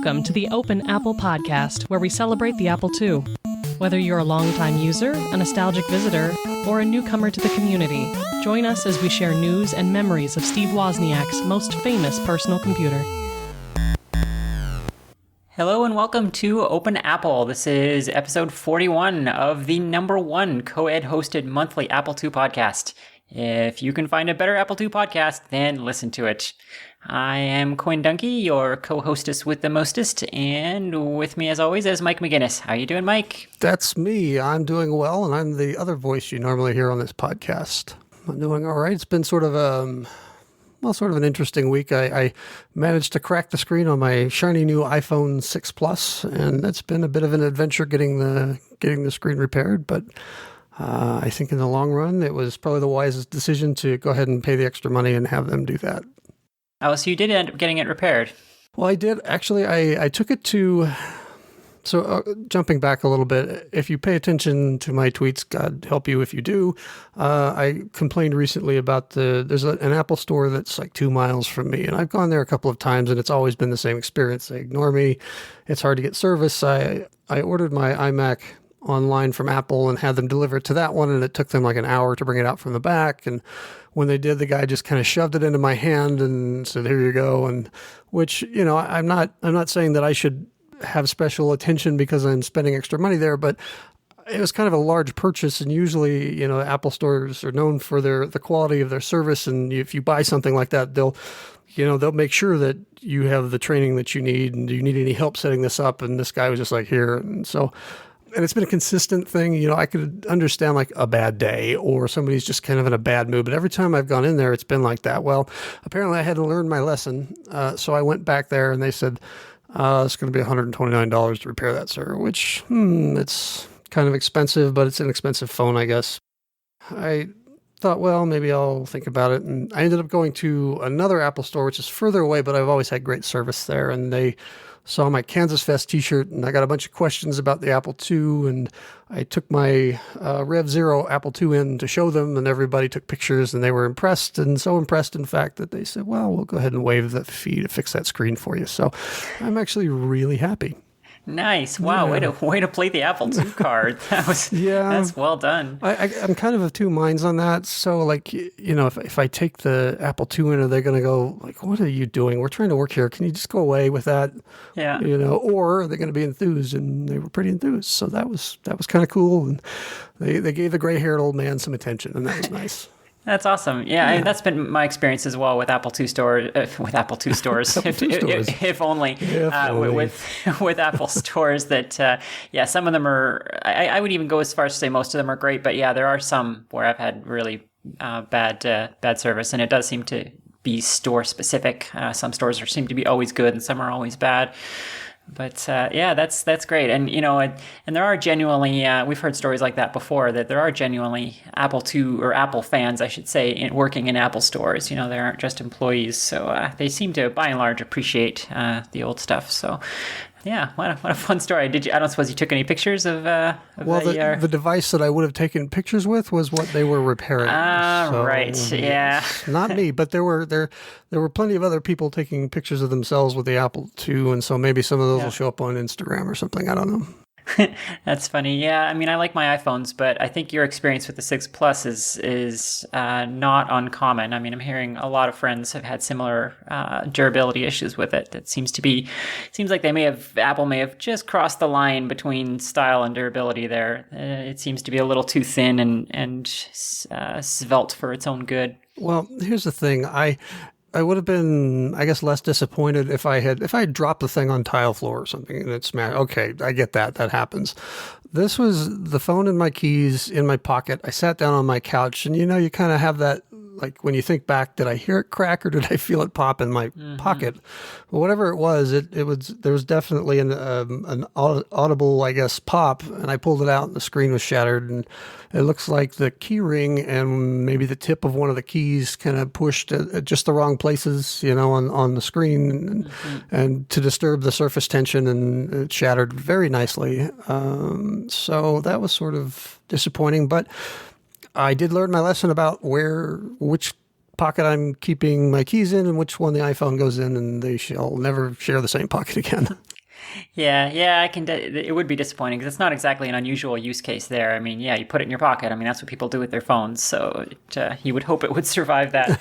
Welcome to the Open Apple Podcast, where we celebrate the Apple II. Whether you're a longtime user, a nostalgic visitor, or a newcomer to the community, join us as we share news and memories of Steve Wozniak's most famous personal computer. Hello and welcome to Open Apple. This is episode 41 of the #1 co-ed hosted monthly Apple II podcast. If you can find a better Apple II podcast, then listen to it. I am Quinn Dunkey, your co-hostess with the mostest, and with me as always is Mike McGinnis. How you doing, Mike? That's me. I'm doing well, and I'm the other voice you normally hear on this podcast. I'm doing all right. It's been sort of an interesting week. I managed to crack the screen on my shiny new iPhone 6 Plus, and it's been a bit of an adventure getting the screen repaired, but I think in the long run, it was probably the wisest decision to go ahead and pay the extra money and have them do that. Oh, so you did end up getting it repaired? Well, I did. Actually, I took it to... So jumping back a little bit, if you pay attention to my tweets, God help you if you do, I complained recently about there's an Apple store that's like 2 miles from me, and I've gone there a couple of times, and it's always been the same experience. They ignore me. It's hard to get service. I ordered my iMac online from Apple and had them deliver it to that one, and it took them like an hour to bring it out from the back, and when they did, the guy just kind of shoved it into my hand and said, "Here you go." And which, you know, I'm not saying that I should have special attention because I'm spending extra money there, but it was kind of a large purchase, and usually, you know, Apple stores are known for the quality of their service, and if you buy something like that, they'll make sure that you have the training that you need, and do you need any help setting this up? And this guy was just like, "Here." And it's been a consistent thing. You know, I could understand like a bad day or somebody's just kind of in a bad mood, but every time I've gone in there, it's been like that. Well, apparently I had to learn my lesson. So I went back there and they said, it's going to be $129 to repair that, sir, which it's kind of expensive, but it's an expensive phone, I guess. I thought, well, maybe I'll think about it. And I ended up going to another Apple store, which is further away, but I've always had great service there. And they saw my Kansas Fest t-shirt, and I got a bunch of questions about the Apple II, and I took my Rev Zero Apple II in to show them, and everybody took pictures, and they were impressed, and so impressed, in fact, that they said, well, we'll go ahead and waive the fee to fix that screen for you. So I'm actually really happy. Nice. Wow. Yeah. Way to play the Apple II card. That's well done. I'm kind of two minds on that. So like, you know, if I take the Apple II in, are they going to go like, what are you doing? We're trying to work here. Can you just go away with that? Yeah. You know, or are they going to be enthused? And they were pretty enthused. So that was kind of cool. And they gave the gray-haired old man some attention, and that was nice. That's awesome. Yeah, that's been my experience as well with Apple II stores. With Apple II stores, if only. With Apple stores that, some of them are. I would even go as far as to say most of them are great, but yeah, there are some where I've had really bad service, and it does seem to be store specific. Some stores seem to be always good, and some are always bad. But that's great, and you know, and there are genuinely we've heard stories like that before, that there are genuinely Apple II or Apple fans, I should say, working in Apple stores. You know, they aren't just employees, so they seem to, by and large, appreciate the old stuff. So. Yeah, what a fun story. I don't suppose you took any pictures of the device that I would have taken pictures with was what they were repairing. Right. Yeah. Not me, but there were plenty of other people taking pictures of themselves with the Apple II, and so maybe some of those will show up on Instagram or something. I don't know. That's funny. Yeah, I mean, I like my iPhones, but I think your experience with the 6 Plus is not uncommon. I mean, I'm hearing a lot of friends have had similar durability issues with it. It seems like Apple may have just crossed the line between style and durability there. It seems to be a little too thin and svelte for its own good. Well, here's the thing. I would have been, I guess, less disappointed if I had dropped the thing on tile floor or something and it smashed. Okay, I get that. That happens. This was the phone and my keys in my pocket. I sat down on my couch, and you know, you kind of have that, like when you think back, did I hear it crack or did I feel it pop in my pocket? Well, whatever it was, there was definitely an audible, I guess, pop, and I pulled it out and the screen was shattered, and it looks like the key ring and maybe the tip of one of the keys kind of pushed at just the wrong places, you know, on the screen, and to disturb the surface tension, and it shattered very nicely. So that was sort of disappointing, but I did learn my lesson about which pocket I'm keeping my keys in and which one the iPhone goes in, and they shall never share the same pocket again. Yeah, I can. It would be disappointing because it's not exactly an unusual use case there. I mean, yeah, you put it in your pocket. I mean, that's what people do with their phones. So you would hope it would survive that.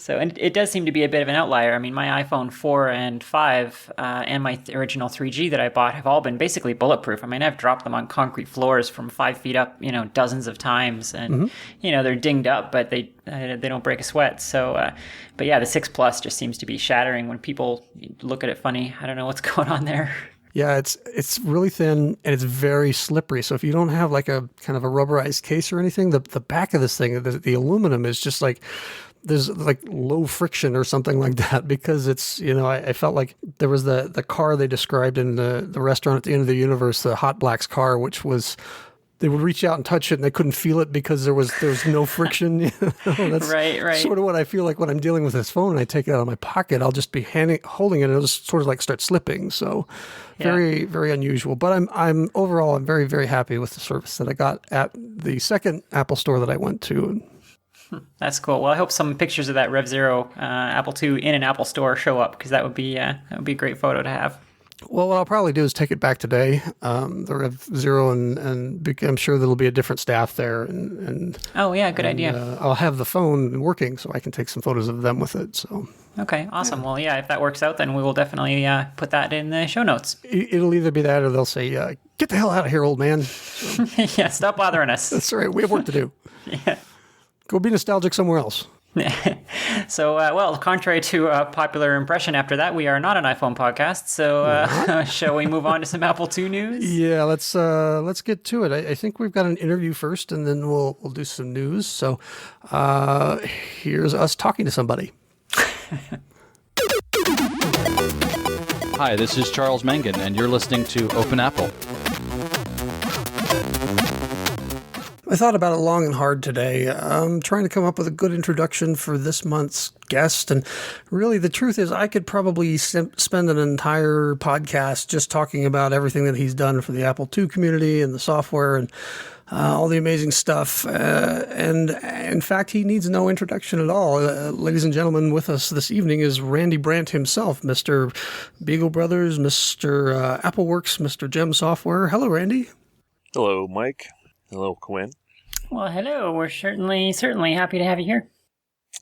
And it does seem to be a bit of an outlier. I mean, my iPhone 4 and 5 and my original 3G that I bought have all been basically bulletproof. I mean, I've dropped them on concrete floors from 5 feet up, dozens of times, and they're dinged up, but they don't break a sweat. So, but yeah, the 6 Plus just seems to be shattering when people look at it funny. I don't know what's going on there. Yeah, it's really thin and it's very slippery. So if you don't have like a kind of a rubberized case or anything, the back of this thing, the aluminum is just like, there's like low friction or something like that, because it's, I felt like there was the car they described in the restaurant at the end of the universe, the Hot Black's car, which was, they would reach out and touch it and they couldn't feel it because there was no friction. That's right. Sort of what I feel like when I'm dealing with this phone and I take it out of my pocket. I'll just be holding it and it'll just sort of like start slipping. So very, very unusual. But I'm overall, I'm very, very happy with the service that I got at the second Apple store that I went to. That's cool. Well, I hope some pictures of that Rev Zero Apple II in an Apple store show up, because that would be a great photo to have. Well, what I'll probably do is take it back today, the Rev Zero, and I'm sure there'll be a different staff there. And oh, yeah, good idea. I'll have the phone working so I can take some photos of them with it. So okay, awesome. Yeah. Well, yeah, if that works out, then we will definitely put that in the show notes. It'll either be that or they'll say, get the hell out of here, old man. So, yeah, stop bothering us. That's right. We have work to do. Yeah. Go be nostalgic somewhere else. So, well, contrary to popular impression after that, we are not an iPhone podcast. So shall we move on to some Apple II news? Yeah, let's get to it. I think we've got an interview first, and then we'll do some news. So here's us talking to somebody. Hi, this is Charles Mangan, and you're listening to Open Apple. I thought about it long and hard today. I'm trying to come up with a good introduction for this month's guest. And really, the truth is, I could probably spend an entire podcast just talking about everything that he's done for the Apple II community and the software and all the amazing stuff. And in fact, he needs no introduction at all. Ladies and gentlemen, with us this evening is Randy Brandt himself, Mr. Beagle Brothers, Mr. AppleWorks, Mr. Gem Software. Hello, Randy. Hello, Mike. Hello, Quinn. Well, hello. We're certainly happy to have you here.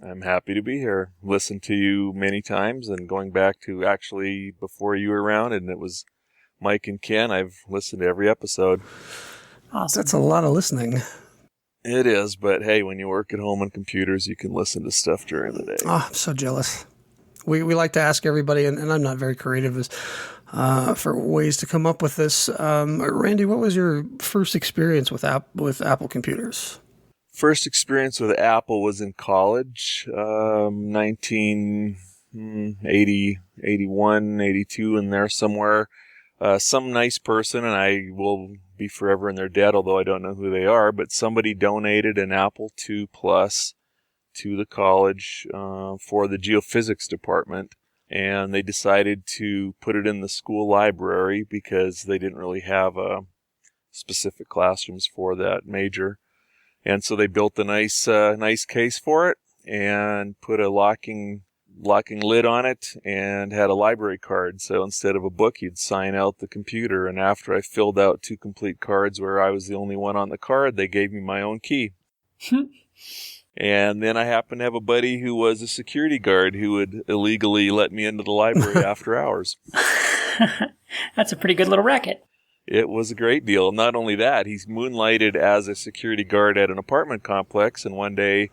I'm happy to be here. Listened to you many times, and going back to actually before you were around, and it was Mike and Ken. I've listened to every episode. Awesome. That's a lot of listening. It is, but hey, when you work at home on computers, you can listen to stuff during the day. Oh, I'm so jealous. We like to ask everybody, and I'm not very creative for ways to come up with this. Randy, what was your first experience with Apple computers? First experience with Apple was in college, 1980, 81, 82, in there somewhere. Some nice person, and I will be forever in their debt, although I don't know who they are, but somebody donated an Apple II Plus to the college for the geophysics department. And they decided to put it in the school library because they didn't really have specific classrooms for that major. And so they built a nice case for it and put a locking lid on it and had a library card. So instead of a book, you'd sign out the computer. And after I filled out 2 complete cards where I was the only one on the card, they gave me my own key. And then I happened to have a buddy who was a security guard who would illegally let me into the library after hours. That's a pretty good little racket. It was a great deal. Not only that, he's moonlighted as a security guard at an apartment complex, and one day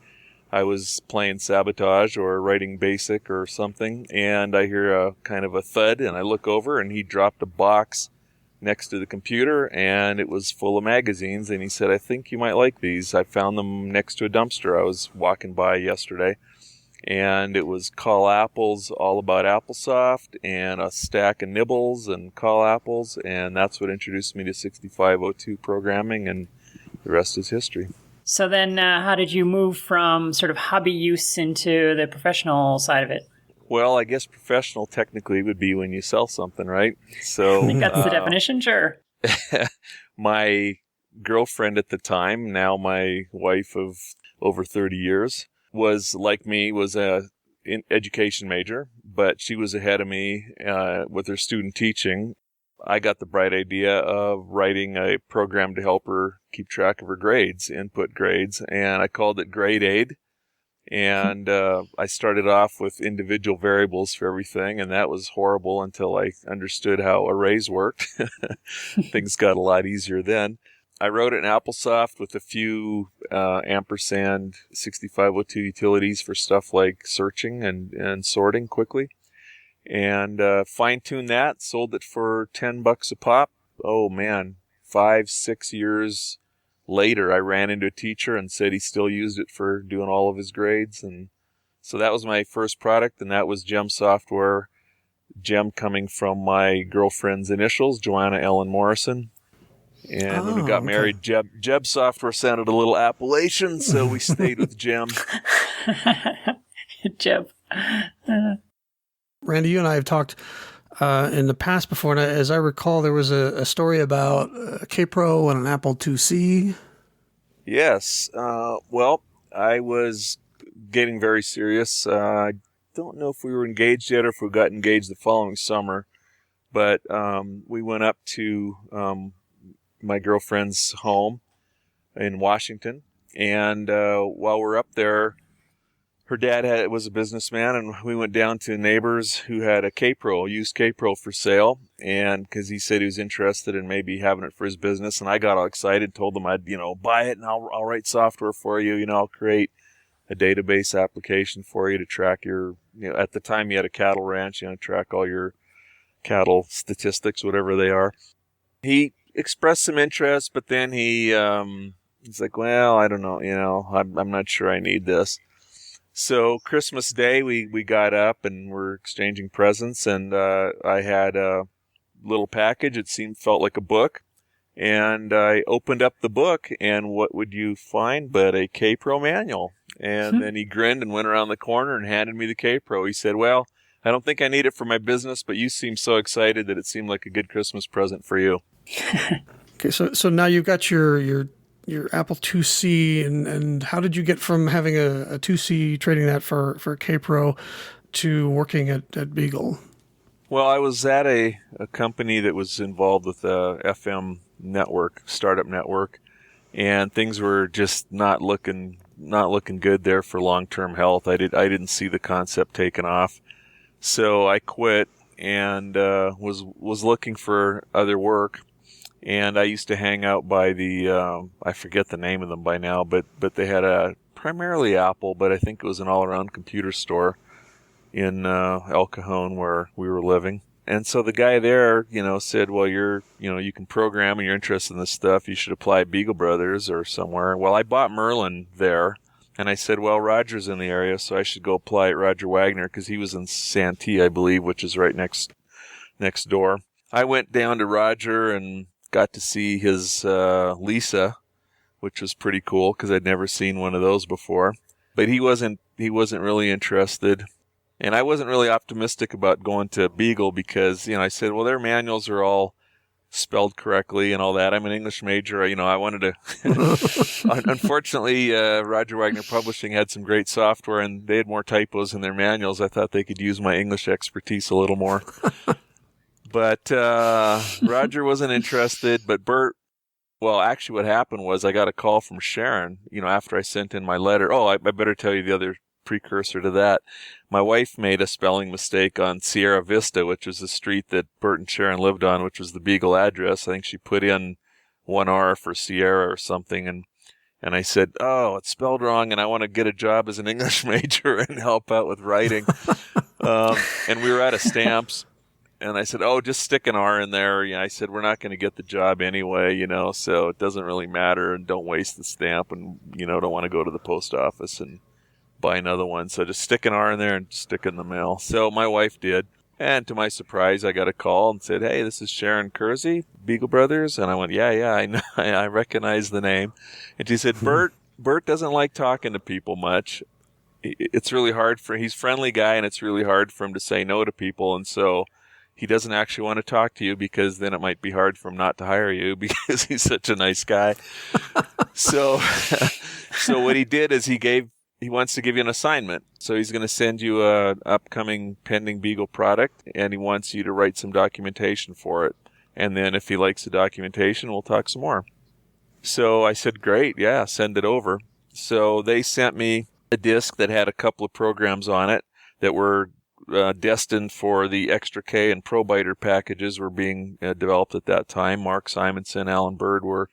I was playing Sabotage or writing BASIC or something, and I hear a kind of a thud, and I look over, and he dropped a box next to the computer, and it was full of magazines, and he said, I think you might like these. I found them next to a dumpster I was walking by yesterday, and it was Call Apples, all about AppleSoft, and a stack of nibbles and Call Apples, and that's what introduced me to 6502 programming, and the rest is history. So then how did you move from sort of hobby use into the professional side of it? Well, I guess professional technically would be when you sell something, right? So I think that's the definition, sure. My girlfriend at the time, now my wife of over 30 years, was like me, was a education major, but she was ahead of me with her student teaching. I got the bright idea of writing a program to help her keep track of her grades, input grades, and I called it Grade Aid. And I started off with individual variables for everything, and that was horrible until I understood how arrays worked. Things got a lot easier then. I wrote it in AppleSoft with a few ampersand 6502 utilities for stuff like searching and sorting quickly. And fine-tuned that, sold it for $10 a pop. Oh, man, 5-6 years later, I ran into a teacher and said he still used it for doing all of his grades. And so that was my first product, and that was Gem Software. Gem coming from my girlfriend's initials, Joanna Ellen Morrison. And when we got married, Jeb Software sounded a little Appalachian, so we stayed with Gem. Jeb. Randy, you and I have talked in the past before, and as I recall, there was a story about a K-Pro and an Apple IIc. Yes. Well, I was getting very serious. I don't know if we were engaged yet or if we got engaged the following summer, but we went up to my girlfriend's home in Washington, and while we're up there, her dad was a businessman, and we went down to neighbors who had a K-Pro, used K-Pro for sale, and because he said he was interested in maybe having it for his business, and I got all excited, told him I'd, buy it, and I'll write software for you, I'll create a database application for you to track your, at the time you had a cattle ranch, track all your cattle statistics, whatever they are. He expressed some interest, but then he's like, well, I don't know, I'm not sure I need this. So Christmas Day, we got up and we're exchanging presents, and I had a little package. It felt like a book, and I opened up the book, and what would you find but a K-Pro manual? And then he grinned and went around the corner and handed me the K-Pro. He said, well, I don't think I need it for my business, but you seem so excited that it seemed like a good Christmas present for you. Okay, so now you've got your Apple IIc, and how did you get from having a IIc, trading that for a K-Pro, to working at Beagle? Well, I was at a company that was involved with a FM network, startup network, and things were just not looking good there for long-term health. I didn't see the concept taken off, so I quit and was looking for other work. And I used to hang out by the, I forget the name of them by now, but they had a primarily Apple, but I think it was an all-around computer store in El Cajon where we were living. And so the guy there, said, well, you can program and you're interested in this stuff. You should apply at Beagle Brothers or somewhere. Well, I bought Merlin there, and I said, well, Roger's in the area, so I should go apply at Roger Wagner because he was in Santee, I believe, which is right next door. I went down to Roger and got to see his Lisa, which was pretty cool because I'd never seen one of those before. But he wasn't really interested, and I wasn't really optimistic about going to Beagle because I said, well, their manuals are all spelled correctly and all that. I'm an English major. I wanted to. Unfortunately, Roger Wagner Publishing had some great software, and they had more typos in their manuals. I thought they could use my English expertise a little more. But Roger wasn't interested, but Bert, well, actually what happened was I got a call from Sharon, after I sent in my letter. Oh, I better tell you the other precursor to that. My wife made a spelling mistake on Sierra Vista, which was the street that Bert and Sharon lived on, which was the Beagle address. I think she put in 1R for Sierra or something, and I said, oh, it's spelled wrong, and I want to get a job as an English major and help out with writing. And we were out of stamps. And I said, oh, just stick an R in there. I said, we're not going to get the job anyway, so it doesn't really matter, and don't waste the stamp, and, don't want to go to the post office and buy another one. So just stick an R in there and stick it in the mail. So my wife did. And to my surprise, I got a call and said, hey, this is Sharon Kersey, Beagle Brothers. And I went, yeah, I know. I recognize the name. And she said, Bert doesn't like talking to people much. It's really hard he's a friendly guy, and it's really hard for him to say no to people. And so he doesn't actually want to talk to you because then it might be hard for him not to hire you because he's such a nice guy. So what he did is he gave he wants to give you an assignment. So he's going to send you a upcoming pending Beagle product, and he wants you to write some documentation for it. And then if he likes the documentation, we'll talk some more. So I said, great, yeah, send it over. So they sent me a disk that had a couple of programs on it that were destined for the Extra K and ProBiter packages were being developed at that time. Mark Simonson, Alan Bird were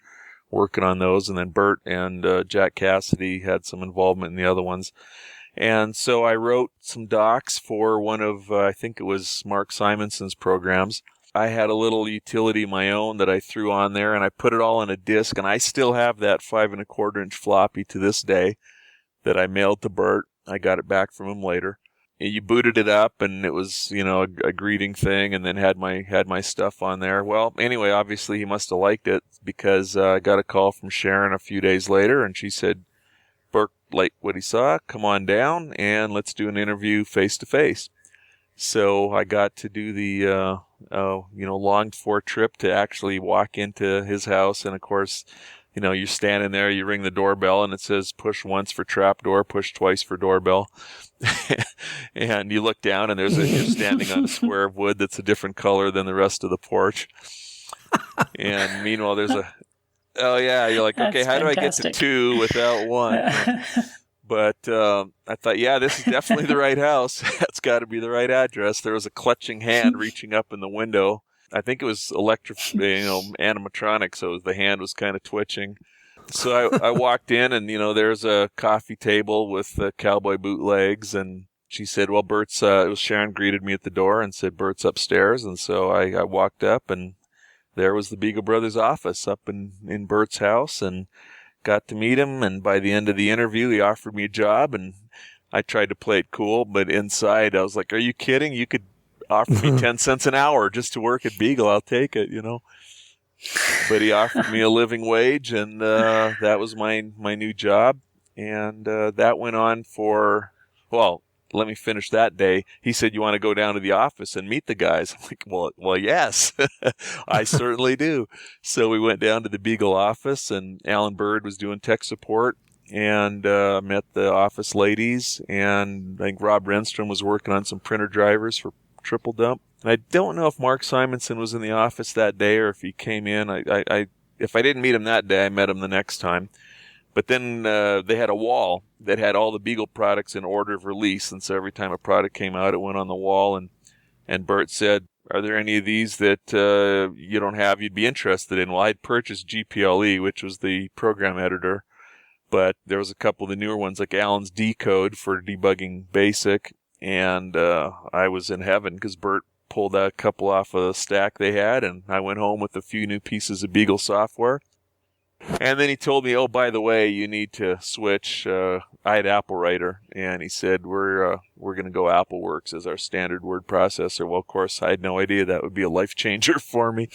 working on those, and then Bert and Jack Cassidy had some involvement in the other ones. And so I wrote some docs for one of, I think it was Mark Simonson's programs. I had a little utility of my own that I threw on there, and I put it all on a disk, and I still have that 5¼ inch floppy to this day that I mailed to Bert. I got it back from him later. You booted it up, and it was, a greeting thing, and then had my stuff on there. Well, anyway, obviously he must have liked it, because I got a call from Sharon a few days later, and she said, Bert liked what he saw. Come on down, and let's do an interview face-to-face. So I got to do the longed-for trip to actually walk into his house, and of course, you're standing there, you ring the doorbell, and it says push once for trapdoor, push twice for doorbell. And you look down, and you're standing on a square of wood that's a different color than the rest of the porch. And meanwhile, you're like, okay, how do I get to 2 without 1? But I thought, yeah, this is definitely the right house. That's got to be the right address. There was a clutching hand reaching up in the window. I think it was animatronic, so the hand was kind of twitching. So I walked in, and, there's a coffee table with cowboy bootlegs, and she said, well, it was Sharon greeted me at the door and said, Bert's upstairs. And so I walked up, and there was the Beagle Brothers office up in Bert's house, and got to meet him. And by the end of the interview, he offered me a job, and I tried to play it cool, but inside I was like, are you kidding? You could offer me 10 cents an hour just to work at Beagle. I'll take it, But he offered me a living wage, and that was my new job. And that went on for, let me finish that day. He said, you want to go down to the office and meet the guys? I'm like, well, yes, I certainly do. So we went down to the Beagle office, and Alan Bird was doing tech support, and met the office ladies. And I think Rob Renstrom was working on some printer drivers for Triple Dump. And I don't know if Mark Simonson was in the office that day or if he came in. If I didn't meet him that day, I met him the next time. But then they had a wall that had all the Beagle products in order of release, and so every time a product came out, it went on the wall. And Bert said, are there any of these that you don't have you'd be interested in? Well, I'd purchased GPLE, which was the program editor, but there was a couple of the newer ones, like Alan's Decode for debugging BASIC, and I was in heaven because Bert pulled a couple off a stack they had, and I went home with a few new pieces of Beagle software. And then he told me, oh, by the way, you need to switch. I had Apple Writer, and he said, we're going to go AppleWorks as our standard word processor. Well, of course, I had no idea that would be a life changer for me.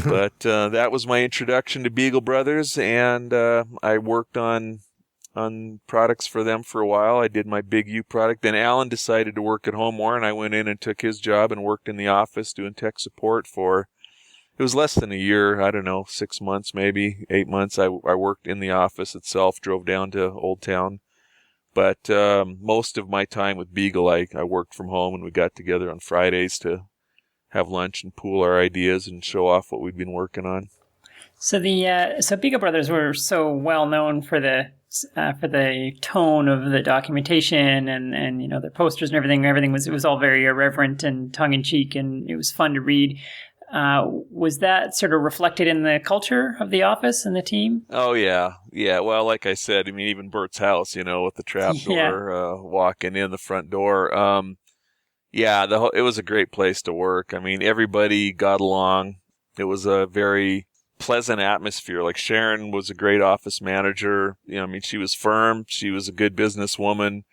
But that was my introduction to Beagle Brothers, and I worked on products for them for a while. I did my Big U product. Then Alan decided to work at home more, and I went in and took his job and worked in the office doing tech support for, it was less than a year, I don't know, 6 months, maybe 8 months. I worked in the office itself, drove down to Old Town. But most of my time with Beagle, I worked from home, and we got together on Fridays to have lunch and pool our ideas and show off what we'd been working on. So so Beagle Brothers were so well known for the tone of the documentation and their posters and everything. It was all very irreverent and tongue in cheek, and it was fun to read. Was that sort of reflected in the culture of the office and the team? Oh, yeah. Yeah, well, like I said, I mean, even Bert's house, with the trap door, walking in the front door. It was a great place to work. I mean, everybody got along. It was a very pleasant atmosphere. Like, Sharon was a great office manager. She was firm. She was a good businesswoman.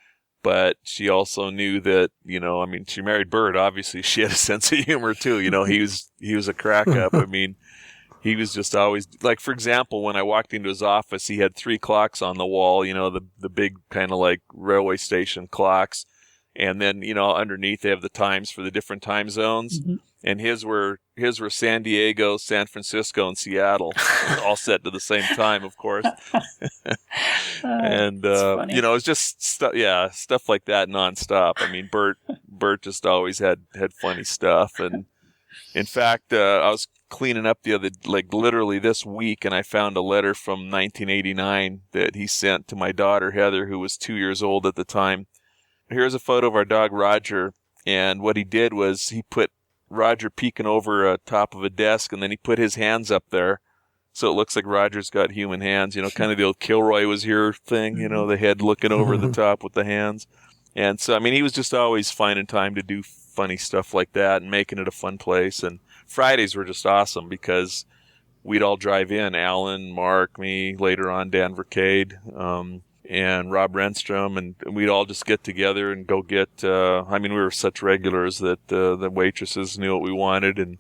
But she also knew that, she married Bert. Obviously, she had a sense of humor, too. He was a crack-up. I mean, he was just always, like, for example, when I walked into his office, he had 3 clocks on the wall, the big kind of like railway station clocks. And then, underneath they have the times for the different time zones. Mm-hmm. And his were San Diego, San Francisco, and Seattle, all set to the same time, of course. And it's just stuff like that nonstop. I mean, Bert just always had funny stuff. And in fact, I was cleaning up literally this week, and I found a letter from 1989 that he sent to my daughter Heather, who was 2 years old at the time. Here's a photo of our dog Roger, and what he did was he put Roger peeking over top of a desk, and then he put his hands up there, so it looks like Roger's got human hands, kind of the old Kilroy was here thing, the head looking over the top with the hands. And so, I mean, he was just always finding time to do funny stuff like that and making it a fun place. And Fridays were just awesome because we'd all drive in, Alan, Mark, me, later on Dan Vercade, and Rob Renstrom, and we'd all just get together and go get, we were such regulars that the waitresses knew what we wanted, and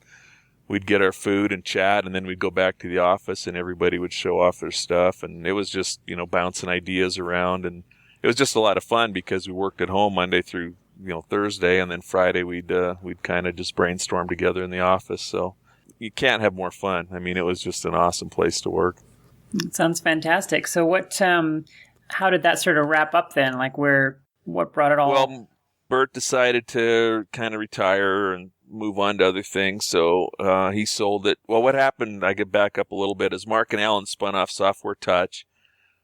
we'd get our food and chat, and then we'd go back to the office, and everybody would show off their stuff, and it was just, bouncing ideas around, and it was just a lot of fun because we worked at home Monday through, Thursday, and then Friday we'd kind of just brainstorm together in the office, so you can't have more fun. I mean, it was just an awesome place to work. It sounds fantastic. So how did that sort of wrap up then? Like what brought it all? Well, Bert decided to kind of retire and move on to other things. So he sold it. Well, what happened, I get back up a little bit, is Mark and Alan spun off Software Touch.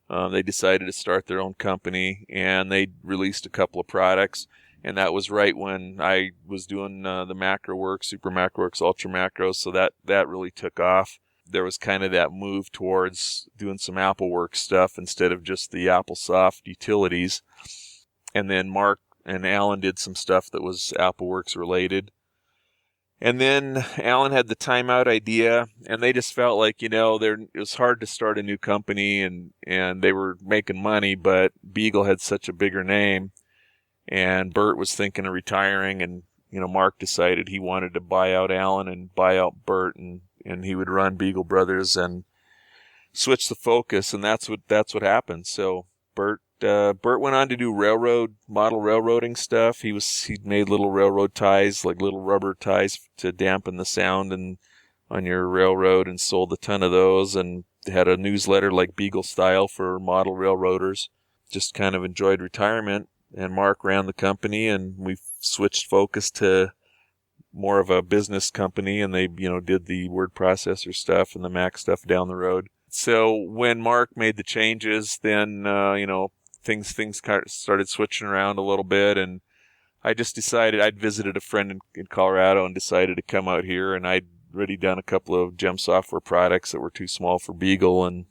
They decided to start their own company, and they released a couple of products. And that was right when I was doing the MacroWorks, Super MacroWorks, Ultra Macros. So that really took off. There was kind of that move towards doing some AppleWorks stuff instead of just the AppleSoft utilities. And then Mark and Alan did some stuff that was AppleWorks related. And then Alan had the timeout idea, and they just felt like, it was hard to start a new company, and they were making money, but Beagle had such a bigger name, and Bert was thinking of retiring, and, Mark decided he wanted to buy out Alan and buy out Bert, and he would run Beagle Brothers and switch the focus, and that's what happened. So Bert went on to do model railroading stuff. He made little railroad ties, like little rubber ties to dampen the sound and on your railroad, and sold a ton of those, and had a newsletter like Beagle Style for model railroaders. Just kind of enjoyed retirement, and Mark ran the company, and we switched focus to more of a business company, and they, did the word processor stuff and the Mac stuff down the road. So when Mark made the changes, then, things started switching around a little bit, and I just decided, I'd visited a friend in Colorado and decided to come out here, and I'd already done a couple of Gem Software products that were too small for Beagle, and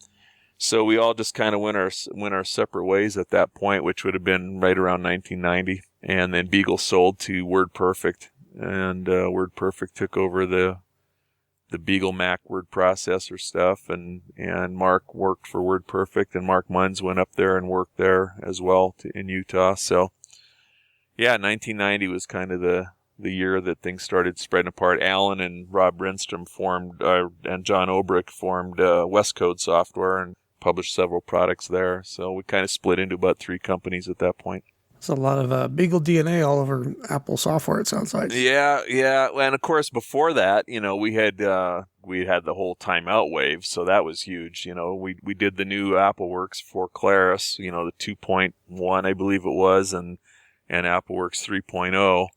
so we all just kind of went our separate ways at that point, which would have been right around 1990, and then Beagle sold to WordPerfect. And WordPerfect took over the Beagle Mac word processor stuff, and Mark worked for WordPerfect, and Mark Munz went up there and worked there as well in Utah. So, yeah, 1990 was kind of the year that things started spreading apart. Alan and Rob Renstrom formed, and John Obrick formed West Code Software and published several products there. So we kind of split into about 3 companies at that point. It's a lot of Beagle DNA all over Apple software, it sounds like. Yeah. And of course, before that, we had the whole timeout wave, so that was huge. We did the new AppleWorks for Claris, the 2.1, I believe it was, and AppleWorks 3.0,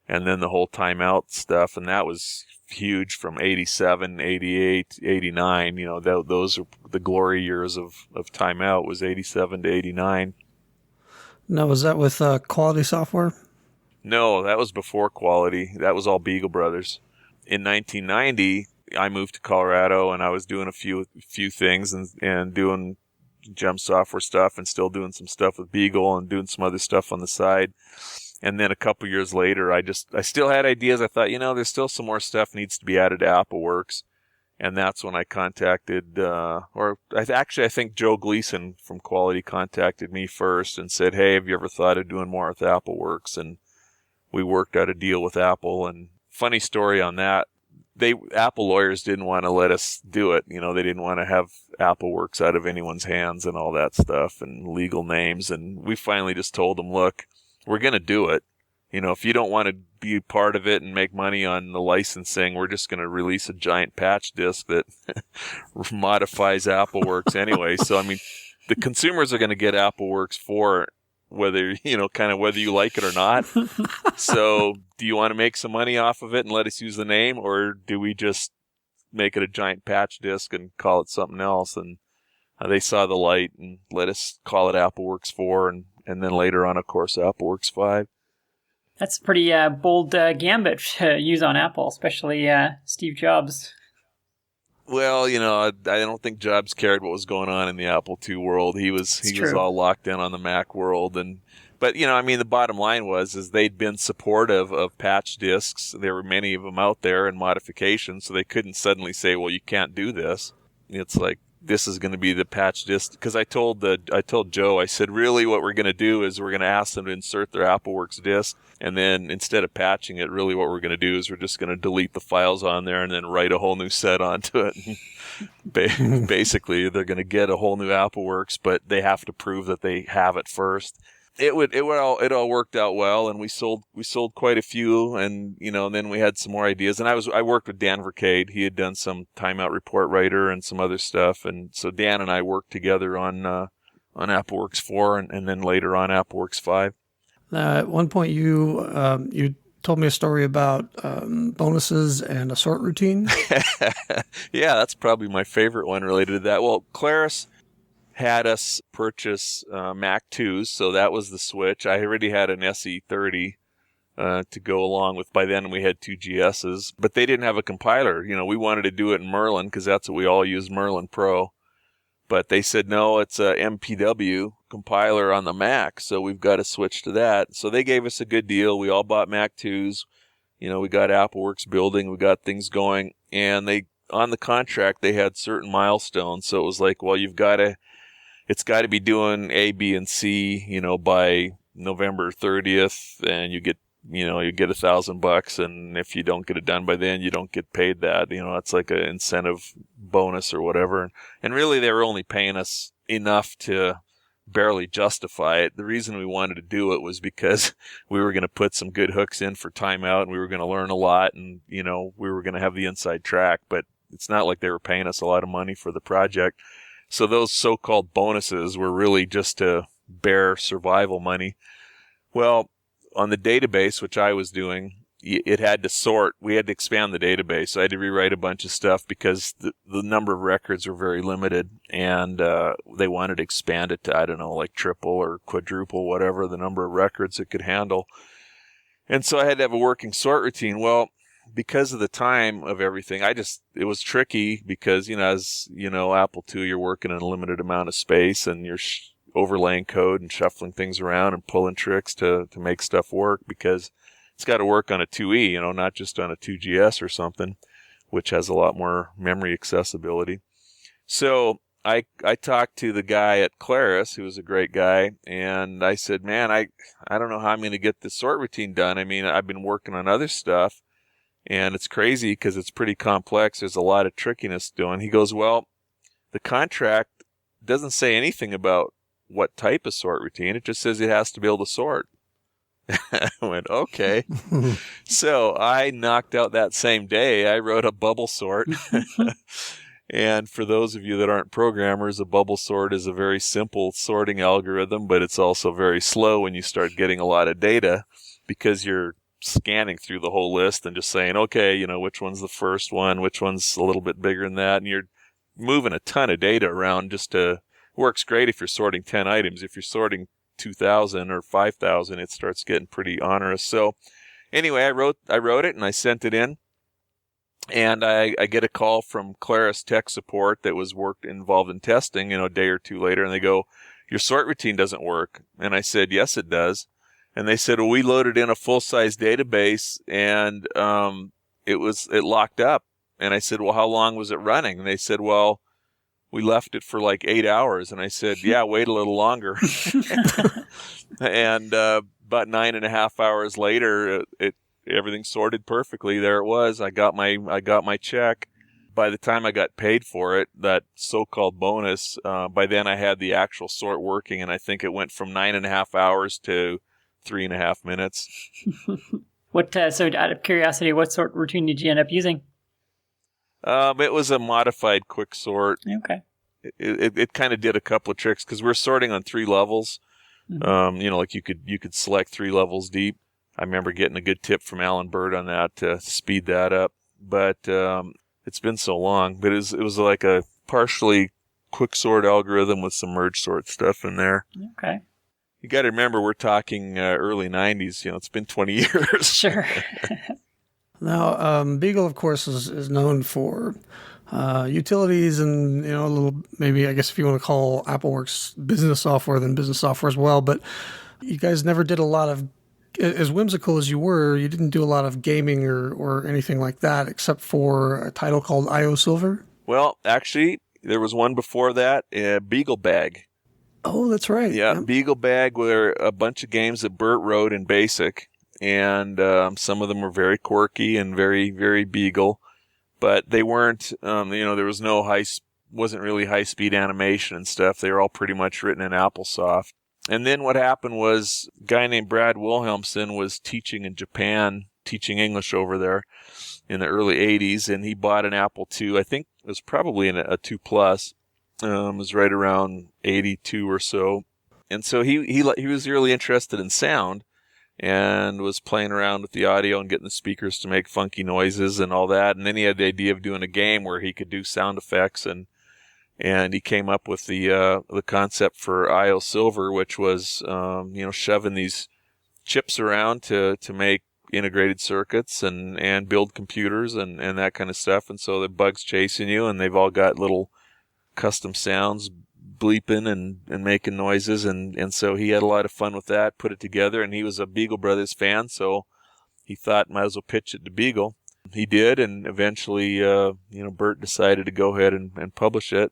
and then the whole timeout stuff, and that was huge from 87, 88, 89. Those are the glory years of timeout, was 87 to 89. Now, was that with Quality Software? No, that was before Quality. That was all Beagle Brothers. In 1990, I moved to Colorado, and I was doing a few things and doing Gem Software stuff, and still doing some stuff with Beagle and doing some other stuff on the side. And then a couple years later, I still had ideas. I thought, there's still some more stuff needs to be added to AppleWorks. And that's when I contacted, I think Joe Gleason from Quality contacted me first and said, hey, have you ever thought of doing more with AppleWorks? And we worked out a deal with Apple. And funny story on that, Apple lawyers didn't want to let us do it. They didn't want to have AppleWorks out of anyone's hands and all that stuff and legal names. And we finally just told them, look, we're going to do it. if you don't want to be part of it and make money on the licensing, we're just going to release a giant patch disc that modifies AppleWorks anyway. So, I mean, the consumers are going to get AppleWorks 4 whether, whether you like it or not. So do you want to make some money off of it and let us use the name, or do we just make it a giant patch disc and call it something else? And they saw the light and let us call it AppleWorks 4 and then later on, of course, AppleWorks 5. That's a pretty bold gambit to use on Apple, especially Steve Jobs. Well, I don't think Jobs cared what was going on in the Apple II world. He was all locked in on the Mac world. But the bottom line is they'd been supportive of patch discs. There were many of them out there and modifications, so they couldn't suddenly say, well, you can't do this. It's like, this is going to be the patch disc. Because I told Joe, I said, really what we're going to do is we're going to ask them to insert their AppleWorks disc. And then instead of patching it, really what we're going to do is we're just going to delete the files on there and then write a whole new set onto it. Basically, they're going to get a whole new AppleWorks, but they have to prove that they have it first. It all worked out well, and we sold quite a few, and and then we had some more ideas. And I worked with Dan Vercade. He had done some Timeout Report Writer and some other stuff, and so Dan and I worked together on AppleWorks 4 and then later on AppleWorks 5. At one point, you told me a story about bonuses and a sort routine. Yeah, that's probably my favorite one related to that. Well, Claris had us purchase Mac 2s, so that was the switch. I already had an SE30 to go along with. By then, we had 2 GSs, but they didn't have a compiler. We wanted to do it in Merlin because that's what we all use, Merlin Pro. But they said, no, it's a MPW compiler on the Mac, so we've got to switch to that. So they gave us a good deal. We all bought Mac 2s. We got AppleWorks building. We got things going. And on the contract, they had certain milestones. So it was like, well, it's got to be doing A, B, and C, by November 30th, and you get $1,000, and if you don't get it done by then, you don't get paid that. It's like an incentive bonus or whatever. And really, they were only paying us enough to barely justify it. The reason we wanted to do it was because we were going to put some good hooks in for Timeout, and we were going to learn a lot, and we were going to have the inside track. But it's not like they were paying us a lot of money for the project. So those so-called bonuses were really just to bare survival money. Well, on the database, which I was doing, it had to sort. We had to expand the database. So I had to rewrite a bunch of stuff because the number of records were very limited, and they wanted to expand it to, I don't know, like triple or quadruple, whatever, the number of records it could handle. And so I had to have a working sort routine. Well, because of the time of everything, it was tricky because, as Apple II, you're working in a limited amount of space, and you're overlaying code and shuffling things around and pulling tricks to make stuff work, because it's got to work on a 2E, not just on a 2GS or something, which has a lot more memory accessibility. So I talked to the guy at Claris, who was a great guy, and I said, man, I don't know how I'm going to get this sort routine done. I mean, I've been working on other stuff, and it's crazy because it's pretty complex. There's a lot of trickiness doing. He goes, well, the contract doesn't say anything about what type of sort routine. It just says it has to be able to sort. I went, okay. So I knocked out that same day. I wrote a bubble sort. And for those of you that aren't programmers, a bubble sort is a very simple sorting algorithm, but it's also very slow when you start getting a lot of data, because you're scanning through the whole list and just saying, okay, which one's the first one, which one's a little bit bigger than that, and you're moving a ton of data around. Works great if you're sorting 10 items. If you're sorting 2,000 or 5,000, it starts getting pretty onerous. So anyway, I wrote it and I sent it in, and I get a call from Claris tech support that was involved in testing, a day or two later, and they go, your sort routine doesn't work. And I said, yes, it does. And they said, well, we loaded in a full-size database, and it locked up. And I said, well, how long was it running? And they said, well, we left it for like 8 hours. And I said, yeah, wait a little longer. And about 9.5 hours later, everything sorted perfectly. There it was. I got my check. By the time I got paid for it, that so-called bonus, by then I had the actual sort working, and I think it went from 9.5 hours to 3.5 minutes. So out of curiosity, what sort of routine did you end up using? It was a modified quick sort. Okay. It kind of did a couple of tricks because we're sorting on 3 levels. Mm-hmm. Like you could select 3 levels deep. I remember getting a good tip from Alan Bird on that to speed that up. But it's been so long. But it was like a partially quick sort algorithm with some merge sort stuff in there. Okay. You got to remember we're talking early 90s. It's been 20 years. Sure. Now, Beagle, of course, is known for utilities and, a little, maybe, I guess if you want to call AppleWorks business software, then business software as well. But you guys never did a lot of, as whimsical as you were, you didn't do a lot of gaming or anything like that, except for a title called IO Silver. Well, actually, there was one before that, Beagle Bag. Oh, that's right. Yeah, Beagle Bag were a bunch of games that Bert wrote in BASIC. And some of them were very quirky and very, very Beagle. But they weren't, there was wasn't really high-speed animation and stuff. They were all pretty much written in AppleSoft. And then what happened was a guy named Brad Wilhelmsen was teaching in Japan, teaching English over there in the early 80s, and he bought an Apple II. I think it was probably a 2 Plus. It was right around 82 or so. And so he was really interested in sound and was playing around with the audio and getting the speakers to make funky noises and all that. And then he had the idea of doing a game where he could do sound effects, and he came up with the concept for IO Silver, which was shoving these chips around to make integrated circuits and build computers and that kind of stuff. And so the bug's chasing you, and they've all got little custom sounds bleeping and making noises, and so he had a lot of fun with that, put it together, and he was a Beagle Brothers fan, so he thought might as well pitch it to Beagle. He did, and eventually Bert decided to go ahead and publish it.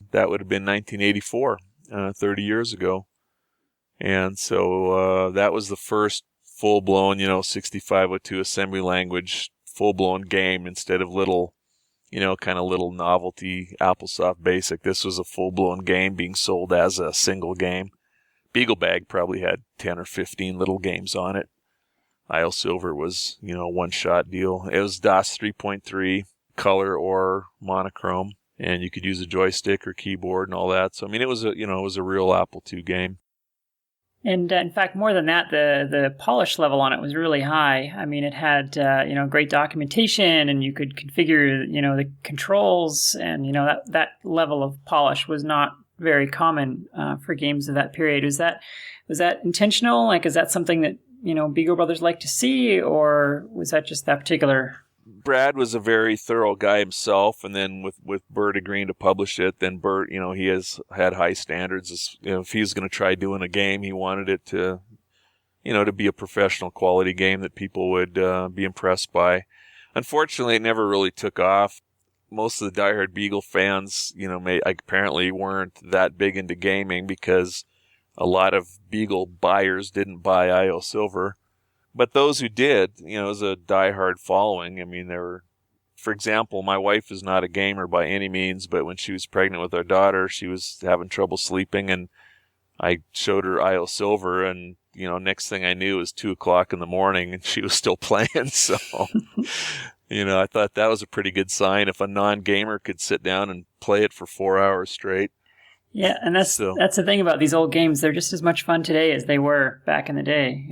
That would have been 1984, 30 years ago. And so that was the first full-blown 6502 assembly language full-blown game instead of little kind of little novelty AppleSoft BASIC. This was a full-blown game being sold as a single game. Beagle Bag probably had 10 or 15 little games on it. IO Silver was, a one-shot deal. It was DOS 3.3, color or monochrome, and you could use a joystick or keyboard and all that. So, it was a real Apple II game. And in fact, more than that, the polish level on it was really high. It had great documentation, and you could configure the controls, and that level of polish was not very common for games of that period. Was that intentional? Like, is that something that Beagle Brothers like to see, or was that just that particular? Brad was a very thorough guy himself, and then with Bert agreeing to publish it, then Bert, he has had high standards. If he was going to try doing a game, he wanted it to, to be a professional quality game that people would be impressed by. Unfortunately, it never really took off. Most of the diehard Beagle fans, apparently weren't that big into gaming because a lot of Beagle buyers didn't buy IO Silver. But those who did, it was a diehard following. There were, for example, my wife is not a gamer by any means, but when she was pregnant with our daughter, she was having trouble sleeping, and I showed her IO Silver, and, next thing I knew it was 2:00 in the morning, and she was still playing. So, I thought that was a pretty good sign if a non-gamer could sit down and play it for 4 hours straight. Yeah, and that's the thing about these old games. They're just as much fun today as they were back in the day,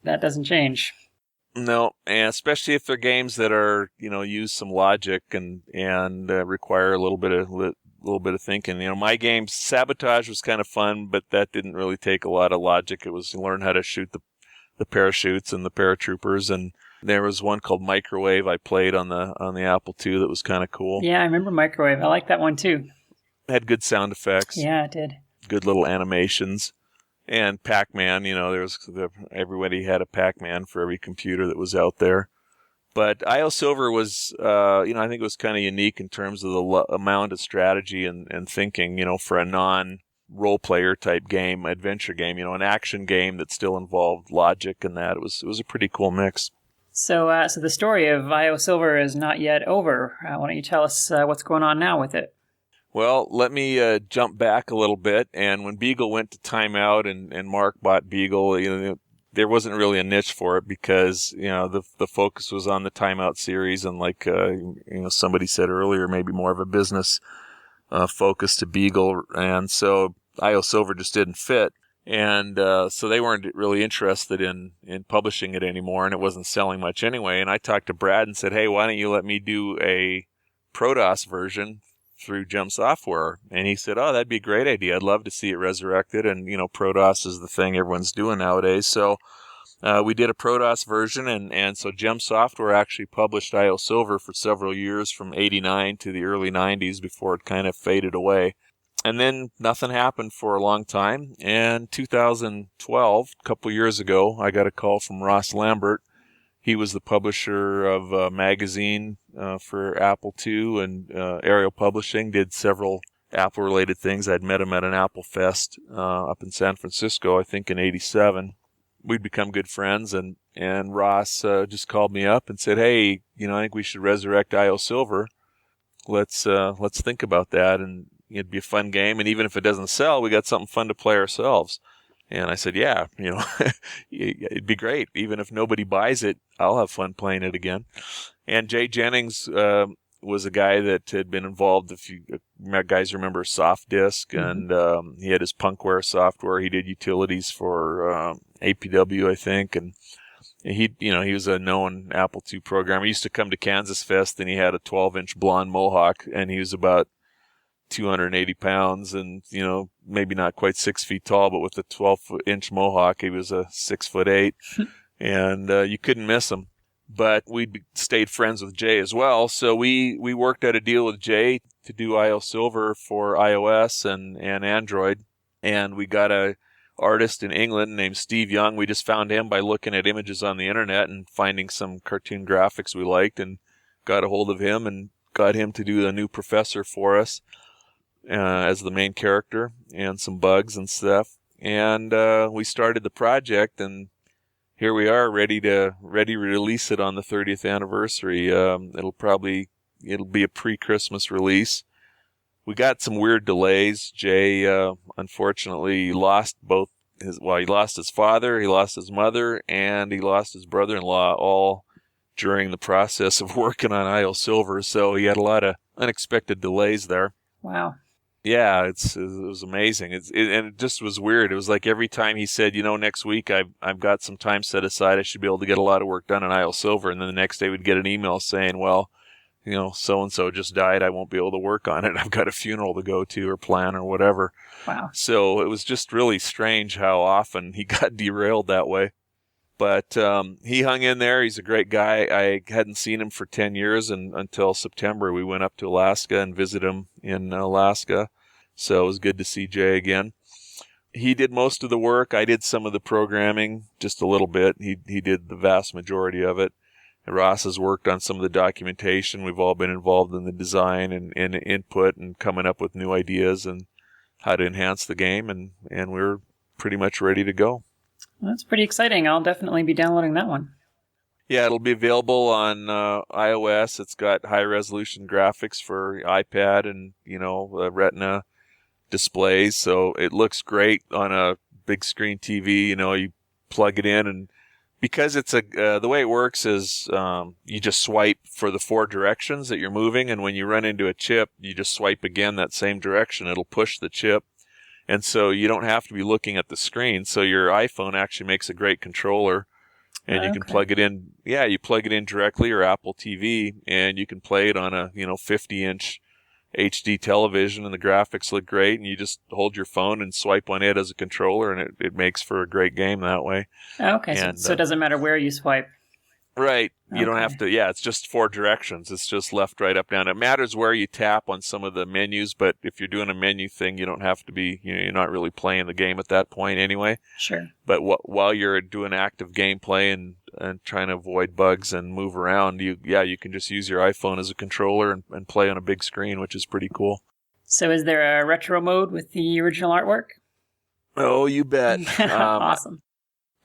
That doesn't change. No, and especially if they're games that are, use some logic and require a little bit of thinking. My game Sabotage was kind of fun, but that didn't really take a lot of logic. It was learn how to shoot the parachutes and the paratroopers, and there was one called Microwave I played on the Apple II that was kind of cool. Yeah, I remember Microwave. I like that one too. It had good sound effects. Yeah, it did. Good little animations. And Pac-Man, everybody had a Pac-Man for every computer that was out there. But IO Silver was, I think it was kind of unique in terms of the amount of strategy and thinking, for a non-role player type game, adventure game, an action game that still involved logic and that. It was a pretty cool mix. So the story of IO Silver is not yet over. Why don't you tell us what's going on now with it? Well, let me jump back a little bit. And when Beagle went to timeout and Mark bought Beagle, there wasn't really a niche for it because, the focus was on the Timeout series and like, somebody said earlier, maybe more of a business focus to Beagle. And so IO Silver just didn't fit. And so they weren't really interested in publishing it anymore, and it wasn't selling much anyway. And I talked to Brad and said, hey, why don't you let me do a Protoss version through Gem Software? And he said, oh, that'd be a great idea. I'd love to see it resurrected. And, Protoss is the thing everyone's doing nowadays. So we did a Protoss version, and so Gem Software actually published IO Silver for several years from 89 to the early 90s before it kind of faded away. And then nothing happened for a long time. And 2012, a couple years ago, I got a call from Ross Lambert. He was the publisher of a magazine for Apple II and Ariel Publishing, did several Apple-related things. I'd met him at an Apple Fest up in San Francisco, I think in 87. We'd become good friends, and Ross just called me up and said, hey, I think we should resurrect IO Silver. Let's think about that, and it'd be a fun game, and even if it doesn't sell, we got something fun to play ourselves. And I said, yeah, it'd be great. Even if nobody buys it, I'll have fun playing it again. And Jay Jennings was a guy that had been involved, if you guys remember Soft Disk, and he had his Punkware software. He did utilities for APW, I think, and he was a known Apple II programmer. He used to come to Kansas Fest, and he had a 12-inch blonde mohawk, and he was about 280 pounds and, maybe not quite 6 feet tall, but with a 12-inch mohawk, he was a 6'8", and you couldn't miss him. But we stayed friends with Jay as well, so we worked out a deal with Jay to do IO Silver for iOS and Android, and we got a artist in England named Steve Young. We just found him by looking at images on the internet and finding some cartoon graphics we liked, and got a hold of him and got him to do a new professor for us. As the main character, and some bugs and stuff. And we started the project, and here we are, ready to release it on the 30th anniversary. It'll be a pre-Christmas release. We got some weird delays. Jay unfortunately lost he lost his father, he lost his mother, and he lost his brother-in-law all during the process of working on IO Silver. So he had a lot of unexpected delays there. Wow. Yeah, it was amazing. And it just was weird. It was like every time he said, next week I've got some time set aside, I should be able to get a lot of work done on IO Silver. And then the next day we'd get an email saying, well, so-and-so just died. I won't be able to work on it. I've got a funeral to go to or plan or whatever. Wow. So it was just really strange how often he got derailed that way. But he hung in there. He's a great guy. I hadn't seen him for 10 years, and until September we went up to Alaska and visited him in Alaska. So it was good to see Jay again. He did most of the work. I did some of the programming, just a little bit. He did the vast majority of it. And Ross has worked on some of the documentation. We've all been involved in the design and input and coming up with new ideas and how to enhance the game, and we're pretty much ready to go. That's pretty exciting. I'll definitely be downloading that one. Yeah, it'll be available on iOS. It's got high-resolution graphics for iPad and, Retina displays, so it looks great on a big screen TV. You plug it in, and because it's the way it works is you just swipe for the 4 directions that you're moving, and when you run into a chip, you just swipe again that same direction. It'll push the chip. And so you don't have to be looking at the screen. So your iPhone actually makes a great controller, and you can plug it in. Yeah, you plug it in directly, or Apple TV, and you can play it on a 50-inch HD television, and the graphics look great. And you just hold your phone and swipe on it as a controller, and it makes for a great game that way. Okay, and, so it doesn't matter where you swipe. Right. You don't have to, it's just 4 directions. It's just left, right, up, down. It matters where you tap on some of the menus, but if you're doing a menu thing, you don't have to be, you're not really playing the game at that point anyway. Sure. But while you're doing active gameplay and trying to avoid bugs and move around, you can just use your iPhone as a controller and play on a big screen, which is pretty cool. So is there a retro mode with the original artwork? Oh, you bet. Awesome.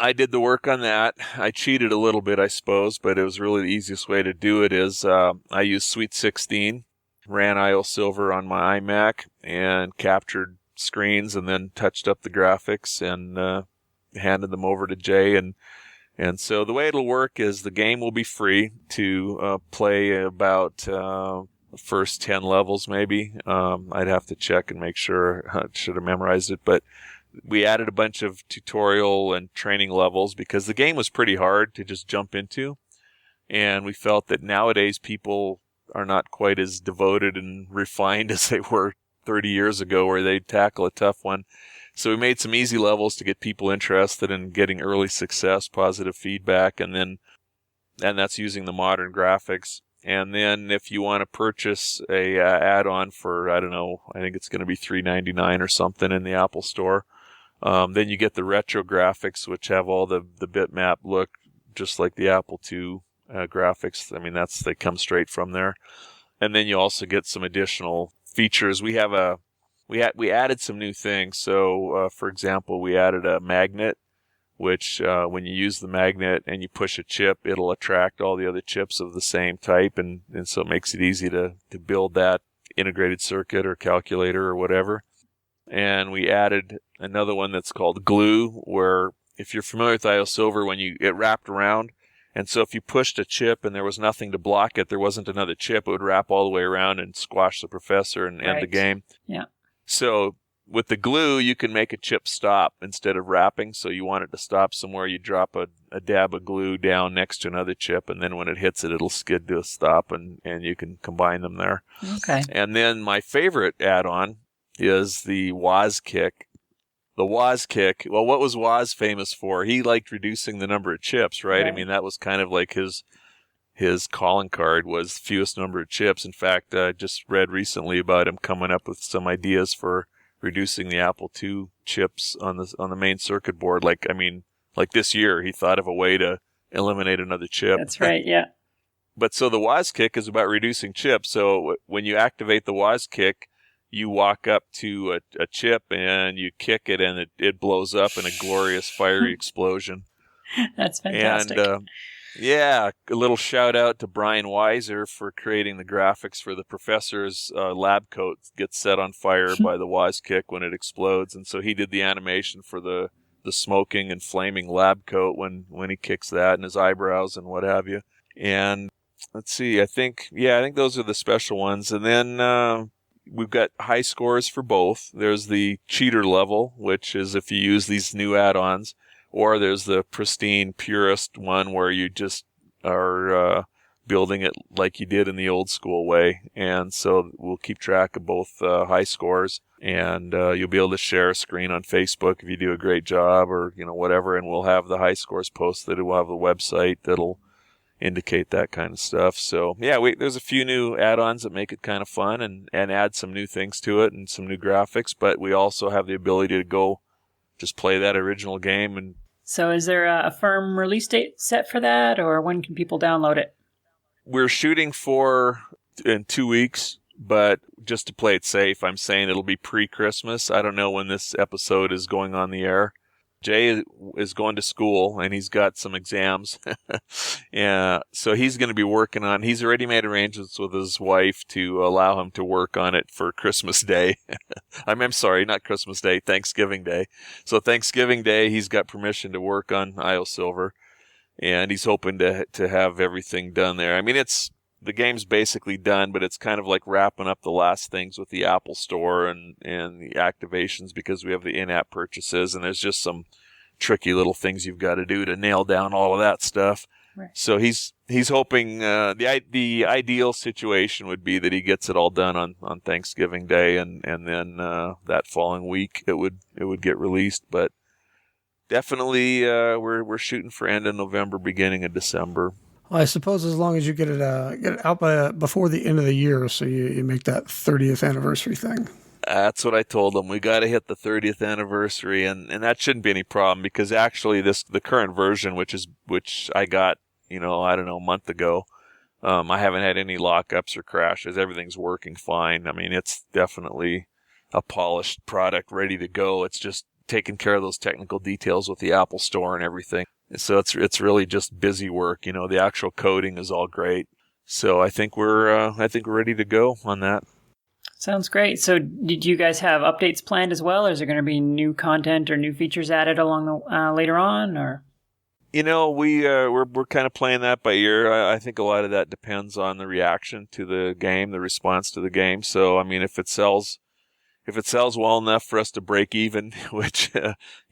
I did the work on that. I cheated a little bit, I suppose, but it was really the easiest way to do it is I used Sweet 16, ran IO Silver on my iMac, and captured screens and then touched up the graphics and handed them over to Jay. And so the way it'll work is the game will be free to play about the first 10 levels maybe. I'd have to check and make sure. I should have memorized it. But we added a bunch of tutorial and training levels because the game was pretty hard to just jump into. And we felt that nowadays people are not quite as devoted and refined as they were 30 years ago where they'd tackle a tough one. So we made some easy levels to get people interested in getting early success, positive feedback, and that's using the modern graphics. And then if you want to purchase a add-on for, I don't know, I think it's going to be $3.99 or something in the Apple Store, then you get the retro graphics, which have all the bitmap look just like the Apple II graphics. I mean, they come straight from there. And then you also get some additional features. We added some new things. So, for example, we added a magnet, which when you use the magnet and you push a chip, it'll attract all the other chips of the same type, and so it makes it easy to build that integrated circuit or calculator or whatever. And we added another one that's called glue, where if you're familiar with IO Silver, it wrapped around. And so if you pushed a chip and there was nothing to block it, there wasn't another chip, it would wrap all the way around and squash the professor and end the game. Yeah. So with the glue, you can make a chip stop instead of wrapping. So you want it to stop somewhere, you drop a dab of glue down next to another chip, and then when it hits it, it'll skid to a stop, and you can combine them there. Okay. And then my favorite add-on is the Woz Kick. The Woz Kick, well, what was Woz famous for? He liked reducing the number of chips, right? I mean, that was kind of like his calling card was fewest number of chips. In fact, I just read recently about him coming up with some ideas for reducing the Apple II chips on the main circuit board. Like this year, he thought of a way to eliminate another chip. That's right, yeah. But so the Woz Kick is about reducing chips. So when you activate the Woz Kick, you walk up to a chip and you kick it, and it blows up in a glorious fiery explosion. That's fantastic. And a little shout out to Brian Weiser for creating the graphics for the professor's lab coat gets set on fire by the Woz Kick when it explodes. And so he did the animation for the smoking and flaming lab coat when he kicks that, and his eyebrows and what have you. And let's see, I think those are the special ones. And then we've got high scores for both. There's the cheater level, which is if you use these new add-ons, or there's the pristine purist one where you just are building it like you did in the old school way. And so we'll keep track of both high scores, and you'll be able to share a screen on Facebook if you do a great job, or whatever, and we'll have the high scores posted. We'll have a website that'll indicate that kind of stuff. So there's a few new add-ons that make it kind of fun and add some new things to it and some new graphics, but we also have the ability to go just play that original game. And so is there a firm release date set for that, or when can people download it? We're shooting for in 2 weeks, but just to play it safe, I'm saying it'll be pre-Christmas. I don't know when this episode is going on the air. Jay is going to school, and he's got some exams. So he's going to be working on, he's already made arrangements with his wife to allow him to work on it for Christmas Day. I'm sorry, not Christmas Day, Thanksgiving Day. So Thanksgiving Day, he's got permission to work on IO Silver, and he's hoping to have everything done there. I mean, the game's basically done, but it's kind of like wrapping up the last things with the Apple Store and the activations, because we have the in-app purchases, and there's just some tricky little things you've got to do to nail down all of that stuff. Right. So he's hoping the ideal situation would be that he gets it all done on Thanksgiving Day, and then that following week it would get released. But definitely we're shooting for end of November, beginning of December. Well, I suppose as long as you get it out before the end of the year, so you make that 30th anniversary thing. That's what I told them. We got to hit the 30th anniversary, and that shouldn't be any problem, because actually the current version, which I got, I don't know, a month ago, I haven't had any lockups or crashes. Everything's working fine. I mean, it's definitely a polished product ready to go. It's just taking care of those technical details with the Apple Store and everything. So it's really just busy work. The actual coding is all great. So I think we're ready to go on that. Sounds great. So did you guys have updates planned as well? Or is there going to be new content or new features added along the later on? Or we're kind of playing that by ear. I think a lot of that depends on the reaction to the game, the response to the game. So I mean, if it sells well enough for us to break even, which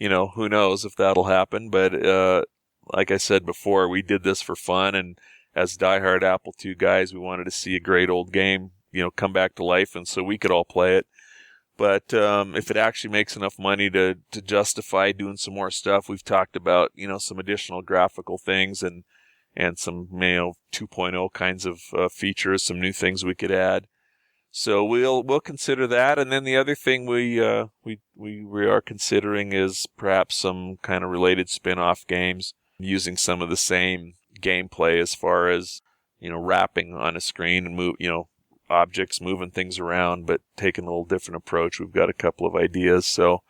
who knows if that'll happen. But like I said before, we did this for fun, and as diehard Apple II guys, we wanted to see a great old game, come back to life, and so we could all play it. But if it actually makes enough money to justify doing some more stuff, we've talked about some additional graphical things and some 2.0 kinds of features, some new things we could add. So we'll consider that. And then the other thing we are considering is perhaps some kind of related spin-off games using some of the same gameplay as far as rapping on a screen and objects, moving things around, but taking a little different approach. We've got a couple of ideas, so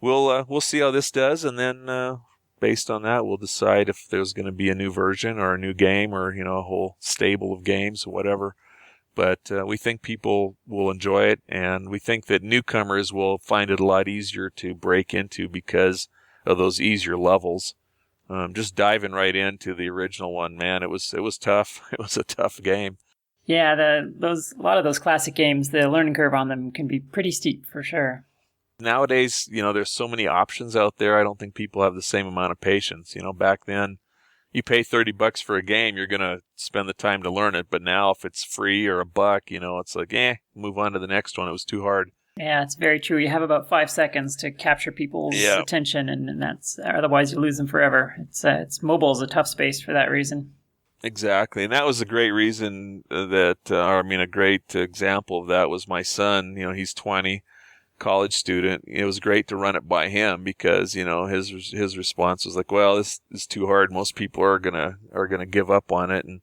we'll see how this does, and then based on that, we'll decide if there's going to be a new version or a new game or a whole stable of games or whatever. But we think people will enjoy it, and we think that newcomers will find it a lot easier to break into because of those easier levels. Just diving right into the original one, man, it was tough. It was a tough game. Yeah, a lot of those classic games, the learning curve on them can be pretty steep for sure. Nowadays, there's so many options out there. I don't think people have the same amount of patience. Back then, you pay $30 for a game, you're gonna spend the time to learn it. But now, if it's free or $1, it's like, move on to the next one. It was too hard. Yeah, it's very true. You have about 5 seconds to capture people's attention, and that's otherwise you lose them forever. It's mobile is a tough space for that reason. Exactly, and that was a great reason a great example of that was my son. He's 20, college student. It was great to run it by him because his response was like, "Well, this is too hard. Most people are gonna give up on it." And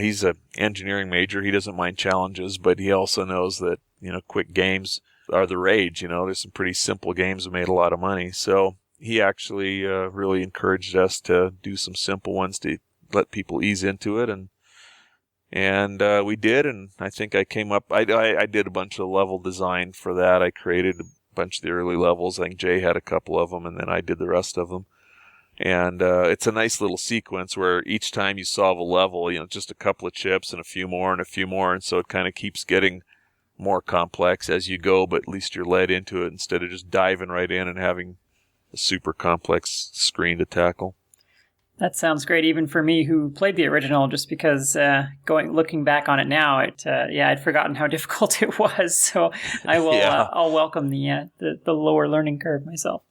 he's an engineering major. He doesn't mind challenges, but he also knows that quick games are the rage. There's some pretty simple games that made a lot of money. So he actually really encouraged us to do some simple ones to let people ease into it, and we did, and I think I came up, I did a bunch of level design for that. I created a bunch of the early levels. I think Jay had a couple of them, and then I did the rest of them. And it's a nice little sequence where each time you solve a level, just a couple of chips and a few more and a few more, and so it kind of keeps getting more complex as you go, but at least you're led into it instead of just diving right in and having a super complex screen to tackle. That sounds great, even for me who played the original, just because looking back on it now, I'd forgotten how difficult it was. So I will, I'll welcome the lower learning curve myself.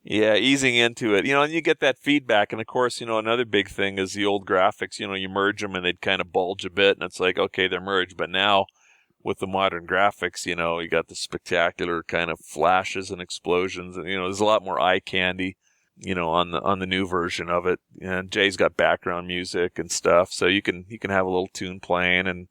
Yeah, easing into it, and you get that feedback. And of course, another big thing is the old graphics. You merge them and they'd kind of bulge a bit, and it's like, okay, they're merged. But now with the modern graphics, you got the spectacular kind of flashes and explosions, and there's a lot more eye candy. On the new version of it, and Jay's got background music and stuff, so you can have a little tune playing and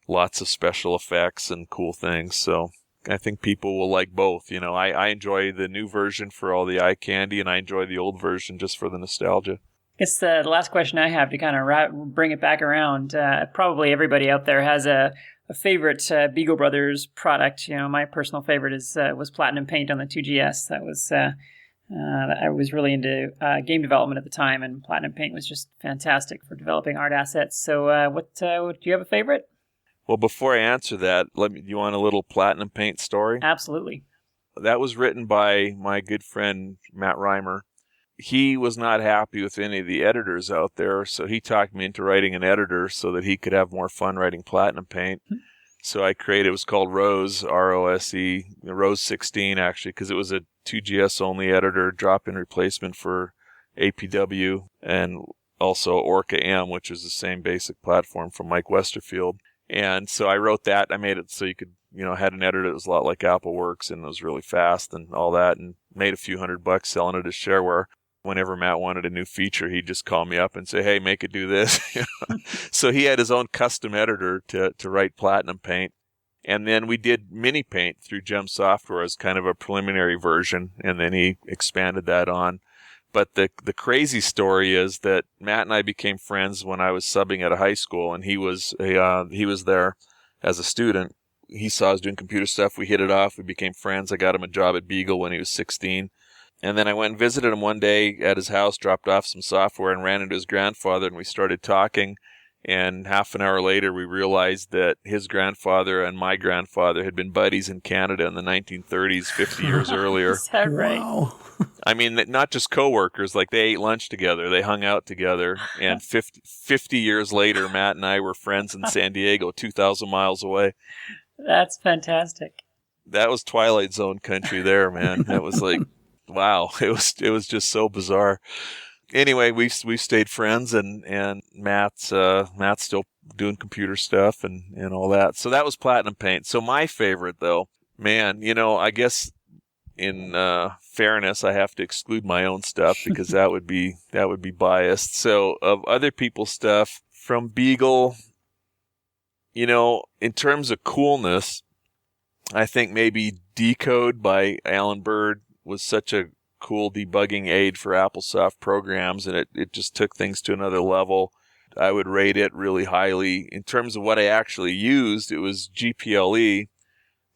lots of special effects and cool things. So I think people will like both. I enjoy the new version for all the eye candy, and I enjoy the old version just for the nostalgia. I guess the last question I have to kind of bring it back around. Probably everybody out there has a favorite Beagle Brothers product. My personal favorite was Platinum Paint on the 2GS. That was. I was really into game development at the time, and Platinum Paint was just fantastic for developing art assets. So do you have a favorite? Well, before I answer that, you want a little Platinum Paint story? Absolutely. That was written by my good friend, Matt Reimer. He was not happy with any of the editors out there, so he talked me into writing an editor so that he could have more fun writing Platinum Paint. So I created, it was called Rose, R-O-S-E, Rose 16 actually, because it was a 2GS only editor, drop-in replacement for APW, and also Orca M, which is the same basic platform from Mike Westerfield. And so I wrote that. I made it so you could, had an editor that was a lot like AppleWorks, and it was really fast and all that, and made a few $100 selling it as shareware. Whenever Matt wanted a new feature, he'd just call me up and say, "Hey, make it do this." So he had his own custom editor to write Platinum Paint. And then we did Mini Paint through Gem Software as kind of a preliminary version, and then he expanded that on. But the crazy story is that Matt and I became friends when I was subbing at a high school, and he was there as a student he saw I was doing computer stuff. We hit it off. We became friends. I got him a job at Beagle when he was 16. And then I went and visited him one day at his house, dropped off some software, and ran into his grandfather, and we started talking. And half an hour later, we realized that his grandfather and my grandfather had been buddies in Canada in the 1930s, 50 years earlier. Is that right? Wow. I mean, not just coworkers, like they ate lunch together, they hung out together, and 50 years later, Matt and I were friends in San Diego, 2,000 miles away. That's fantastic. That was Twilight Zone country there, man. That was like, wow, it was just so bizarre. Anyway, we stayed friends, and Matt's still doing computer stuff and all that. So that was Platinum Paint. So my favorite, though, man, I guess in fairness, I have to exclude my own stuff because that would be biased. So of other people's stuff from Beagle, in terms of coolness, I think maybe Decode by Alan Bird was such a cool debugging aid for AppleSoft programs, and it just took things to another level. I would rate it really highly. In terms of what I actually used, it was GPLE,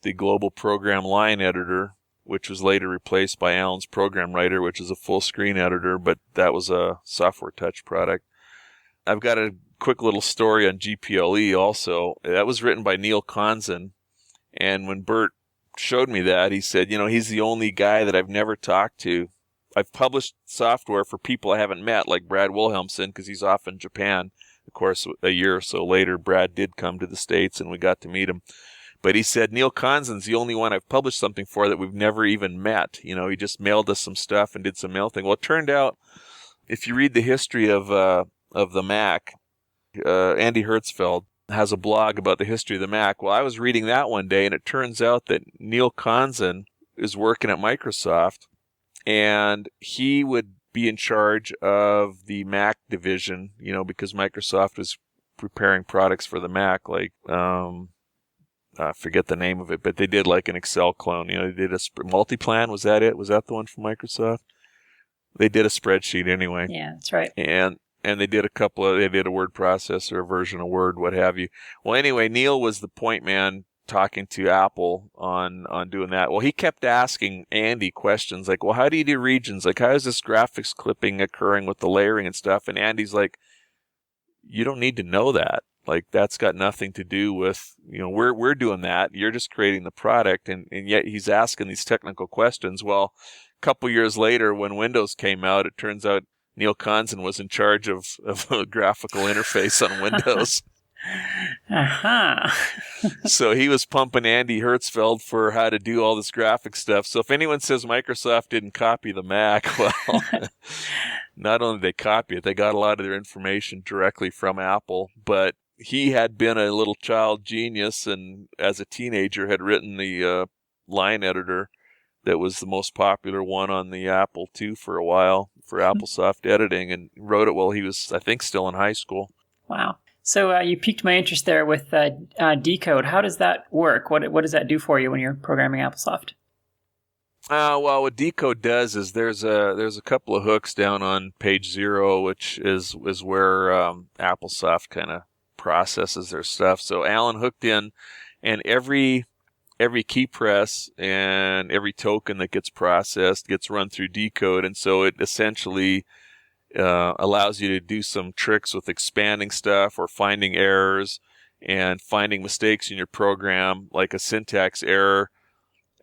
the Global Program Line Editor, which was later replaced by Alan's Program Writer, which is a full screen editor, but that was a Software Touch product. I've got a quick little story on GPLE also. That was written by Neil Konzen, and when Bert showed me that, he said, he's the only guy that I've never talked to. I've published software for people I haven't met, like Brad Wilhelmsen, because he's off in Japan. Of course, a year or so later, Brad did come to the States, and we got to meet him. But he said, Neil Konzen's the only one I've published something for that we've never even met. He just mailed us some stuff and did some mail thing. Well, it turned out, if you read the history of the Mac, Andy Hertzfeld has a blog about the history of the Mac. Well, I was reading that one day, and it turns out that Neil Konzen is working at Microsoft, and he would be in charge of the Mac division, because Microsoft was preparing products for the Mac, like, I forget the name of it, but they did like an Excel clone. They did a Multiplan. Was that it? Was that the one from Microsoft? They did a spreadsheet anyway. Yeah, that's right. And they did they did a word processor, a version of Word, what have you. Well, anyway, Neil was the point man talking to Apple on doing that. Well, he kept asking Andy questions like, well, how do you do regions? Like, how is this graphics clipping occurring with the layering and stuff? And Andy's like, you don't need to know that. Like, that's got nothing to do with, we're doing that. You're just creating the product. And yet he's asking these technical questions. Well, a couple years later, when Windows came out, it turns out Neil Konzen was in charge of a graphical interface on Windows. So he was pumping Andy Hertzfeld for how to do all this graphic stuff. So if anyone says Microsoft didn't copy the Mac, well, not only did they copy it, they got a lot of their information directly from Apple. But he had been a little child genius, and as a teenager had written the line editor that was the most popular one on the Apple II for a while for AppleSoft editing, and wrote it while he was, I think, still in high school. Wow. So you piqued my interest there with Decode. How does that work? What does that do for you when you're programming AppleSoft? Well, what Decode does is there's a couple of hooks down on page 0, which is where AppleSoft kind of processes their stuff. So Alan hooked in, and every key press and every token that gets processed gets run through Decode, and so it essentially allows you to do some tricks with expanding stuff or finding errors and finding mistakes in your program, like a syntax error.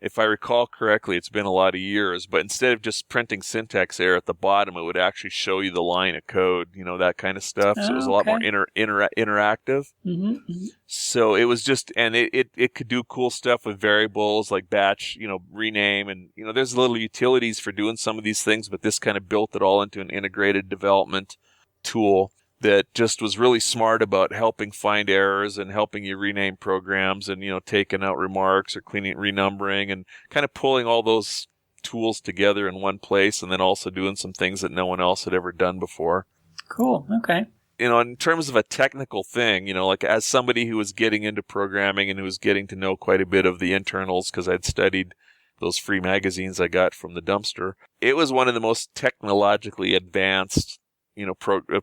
If I recall correctly, it's been a lot of years, but instead of just printing syntax error at the bottom, it would actually show you the line of code, that kind of stuff. So it was a lot more interactive. Mm-hmm. So it was just, and it could do cool stuff with variables like batch, rename, and, there's little utilities for doing some of these things, but this kind of built it all into an integrated development tool that just was really smart about helping find errors and helping you rename programs and, taking out remarks or renumbering and kind of pulling all those tools together in one place, and then also doing some things that no one else had ever done before. Cool. Okay. In terms of a technical thing, like as somebody who was getting into programming and who was getting to know quite a bit of the internals because I'd studied those free magazines I got from the dumpster, it was one of the most technologically advanced,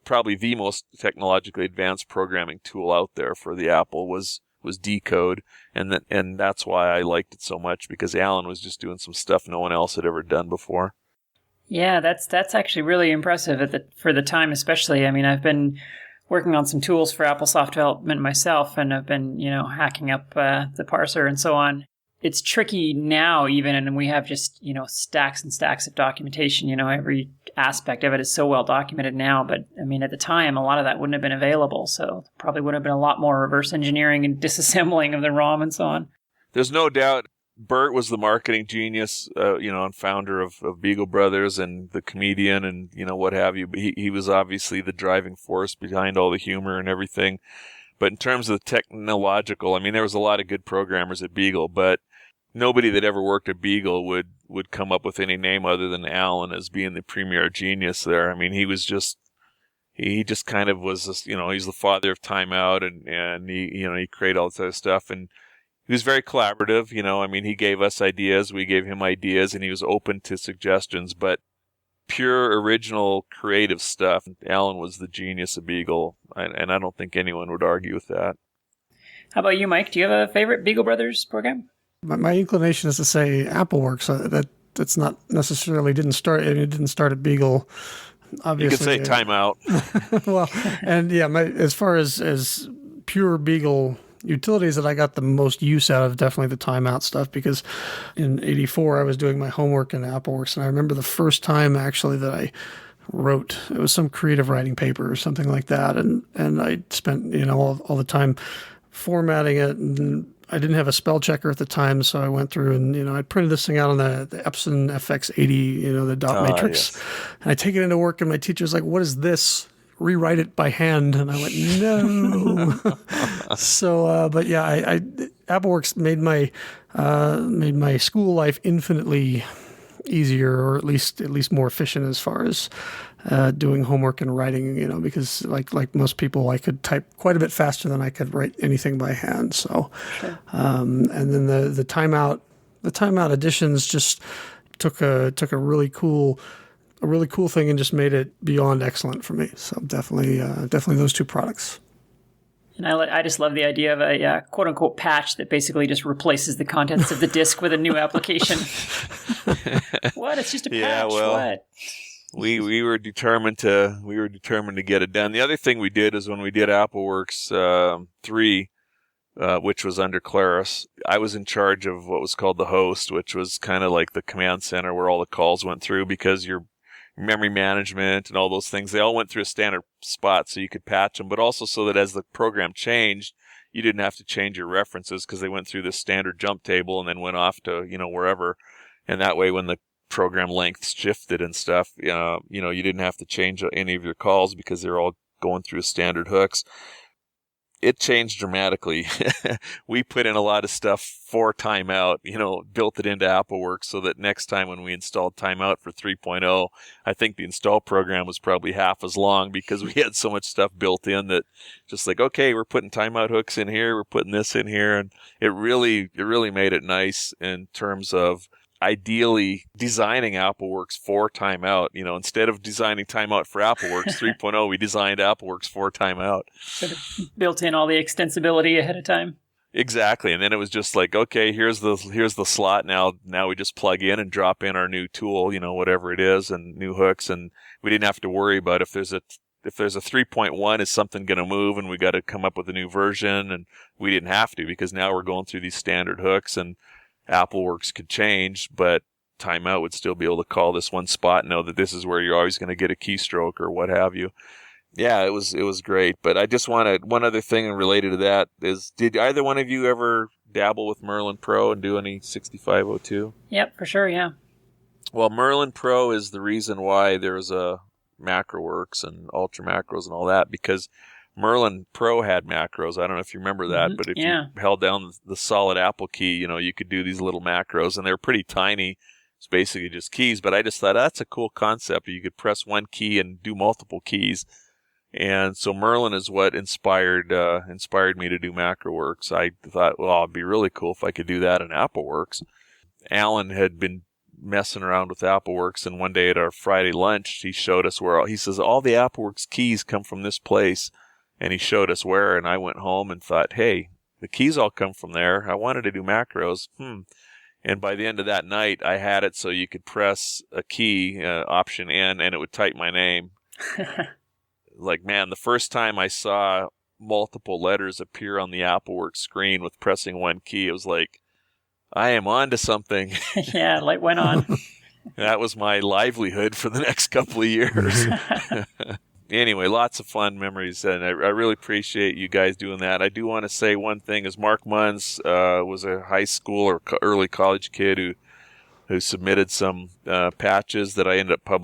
probably the most technologically advanced programming tool out there for the Apple was decode, and that's why I liked it so much, because Alan was just doing some stuff no one else had ever done before. Yeah, that's actually really impressive for the time, especially. I mean, I've been working on some tools for AppleSoft development myself, and I've been, hacking up the parser and so on. It's tricky now even, and we have just, stacks and stacks of documentation. Every aspect of it is so well documented now. But, I mean, at the time, a lot of that wouldn't have been available. So probably would have been a lot more reverse engineering and disassembling of the ROM and so on. There's no doubt Bert was the marketing genius, and founder of Beagle Brothers and the comedian and, what have you. But he was obviously the driving force behind all the humor and everything. But in terms of the technological, I mean, there was a lot of good programmers at Beagle, but nobody that ever worked at Beagle would come up with any name other than Alan as being the premier genius there. I mean, he just kind of was, he's the father of timeout, and he created all this other stuff, and he was very collaborative. I mean, he gave us ideas, we gave him ideas, and he was open to suggestions, but pure original creative stuff, Alan was the genius of Beagle, and I don't think anyone would argue with that. How about you, Mike? Do you have a favorite Beagle Brothers program? My inclination is to say AppleWorks. That's not necessarily didn't start at Beagle. Obviously, you could say timeout. Well, and yeah, as far as pure Beagle utilities that I got the most use out of, definitely the timeout stuff, because in '84 I was doing my homework in AppleWorks, and I remember the first time actually that I wrote, it was some creative writing paper or something like that, and I spent all the time formatting it, and I didn't have a spell checker at the time, so I went through and I printed this thing out on the Epson FX80, the dot matrix, yes. And I take it into work, and my teacher's like, "What is this? Rewrite it by hand." And I went, "No." So, but yeah, I AppleWorks made my school life infinitely easier, or at least more efficient as far as doing homework and writing, because like most people, I could type quite a bit faster than I could write anything by hand. So, sure. And then the timeout additions just took a really cool thing and just made it beyond excellent for me. So definitely those two products. And I just love the idea of a quote-unquote patch that basically just replaces the contents of the disk with a new application. What? It's just a patch. Yeah, well, what? We were determined to get it done. The other thing we did is when we did AppleWorks 3, which was under Claris, I was in charge of what was called the host, which was kind of like the command center where all the calls went through, because your memory management and all those things, they all went through a standard spot so you could patch them, but also so that as the program changed, you didn't have to change your references, because they went through this standard jump table and then went off to, wherever. And that way, when the program lengths shifted and stuff, you didn't have to change any of your calls because they're all going through standard hooks. It changed dramatically. We put in a lot of stuff for timeout, built it into AppleWorks so that next time when we installed timeout for 3.0, I think the install program was probably half as long, because we had so much stuff built in that just like, okay, we're putting timeout hooks in here, we're putting this in here. And it really made it nice in terms of ideally designing AppleWorks for timeout. Instead of designing timeout for AppleWorks 3.0, we designed AppleWorks for timeout. Sort of built in all the extensibility ahead of time. Exactly. And then it was just like, okay, here's the slot. Now we just plug in and drop in our new tool, whatever it is, and new hooks, and we didn't have to worry about if there's a 3.1, is something going to move and we got to come up with a new version, and we didn't have to, because now we're going through these standard hooks, and AppleWorks could change, but timeout would still be able to call this one spot and know that this is where you're always going to get a keystroke or what have you. Yeah, it was great. But I just wanted one other thing related to that is, did either one of you ever dabble with Merlin Pro and do any 6502? Yep, for sure, yeah. Well, Merlin Pro is the reason why there's a MacroWorks and Ultra Macros and all that, because Merlin Pro had macros. I don't know if you remember that, but if you held down the solid Apple key, you could do these little macros, and they're pretty tiny. It's basically just keys, but I just thought that's a cool concept. You could press one key and do multiple keys. And so Merlin is what inspired me to do MacroWorks. I thought, well, it'd be really cool if I could do that in AppleWorks. Alan had been messing around with AppleWorks, and one day at our Friday lunch, he showed us he says, all the AppleWorks keys come from this place. And he showed us where, and I went home and thought, hey, the keys all come from there. I wanted to do macros. And by the end of that night, I had it so you could press a key, Option N, and it would type my name. Like, man, the first time I saw multiple letters appear on the AppleWorks screen with pressing one key, it was like, I am on to something. Yeah, light went on. That was my livelihood for the next couple of years. Anyway, lots of fun memories, and I really appreciate you guys doing that. I do want to say one thing, is Mark Munz was a high school or early college kid who submitted some patches that I ended up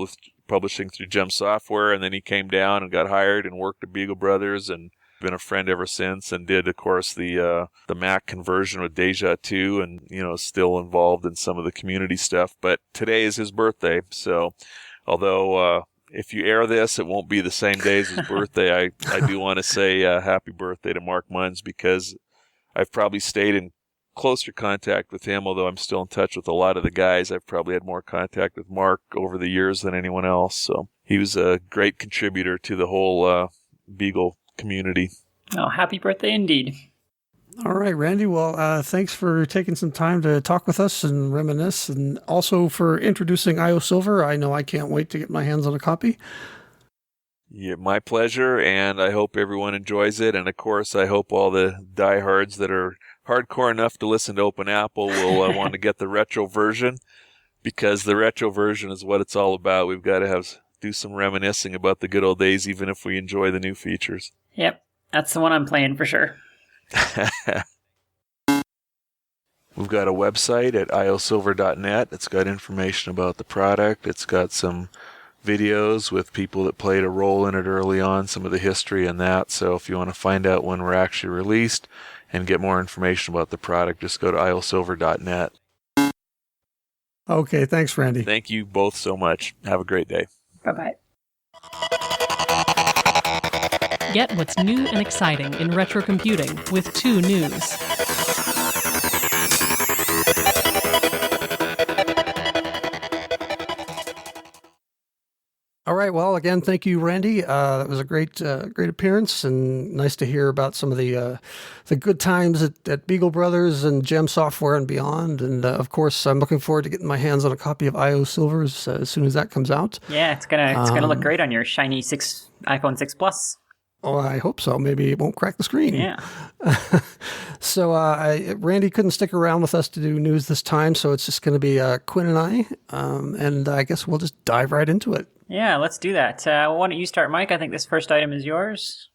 publishing through Gem Software, and then he came down and got hired and worked at Beagle Brothers, and been a friend ever since, and did, of course, the Mac conversion with Deja 2, and, you know, still involved in some of the community stuff. But today is his birthday, so although if you air this, it won't be the same day as his birthday. I do want to say happy birthday to Mark Munz, because I've probably stayed in closer contact with him, although I'm still in touch with a lot of the guys. I've probably had more contact with Mark over the years than anyone else. So he was a great contributor to the whole Beagle community. Oh, happy birthday indeed. All right, Randy. Well, thanks for taking some time to talk with us and reminisce, and also for introducing IO Silver. I know I can't wait to get my hands on a copy. Yeah, my pleasure, and I hope everyone enjoys it. And, of course, I hope all the diehards that are hardcore enough to listen to Open Apple will want to get the retro version, because the retro version is what it's all about. We've got to do some reminiscing about the good old days, even if we enjoy the new features. Yep, that's the one I'm playing for sure. We've got a website at iosilver.net. It's got information about the product. It's got some videos with people that played a role in it early on, some of the history and that. So if you want to find out when we're actually released and get more information about the product, just go to iosilver.net. Okay, thanks, Randy. Thank you both so much. Have a great day. Bye-bye. Get what's new and exciting in retro computing with 2 News. All right. Well, again, thank you, Randy. That was a great appearance, and nice to hear about some of the good times at Beagle Brothers and Gem Software and beyond. And of course, I'm looking forward to getting my hands on a copy of IO Silvers as soon as that comes out. Yeah, it's gonna look great on your shiny iPhone 6 Plus. Oh, I hope so. Maybe it won't crack the screen. Yeah. So Randy couldn't stick around with us to do news this time, so it's just going to be Quinn and I, and I guess we'll just dive right into it. Yeah, let's do that. Why don't you start, Mike? I think this first item is yours.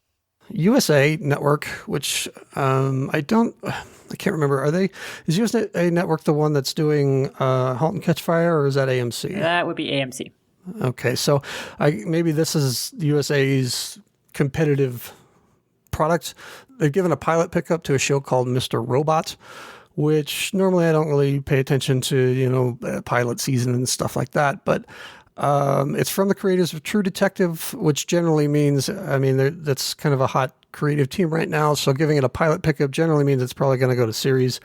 USA Network, which I can't remember. Is USA Network the one that's doing Halt and Catch Fire, or is that AMC? That would be AMC. Okay, so maybe this is USA's competitive product. They've given a pilot pickup to a show called Mr. Robot, which normally I don't really pay attention to, pilot season and stuff like that, but it's from the creators of True Detective, which generally means, that's kind of a hot creative team right now. So giving it a pilot pickup generally means it's probably going to go to series.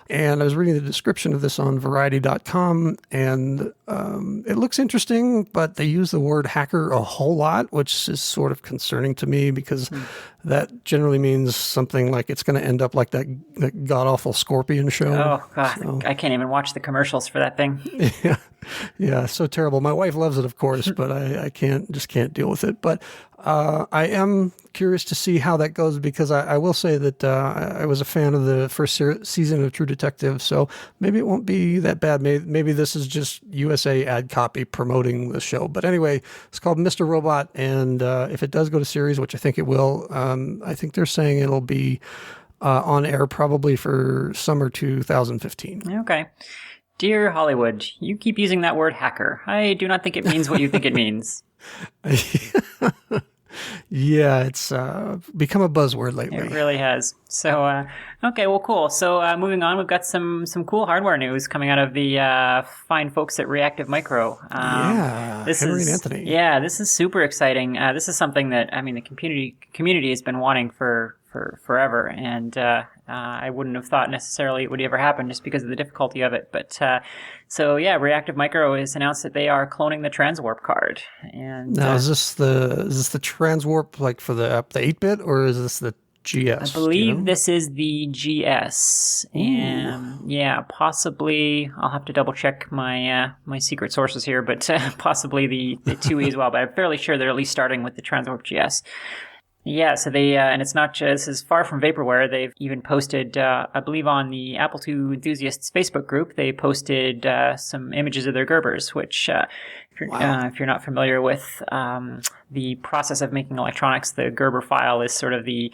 And I was reading the description of this on Variety.com, and it looks interesting, but they use the word hacker a whole lot, which is sort of concerning to me, because that generally means something like it's going to end up like that god-awful Scorpion show. Oh, God. So, I can't even watch the commercials for that thing. Yeah, so terrible. My wife loves it, of course, but I can't deal with it. But I am curious to see how that goes, because I will say that I was a fan of the first season of True Detective, so maybe it won't be that bad. Maybe this is just USA ad copy promoting the show. But anyway, it's called Mr. Robot, and if it does go to series, which I think it will, I think they're saying it'll be on air probably for summer 2015. Okay. Dear Hollywood, you keep using that word hacker. I do not think it means what you think it means. Yeah, it's become a buzzword lately. It really has. So, okay, well, cool. So, moving on, we've got some cool hardware news coming out of the fine folks at Reactive Micro. Henry and Anthony. Yeah, this is super exciting. This is something that, the community has been wanting for forever, and I wouldn't have thought necessarily it would ever happen just because of the difficulty of it. But Reactive Micro has announced that they are cloning the Transwarp card. And now, is this the Transwarp like for the 8-bit, or is this the GS. I believe this is the GS, and possibly I'll have to double check my my secret sources here, but possibly the 2E as well. But I'm fairly sure they're at least starting with the Transwarp GS. Yeah, so they and it's not just, this is far from vaporware. They've even posted, I believe, on the Apple II enthusiasts Facebook group, they posted some images of their Gerbers, which if you're not familiar with the process of making electronics, the Gerber file is sort of the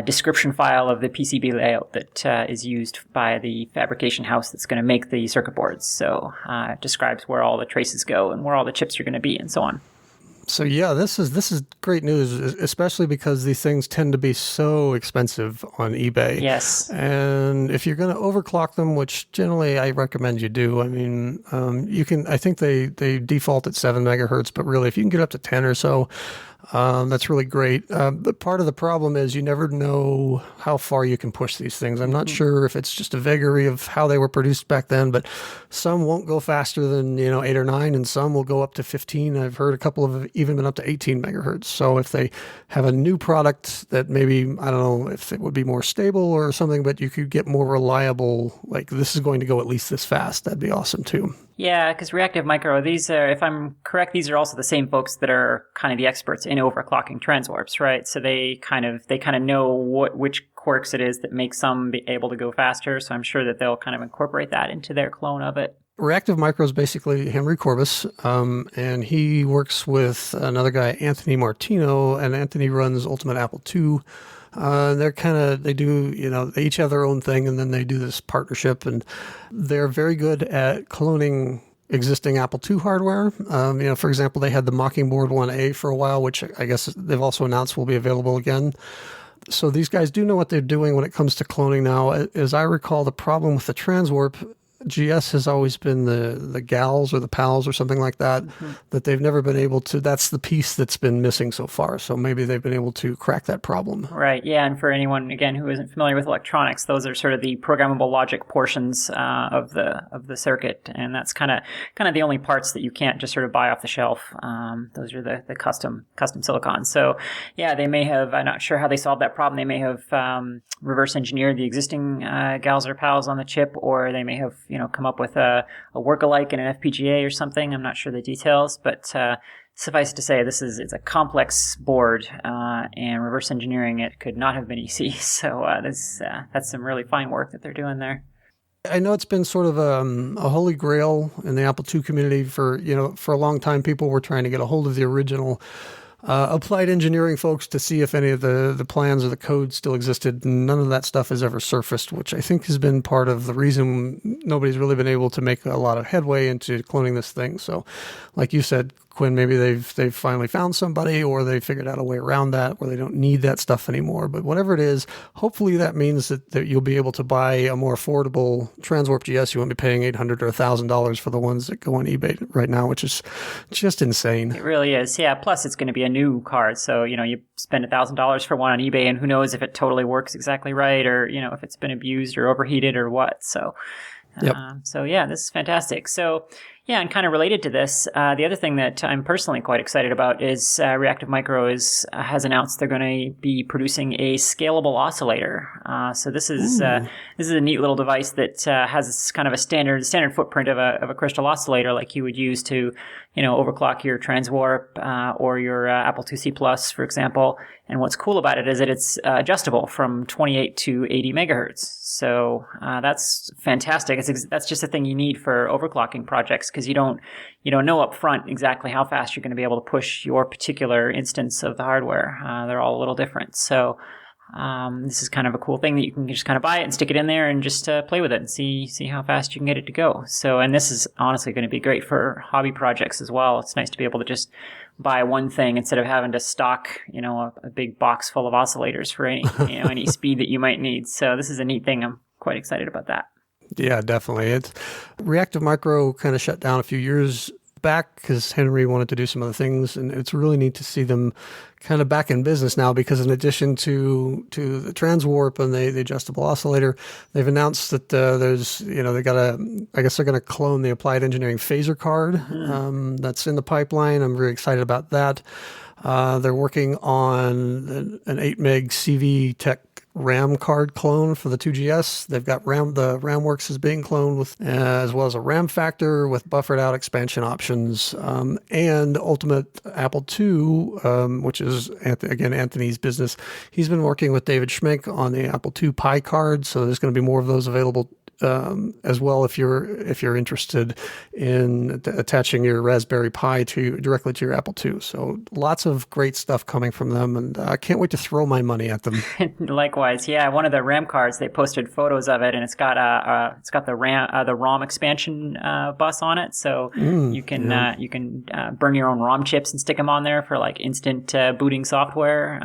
description file of the PCB layout that is used by the fabrication house that's going to make the circuit boards. So it describes where all the traces go and where all the chips are going to be and so on. So yeah, this is great news, especially because these things tend to be so expensive on eBay. Yes. And if you're going to overclock them, which generally I recommend you do, I mean, you can, I think they default at 7 megahertz, but really if you can get up to 10 or so, that's really great. But part of the problem is you never know how far you can push these things. I'm not sure if it's just a vagary of how they were produced back then, but some won't go faster than 8 or 9, and some will go up to 15. I've heard a couple of even been up to 18 megahertz. So if they have a new product that maybe, I don't know if it would be more stable or something, but you could get more reliable, like this is going to go at least this fast, that'd be awesome too. Yeah, because Reactive Micro, these are, if I'm correct, these are also the same folks that are kind of the experts in overclocking transwarps, right? So they kind of know which quirks it is that make some be able to go faster. So I'm sure that they'll kind of incorporate that into their clone of it. Reactive Micro is basically Henry Corbis, and he works with another guy, Anthony Martino, and Anthony runs Ultimate Apple II. They do, they each have their own thing, and then they do this partnership, and they're very good at cloning existing Apple II hardware. For example, they had the Mockingbird 1A for a while, which I guess they've also announced will be available again. So these guys do know what they're doing when it comes to cloning now. As I recall, the problem with the Transwarp GS has always been the GALs or the PALs or something like that, that they've never been able to, that's the piece that's been missing so far. So maybe they've been able to crack that problem. Right, yeah, and for anyone, again, who isn't familiar with electronics, those are sort of the programmable logic portions of the circuit, and that's kind of the only parts that you can't just sort of buy off the shelf. Those are the custom silicon. So yeah, they may have, I'm not sure how they solved that problem, they may have reverse engineered the existing GALs or PALs on the chip, or they may have come up with a work-alike in an FPGA or something. I'm not sure the details, but suffice to say, it's a complex board, and reverse engineering it could not have been easy. So that's some really fine work that they're doing there. I know it's been sort of a holy grail in the Apple II community for a long time. People were trying to get a hold of the original applied engineering folks to see if any of the plans or the code still existed. None of that stuff has ever surfaced, which I think has been part of the reason nobody's really been able to make a lot of headway into cloning this thing. So like you said, Quinn, maybe they've finally found somebody, or they figured out a way around that where they don't need that stuff anymore. But whatever it is, hopefully that means that you'll be able to buy a more affordable Transwarp GS. You won't be paying $800 or $1,000 for the ones that go on eBay right now, which is just insane. It really is. Yeah. Plus, it's going to be a new card, so you spend $1,000 for one on eBay, and who knows if it totally works exactly right, or if it's been abused or overheated or what. So, yep. So yeah, this is fantastic. So. Yeah, and kind of related to this, the other thing that I'm personally quite excited about is Reactive Micro has announced they're going to be producing a scalable oscillator. So this is a neat little device that has kind of a standard footprint of a crystal oscillator, like you would use to overclock your Transwarp or your Apple IIc Plus, for example. And what's cool about it is that it's adjustable from 28 to 80 megahertz. So that's fantastic. That's just a thing you need for overclocking projects, because you don't know up front exactly how fast you're going to be able to push your particular instance of the hardware. They're all a little different. So this is kind of a cool thing that you can just kind of buy it and stick it in there and just play with it and see how fast you can get it to go. So, and this is honestly going to be great for hobby projects as well. It's nice to be able to just buy one thing instead of having to stock, a big box full of oscillators for any, any speed that you might need. So this is a neat thing. I'm quite excited about that. Yeah, definitely. Reactive Micro kind of shut down a few years back because Henry wanted to do some other things, and it's really neat to see them kind of back in business now, because in addition to the Transwarp and the adjustable oscillator, they've announced that there's, I guess they're going to clone the Applied Engineering phaser card. That's in the pipeline. I'm very excited about that. They're working on an 8 meg CV Tech RAM card clone for the 2GS. They've got the RamWorks is being cloned with, as well as a RAM factor with buffered out expansion options, and Ultimate Apple II, which is again Anthony's business. He's been working with David Schmenk on the Apple II Pi card, so there's going to be more of those available as well if you're interested in attaching your Raspberry Pi directly to your Apple II. So lots of great stuff coming from them, and I can't wait to throw my money at them. Likewise, yeah. One of the RAM cards, they posted photos of it, and it's got the ROM expansion bus on it, so you can burn your own ROM chips and stick them on there for like instant booting software.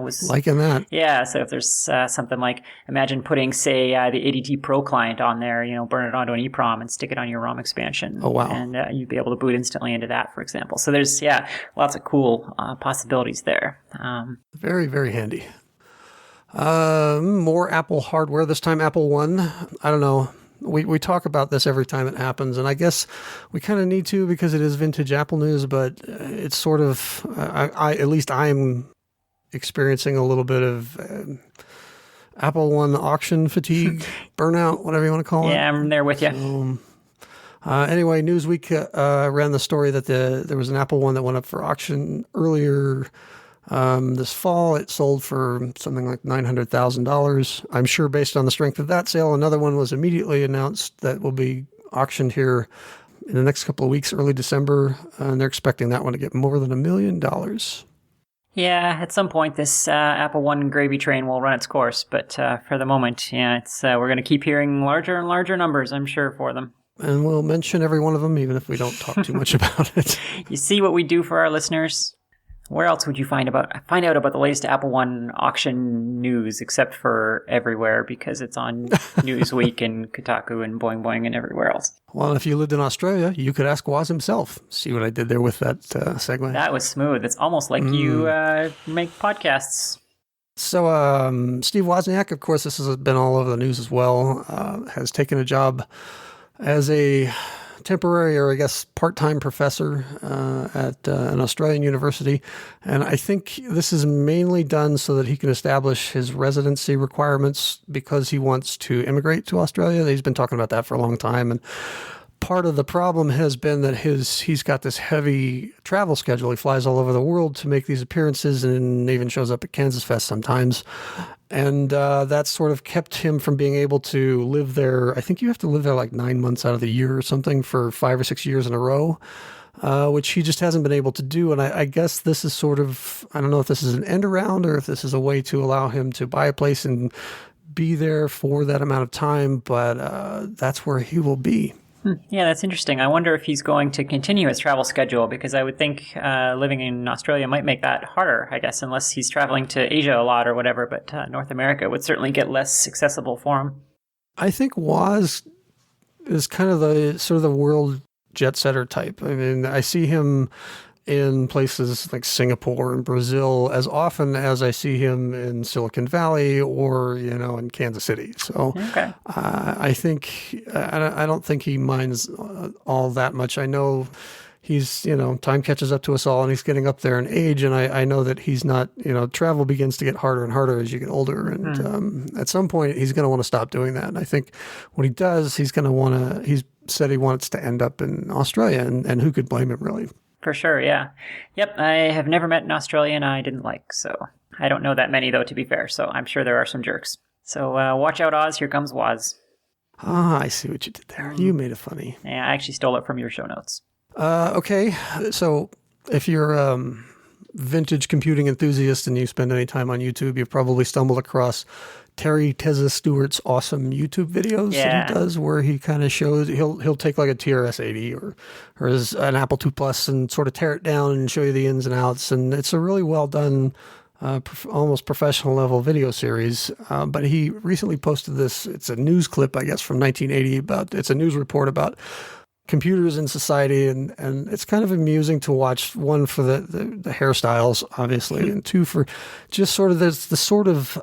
Was liking that. Yeah. So if there's something like, imagine putting say the ADT Pro client on there, burn it onto an EEPROM and stick it on your ROM expansion. Oh, wow. And you'd be able to boot instantly into that, for example. So there's, lots of cool possibilities there. Very, very handy. More Apple hardware, this time Apple One. I don't know. We talk about this every time it happens, and I guess we kind of need to because it is vintage Apple news, but it's sort of, at least I'm experiencing a little bit of Apple One auction fatigue, burnout, whatever you want to call it. Yeah, I'm there with you. Anyway, Newsweek ran the story that there was an Apple One that went up for auction earlier this fall. It sold for something like $900,000. I'm sure based on the strength of that sale, another one was immediately announced that will be auctioned here in the next couple of weeks, early December, and they're expecting that one to get more than $1 million. Yeah, at some point this Apple One gravy train will run its course, but for the moment, it's we're going to keep hearing larger and larger numbers, I'm sure, for them. And we'll mention every one of them, even if we don't talk too much about it. You see what we do for our listeners? Where else would you find out about the latest Apple One auction news, except for everywhere, because it's on Newsweek and Kotaku and Boing Boing and everywhere else? Well, if you lived in Australia, you could ask Woz himself. See what I did there with that segue? That was smooth. It's almost like you make podcasts. So Steve Wozniak, of course, this has been all over the news as well, has taken a job as a temporary, or I guess part-time professor at an Australian university. And I think this is mainly done so that he can establish his residency requirements because he wants to immigrate to Australia. He's been talking about that for a long time. And part of the problem has been that he's got this heavy travel schedule. He flies all over the world to make these appearances and even shows up at Kansas Fest sometimes. And that sort of kept him from being able to live there. I think you have to live there like 9 months out of the year or something for 5 or 6 years in a row, which he just hasn't been able to do. And I guess this is sort of, I don't know if this is an end around or if this is a way to allow him to buy a place and be there for that amount of time, but that's where he will be. Yeah, that's interesting. I wonder if he's going to continue his travel schedule, because I would think living in Australia might make that harder, I guess, unless he's traveling to Asia a lot or whatever, but North America would certainly get less accessible for him. I think Woz is kind of the sort of the world jet setter type. I mean, I see him in places like Singapore and Brazil as often as I see him in Silicon Valley or, in Kansas City. So okay. I think, I don't think he minds all that much. I know he's, time catches up to us all and he's getting up there in age. And I know that he's not, travel begins to get harder and harder as you get older. And at some point he's going to want to stop doing that. And I think when he does, he's said he wants to end up in Australia, and who could blame him really? For sure, yeah. Yep, I have never met an Australian I didn't like, so I don't know that many, though, to be fair, so I'm sure there are some jerks. So watch out, Oz, here comes Woz. Ah, I see what you did there. You made it funny. Yeah, I actually stole it from your show notes. Okay, so if you're a vintage computing enthusiast and you spend any time on YouTube, you've probably stumbled across Terry Tezza Stewart's awesome YouTube videos that he does, where he kind of shows, he'll take like a TRS-80 or an Apple II Plus and sort of tear it down and show you the ins and outs. And it's a really well done, almost professional level video series. But he recently posted this, it's a news clip, I guess, from 1980 it's a news report about computers in society, and it's kind of amusing to watch, one for the hairstyles, obviously, and two for just sort of the sort of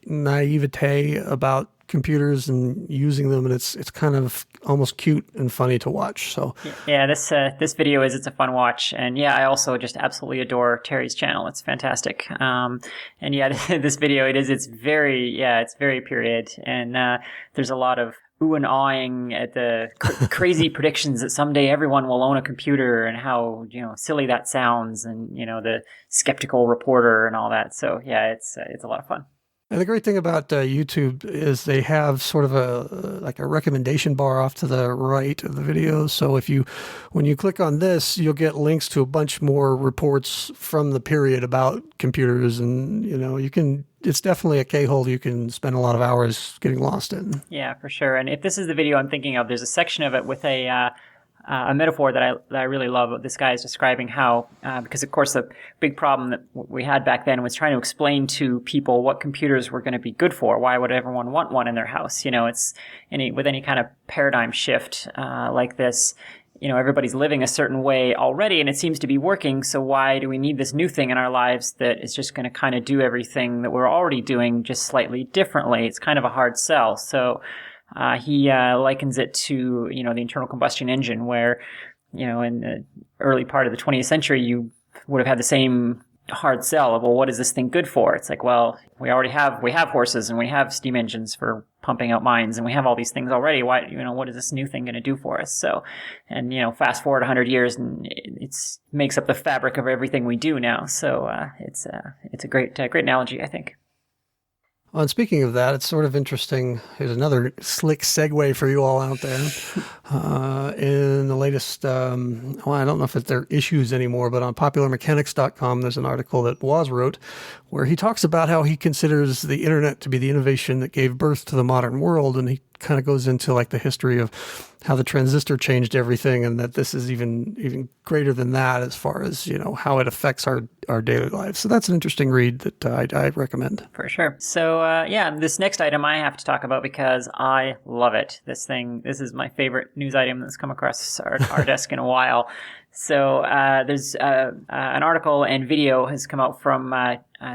naivete about computers and using them, and it's kind of almost cute and funny to watch. So yeah, this video it's a fun watch, and yeah, I also just absolutely adore Terry's channel. It's fantastic. And yeah, this video it's very period, and there's a lot of ooh and awing at the crazy predictions that someday everyone will own a computer, and how silly that sounds, and the skeptical reporter and all that. So yeah, it's a lot of fun. And the great thing about YouTube is they have sort of a recommendation bar off to the right of the videos. So when you click on this, you'll get links to a bunch more reports from the period about computers, and it's definitI a K-hole you can spend a lot of hours getting lost in. Yeah, for sure. And if this is the video I'm thinking of, there's a section of it with a metaphor that I really love. This guy is describing how, because of course the big problem that we had back then was trying to explain to people what computers were going to be good for. Why would everyone want one in their house? It's with any kind of paradigm shift like this. Everybody's living a certain way already, and it seems to be working. So why do we need this new thing in our lives that is just going to kind of do everything that we're already doing, just slightly differently? It's kind of a hard sell. So he likens it to, the internal combustion engine, where, in the early part of the 20th century, you would have had the same hard sell of, well, what is this thing good for? It's like, well, we have horses, and we have steam engines for pumping out mines, and we have all these things already. Why, what is this new thing going to do for us? So, and, fast forward 100 years, and it makes up the fabric of everything we do now. So, it's a great analogy, I think. Well, and speaking of that, it's sort of interesting. Here's another slick segue for you all out there. In the latest, I don't know if they're issues anymore, but on popularmechanics.com, there's an article that Woz wrote where he talks about how he considers the internet to be the innovation that gave birth to the modern world. And he kind of goes into like the history of how the transistor changed everything, and that this is even greater than that as far as, how it affects our daily lives. So that's an interesting read that I recommend. For sure. So, this next item I have to talk about because I love it. This is my favorite news item that's come across our desk in a while. So there's an article and video has come out from,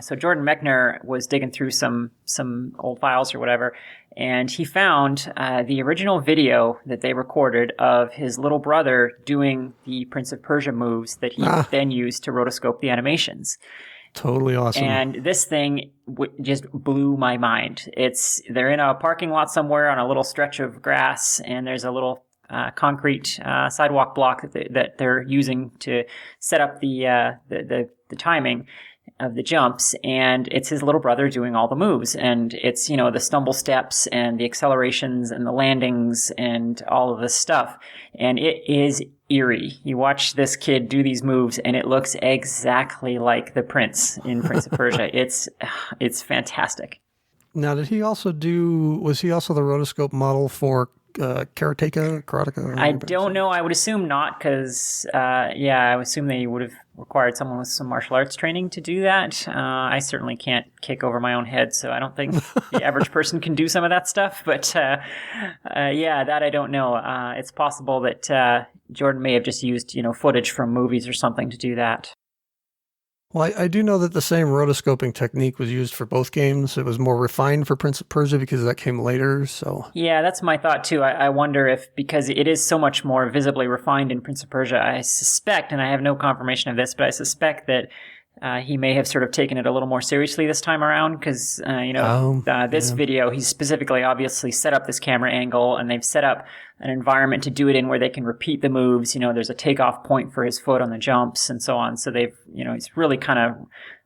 so Jordan Mechner was digging through some old files or whatever, and he found the original video that they recorded of his little brother doing the Prince of Persia moves that he then used to rotoscope the animations. Totally awesome. And this thing just blew my mind. They're in a parking lot somewhere on a little stretch of grass, and there's a little concrete sidewalk block that they're using to set up the timing of the jumps, and it's his little brother doing all the moves, and it's the stumble steps and the accelerations and the landings and all of this stuff, and it is eerie. You watch this kid do these moves, and it looks exactly like the prince in Prince of Persia. It's fantastic. Now, was he also the rotoscope model for Karateka? I don't know. I would assume not, because I would assume they would have required someone with some martial arts training to do that. I certainly can't kick over my own head, so I don't think the average person can do some of that stuff. But that I don't know. It's possible that Jordan may have just used footage from movies or something to do that. Well, I do know that the same rotoscoping technique was used for both games. It was more refined for Prince of Persia because that came later. So yeah, that's my thought too. I wonder if, because it is so much more visibly refined in Prince of Persia, I suspect, and I have no confirmation of this, but I suspect that he may have sort of taken it a little more seriously this time around, because this video, he's specifically obviously set up this camera angle, and they've set up an environment to do it in where they can repeat the moves. There's a takeoff point for his foot on the jumps and so on. So they've, he's really kind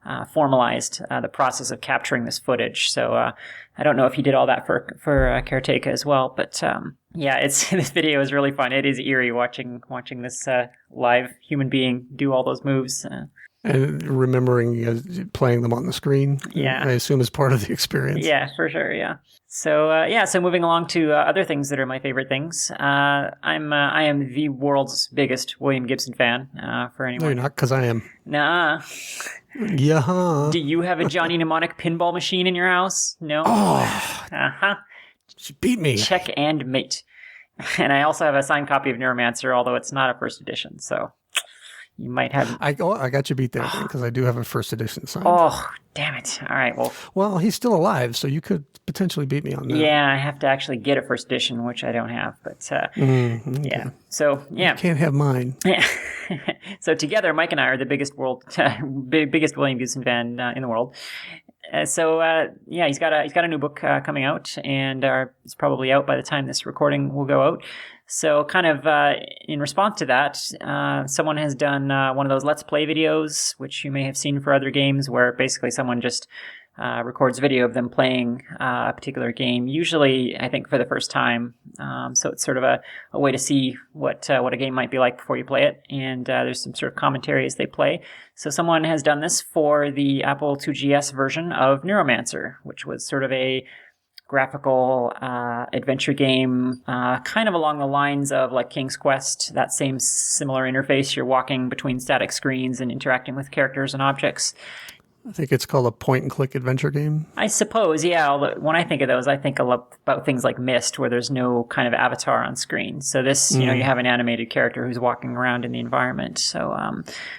of formalized the process of capturing this footage. So I don't know if he did all that for Karateka as well, but this video is really fun. It is eerie watching this live human being do all those moves. And remembering playing them on the screen, I assume is part of the experience. Yeah, for sure. Yeah. So so moving along to other things that are my favorite things. I am the world's biggest William Gibson fan. For anyone, no, you're not, because I am. Nah. Yeah. Do you have a Johnny Mnemonic pinball machine in your house? No. Oh. Uh-huh. She beat me. Check and mate. And I also have a signed copy of Neuromancer, although it's not a first edition. So you might have. I got you beat there because I do have a first edition signed. Oh, damn it! All right, well, he's still alive, so you could potentially beat me on that. Yeah, I have to actually get a first edition, which I don't have. But okay. yeah, so yeah, you can't have mine. Yeah. So together, Mike and I are the biggest biggest William Gibson fan in the world. Yeah, he's got a new book coming out, and it's probably out by the time this recording will go out. So kind of in response to that, someone has done one of those Let's Play videos, which you may have seen for other games, where basically someone just records video of them playing a particular game, usually, I think, for the first time. So it's sort of a way to see what a game might be like before you play it, and there's some sort of commentary as they play. So someone has done this for the Apple IIgs version of Neuromancer, which was sort of a graphical adventure game, kind of along the lines of like King's Quest, that same similar interface. You're walking between static screens and interacting with characters and objects. I think it's called a point-and-click adventure game. I suppose, yeah. Although when I think of those, I think a lot about things like Myst, where there's no kind of avatar on screen. So this, you have an animated character who's walking around in the environment. So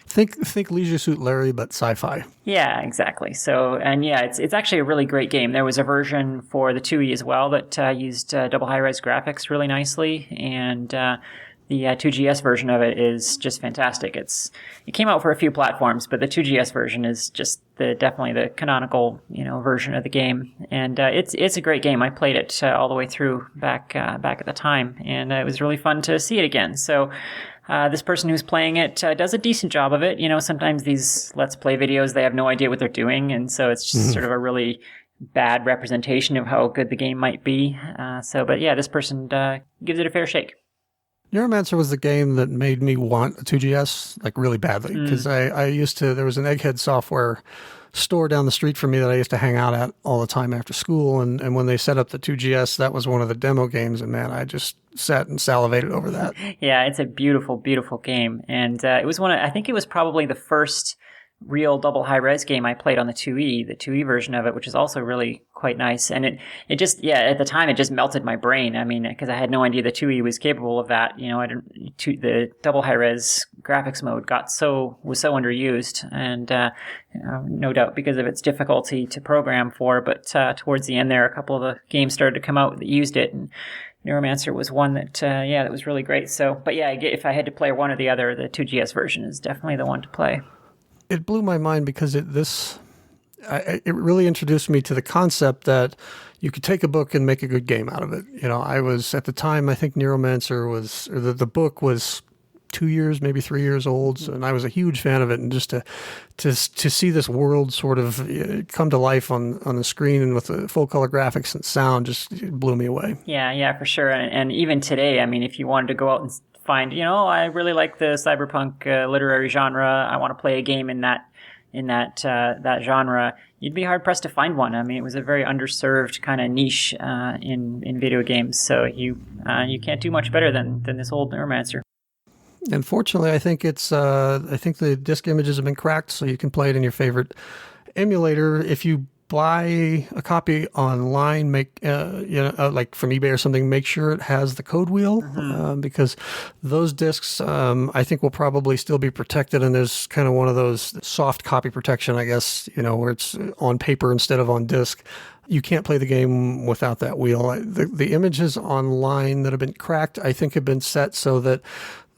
think Leisure Suit Larry, but sci-fi. Yeah, exactly. So, and yeah, it's actually a really great game. There was a version for the 2E as well that used double high-res graphics really nicely, and the 2GS version of it is just fantastic. It came out for a few platforms, but the 2GS version is just definitely the canonical, version of the game. And it's a great game. I played it all the way through back at the time, and it was really fun to see it again. So this person who's playing it does a decent job of it. Sometimes these Let's Play videos, they have no idea what they're doing, and so it's just sort of a really bad representation of how good the game might be. But yeah, this person gives it a fair shake. Neuromancer was the game that made me want a 2GS like really badly, because there was an Egghead software store down the street from me that I used to hang out at all the time after school, and when they set up the 2GS, that was one of the demo games, and man, I just sat and salivated over that. Yeah, it's a beautiful, beautiful game, and it was I think it was probably the first real double high-res game I played on the 2E, the 2E version of it, which is also really quite nice. And it just, at the time, it just melted my brain. I mean, because I had no idea the 2E was capable of that. The double high-res graphics mode was so underused, and no doubt because of its difficulty to program for. But towards the end there, a couple of the games started to come out that used it, and Neuromancer was one that, that was really great. So, but yeah, if I had to play one or the other, the 2GS version is definitely the one to play. It blew my mind because it really introduced me to the concept that you could take a book and make a good game out of it. I was at the time, I think Neuromancer the book was 2 years, maybe 3 years old, and I was a huge fan of it. And just to see this world sort of come to life on the screen and with the full color graphics and sound just blew me away. Yeah, for sure. And even today, I mean, if you wanted to go out and find, I really like the cyberpunk literary genre, I want to play a game in that genre, you'd be hard pressed to find one. I mean, it was a very underserved kind of niche in video games. So you can't do much better than this old Neuromancer. Unfortunately, I think I think the disc images have been cracked, so you can play it in your favorite emulator. If you buy a copy online, like from eBay or something, make sure it has the code wheel, because those discs, I think, will probably still be protected. And there's kind of one of those soft copy protection, I guess, where it's on paper instead of on disc. You can't play the game without that wheel. The images online that have been cracked, I think, have been set so that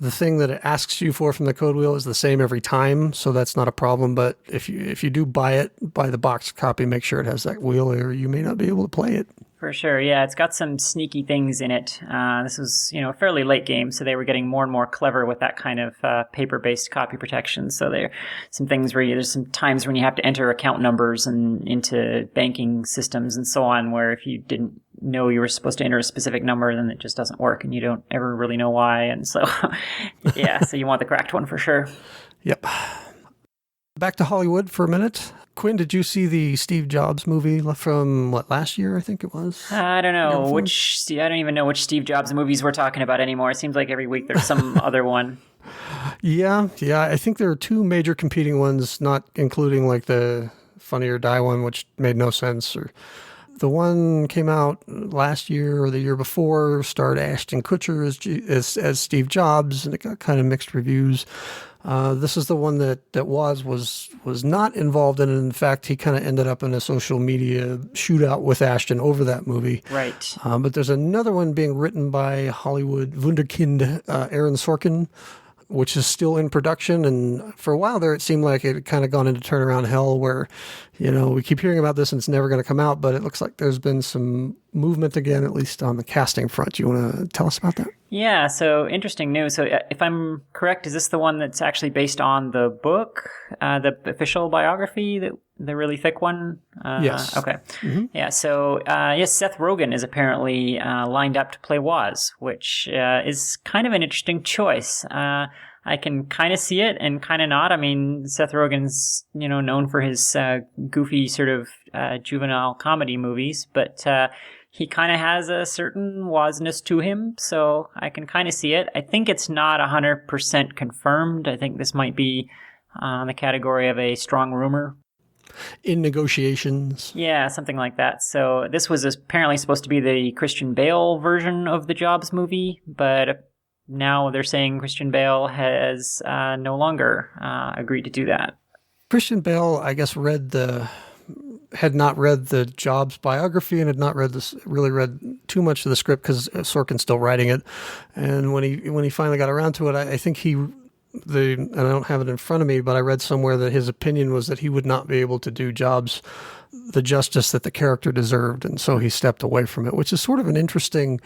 the thing that it asks you for from the code wheel is the same every time, so that's not a problem. But if you do buy the box copy, make sure it has that wheel, or you may not be able to play it. For sure, yeah. It's got some sneaky things in it. This was, a fairly late game, so they were getting more and more clever with that kind of paper-based copy protection. So there's some things there's some times when you have to enter account numbers and into banking systems and so on, where if you didn't know you were supposed to enter a specific number, then it just doesn't work, and you don't ever really know why. And so, so you want the cracked one for sure. Yep. Back to Hollywood for a minute. Quinn, did you see the Steve Jobs movie from last year? I think it was. I don't know I don't even know which Steve Jobs movies we're talking about anymore. It seems like every week there's some other one. Yeah. I think there are two major competing ones, not including like the Funny or Die one, which made no sense. The one came out last year or the year before, starred Ashton Kutcher as Steve Jobs, and it got kind of mixed reviews. This is the one that was not involved in it. In fact, he kind of ended up in a social media shootout with Ashton over that movie. Right. But there's another one being written by Hollywood wunderkind Aaron Sorkin, which is still in production. And for a while there, it seemed like it had kind of gone into turnaround hell where, we keep hearing about this and it's never going to come out, but it looks like there's been some movement again, at least on the casting front. You want to tell us about that? Yeah, so interesting news. So if I'm correct, is this the one that's actually based on the book, the official biography, the really thick one? Yes. Okay. Mm-hmm. Yeah, so yes, Seth Rogen is apparently lined up to play Woz, which is kind of an interesting choice. I can kind of see it and kind of not. I mean, Seth Rogen's, known for his goofy sort of juvenile comedy movies, but he kind of has a certain Wozness to him, so I can kind of see it. I think it's not 100% confirmed. I think this might be the category of a strong rumor. In negotiations. Yeah, something like that. So this was apparently supposed to be the Christian Bale version of the Jobs movie, but now they're saying Christian Bale has no longer agreed to do that. Christian Bale, I guess, had not read the Jobs biography and had not read too much of the script because Sorkin's still writing it. And when he finally got around to it, I think and I don't have it in front of me, but I read somewhere that his opinion was that he would not be able to do Jobs the justice that the character deserved, and so he stepped away from it, which is sort of an interesting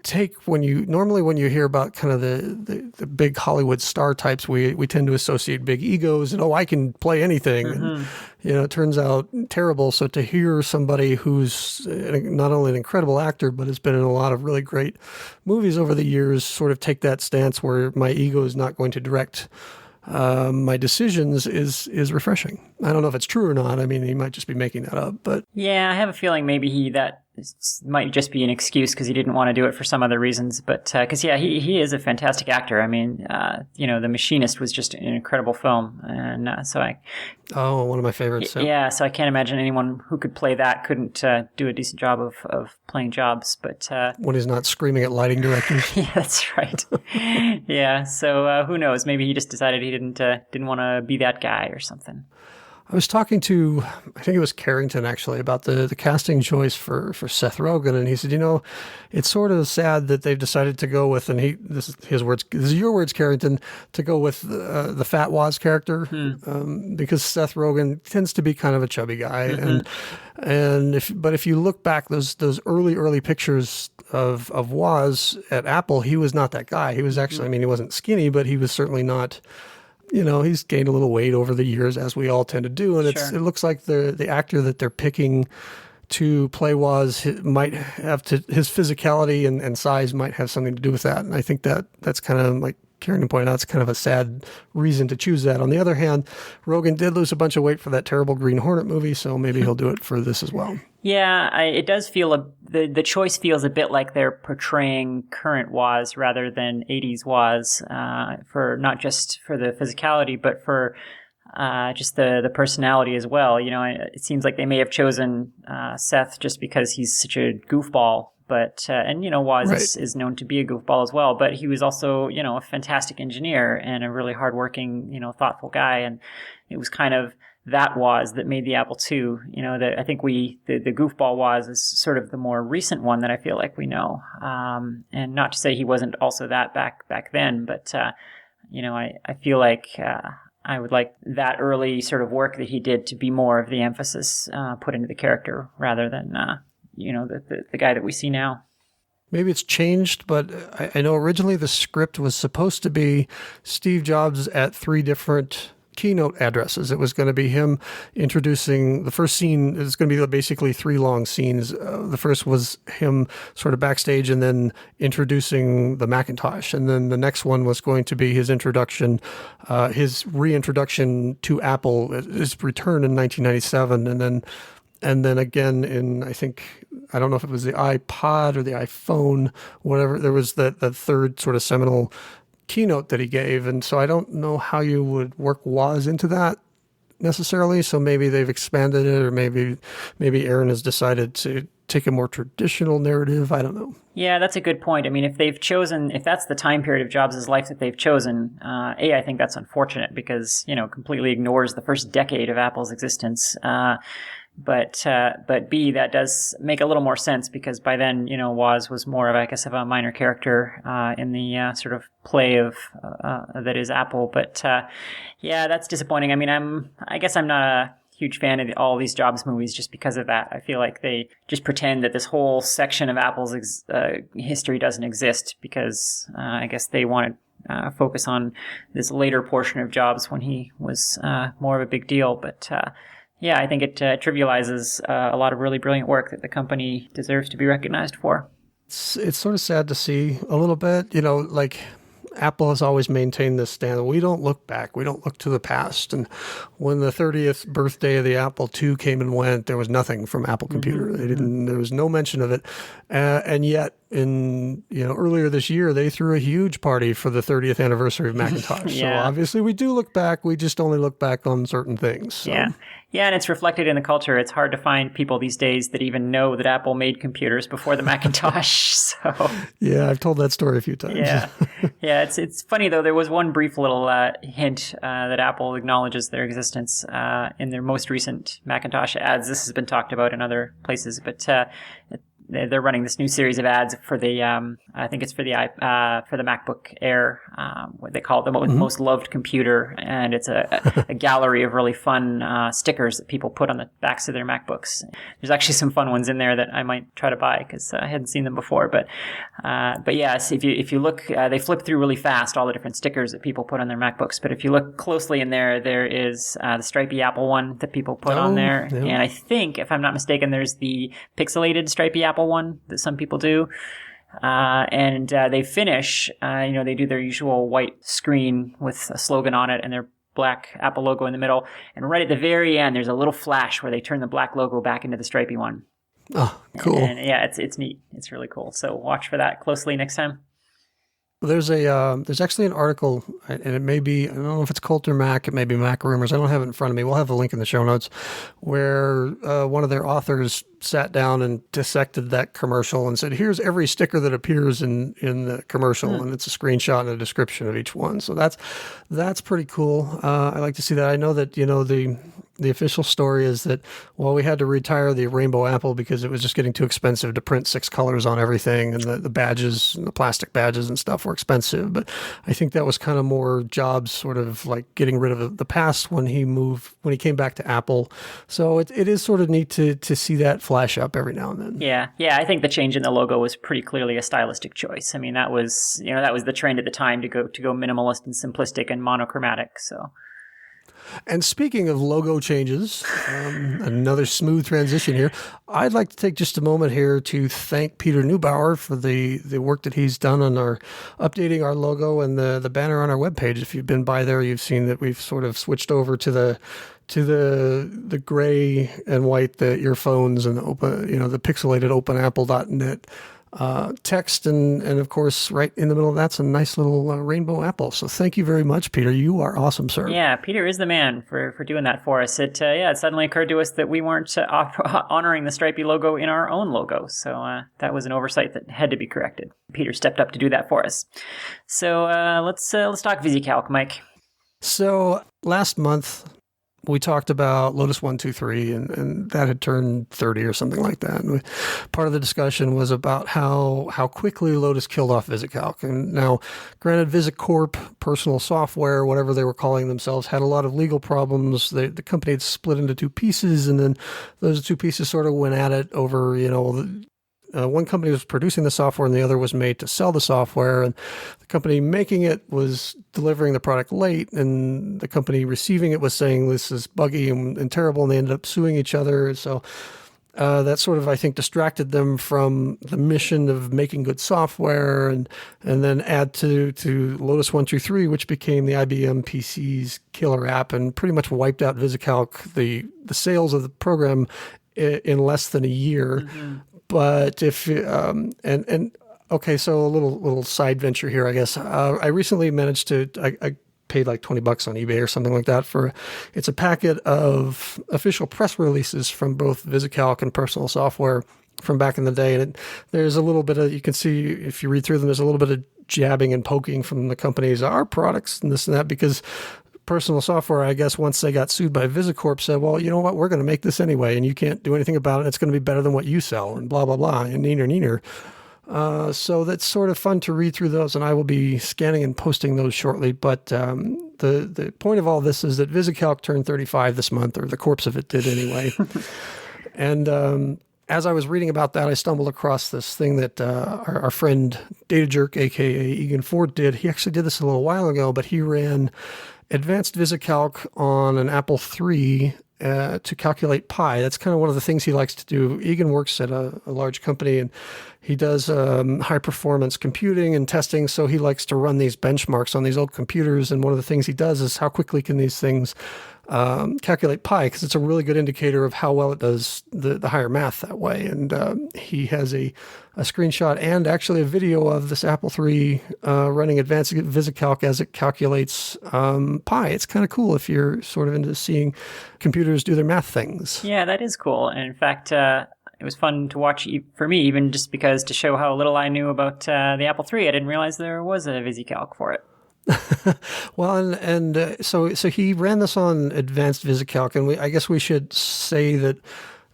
take. When you hear about kind of the big Hollywood star types, we tend to associate big egos and, I can play anything. Mm-hmm. And, it turns out terrible. So to hear somebody who's not only an incredible actor, but has been in a lot of really great movies over the years, sort of take that stance where my ego is not going to direct my decisions is refreshing. I don't know if it's true or not. I mean, he might just be making that up, but yeah, I have a feeling maybe that might just be an excuse because he didn't want to do it for some other reasons. But because he is a fantastic actor. I mean, The Machinist was just an incredible film, and one of my favorites. Yeah, so I can't imagine anyone who could play that couldn't do a decent job of playing Jobs. But when he's not screaming at lighting directors. Yeah, that's right. Yeah, so who knows? Maybe he just decided he didn't want to be that guy or something. I was talking to, I think it was Carrington actually, about the casting choice for Seth Rogen, and he said, it's sort of sad that they've decided to go with, and this is his words, this is your words, Carrington, to go with the Fat Woz character, because Seth Rogen tends to be kind of a chubby guy, but if you look back, those early pictures of Woz at Apple, he was not that guy. He was actually, he wasn't skinny, but he was certainly not. He's gained a little weight over the years, as we all tend to do, and it looks like the actor that they're picking to play Woz might have his physicality and size might have something to do with that, and I think that's kind of like Karen pointed out, it's kind of a sad reason to choose that. On the other hand, Rogen did lose a bunch of weight for that terrible Green Hornet movie, so maybe he'll do it for this as well. Yeah, it does feel the choice feels a bit like they're portraying current Woz rather than 80s Woz, for not just for the physicality, but for just the personality as well. It seems like they may have chosen Seth just because he's such a goofball. But, Woz is known to be a goofball as well, but he was also, a fantastic engineer and a really hardworking, thoughtful guy. And it was kind of that Woz that made the Apple II. I think the goofball Woz is sort of the more recent one that I feel like we know. And not to say he wasn't also that back then, but, I feel like, I would like that early sort of work that he did to be more of the emphasis, put into the character rather than, the guy that we see now. Maybe it's changed, but I know originally the script was supposed to be Steve Jobs at 3 different keynote addresses. It was going to be him introducing the first scene. It's going to be basically 3 long scenes. The first was him sort of backstage and then introducing the Macintosh. And then the next one was going to be his introduction, his reintroduction to Apple, his return in 1997. And then again I don't know if it was the iPod or the iPhone, whatever, there was that third sort of seminal keynote that he gave. And so I don't know how you would work Woz into that. necessarily. So maybe they've expanded it, or maybe Aaron has decided to take a more traditional narrative. I don't know. Yeah, that's a good point. I mean, if that's the time period of Jobs' life that they've chosen, I think that's unfortunate because, completely ignores the first decade of Apple's existence. But B, that does make a little more sense because by then, Woz was more of, I guess, of a minor character in the sort of play of that is Apple. But yeah, that's disappointing. I mean, I guess I'm not a huge fan of all these Jobs movies just because of that. I feel like they just pretend that this whole section of Apple's history doesn't exist because I guess they want to focus on this later portion of Jobs when he was more of a big deal. But yeah, I think it trivializes a lot of really brilliant work that the company deserves to be recognized for. It's sort of sad to see a little bit, like Apple has always maintained this stand. We don't look back. We don't look to the past. And when the 30th birthday of the Apple II came and went, there was nothing from Apple Computer. There was no mention of it. And yet, earlier this year, they threw a huge party for the 30th anniversary of Macintosh. Yeah. So obviously we do look back. We just only look back on certain things. So. Yeah. Yeah, and it's reflected in the culture. It's hard to find people these days that even know that Apple made computers before the Macintosh. So yeah, I've told that story a few times. Yeah, it's funny though. There was one brief little hint that Apple acknowledges their existence in their most recent Macintosh ads. This has been talked about in other places, but they're running this new series of ads for the I think it's for the MacBook Air, what they call it the most loved computer, and it's a gallery of really fun stickers that people put on the backs of their MacBooks. There's actually some fun ones in there that I might try to buy because I hadn't seen them before. But yes, if you look, they flip through really fast all the different stickers that people put on their MacBooks. But if you look closely in there, there is the stripy Apple one that people put on there, and I think, if I'm not mistaken, there's the pixelated stripy Apple one that some people do. And they finish, they do their usual white screen with a slogan on it and their black Apple logo in the middle. And right at the very end, there's a little flash where they turn the black logo back into the stripy one. Oh, cool. And yeah, it's neat. It's really cool. So watch for that closely next time. There's actually an article, and it may be, I don't know if it's Cult or Mac, it may be Mac Rumors. I don't have it in front of me. We'll have a link in the show notes where one of their authors sat down and dissected that commercial and said, here's every sticker that appears in the commercial, and it's a screenshot and a description of each one. So that's pretty cool. I like to see that. I know that, the official story is that, we had to retire the rainbow apple because it was just getting too expensive to print 6 colors on everything, and the badges and the plastic badges and stuff were expensive. But I think that was kind of more Jobs sort of like getting rid of the past when he came back to Apple. So it is sort of neat to see that flash up every now and then. Yeah. I think the change in the logo was pretty clearly a stylistic choice. I mean, that was the trend at the time to go minimalist and simplistic and monochromatic. So. And speaking of logo changes, another smooth transition here. I'd like to take just a moment here to thank Peter Neubauer for the work that he's done on updating our logo and the banner on our webpage. If you've been by there, you've seen that we've sort of switched over to the gray and white, the earphones and the pixelated openapple.net text, and of course, right in the middle of that's a nice little rainbow apple. So thank you very much, Peter. You are awesome, sir. Yeah, Peter is the man for doing that for us. It suddenly occurred to us that we weren't honoring the stripy logo in our own logo. So that was an oversight that had to be corrected. Peter stepped up to do that for us. So let's talk VisiCalc, Mike. So last month, we talked about Lotus 123, and that had turned 30 or something like that. And part of the discussion was about how quickly Lotus killed off VisiCalc. And now, granted, VisiCorp, personal software, whatever they were calling themselves, had a lot of legal problems. The company had split into 2 pieces, and then those 2 pieces sort of went at it over, one company was producing the software and the other was made to sell the software, and the company making it was delivering the product late, and the company receiving it was saying this is buggy and terrible, and they ended up suing each other. So that sort of, I think, distracted them from the mission of making good software, and then add to Lotus 123, which became the IBM PC's killer app and pretty much wiped out VisiCalc, the sales of the program in less than a year. Mm-hmm. But if okay, so a little side venture here, I guess. I recently managed to I paid like $20 on eBay or something like that it's a packet of official press releases from both VisiCalc and Personal Software from back in the day. And there's a little bit of, you can see if you read through them, there's a little bit of jabbing and poking from the companies, our products and this and that, because Personal Software, I guess, once they got sued by VisiCorp, said, well, you know what, we're going to make this anyway, and you can't do anything about it. It's going to be better than what you sell, and blah, blah, blah, and neener. So that's sort of fun to read through those, and I will be scanning and posting those shortly. But the point of all this is that VisiCalc turned 35 this month, or the corpse of it did anyway. And as I was reading about that, I stumbled across this thing that our friend Data Jerk, a.k.a. Egan Ford, did. He actually did this a little while ago, but he ran advanced VisiCalc on an Apple III to calculate pi. That's kind of one of the things he likes to do. Egan works at a large company, and he does high-performance computing and testing, so he likes to run these benchmarks on these old computers, and one of the things he does is how quickly can these things calculate pi, because it's a really good indicator of how well it does the higher math that way. And he has a screenshot and actually a video of this Apple III running advanced VisiCalc as it calculates pi. It's kind of cool if you're sort of into seeing computers do their math things. Yeah, that is cool. And in fact, it was fun to watch for me, even just because to show how little I knew about the Apple III. I didn't realize there was a VisiCalc for it. Well, so he ran this on advanced VisiCalc, and I guess we should say that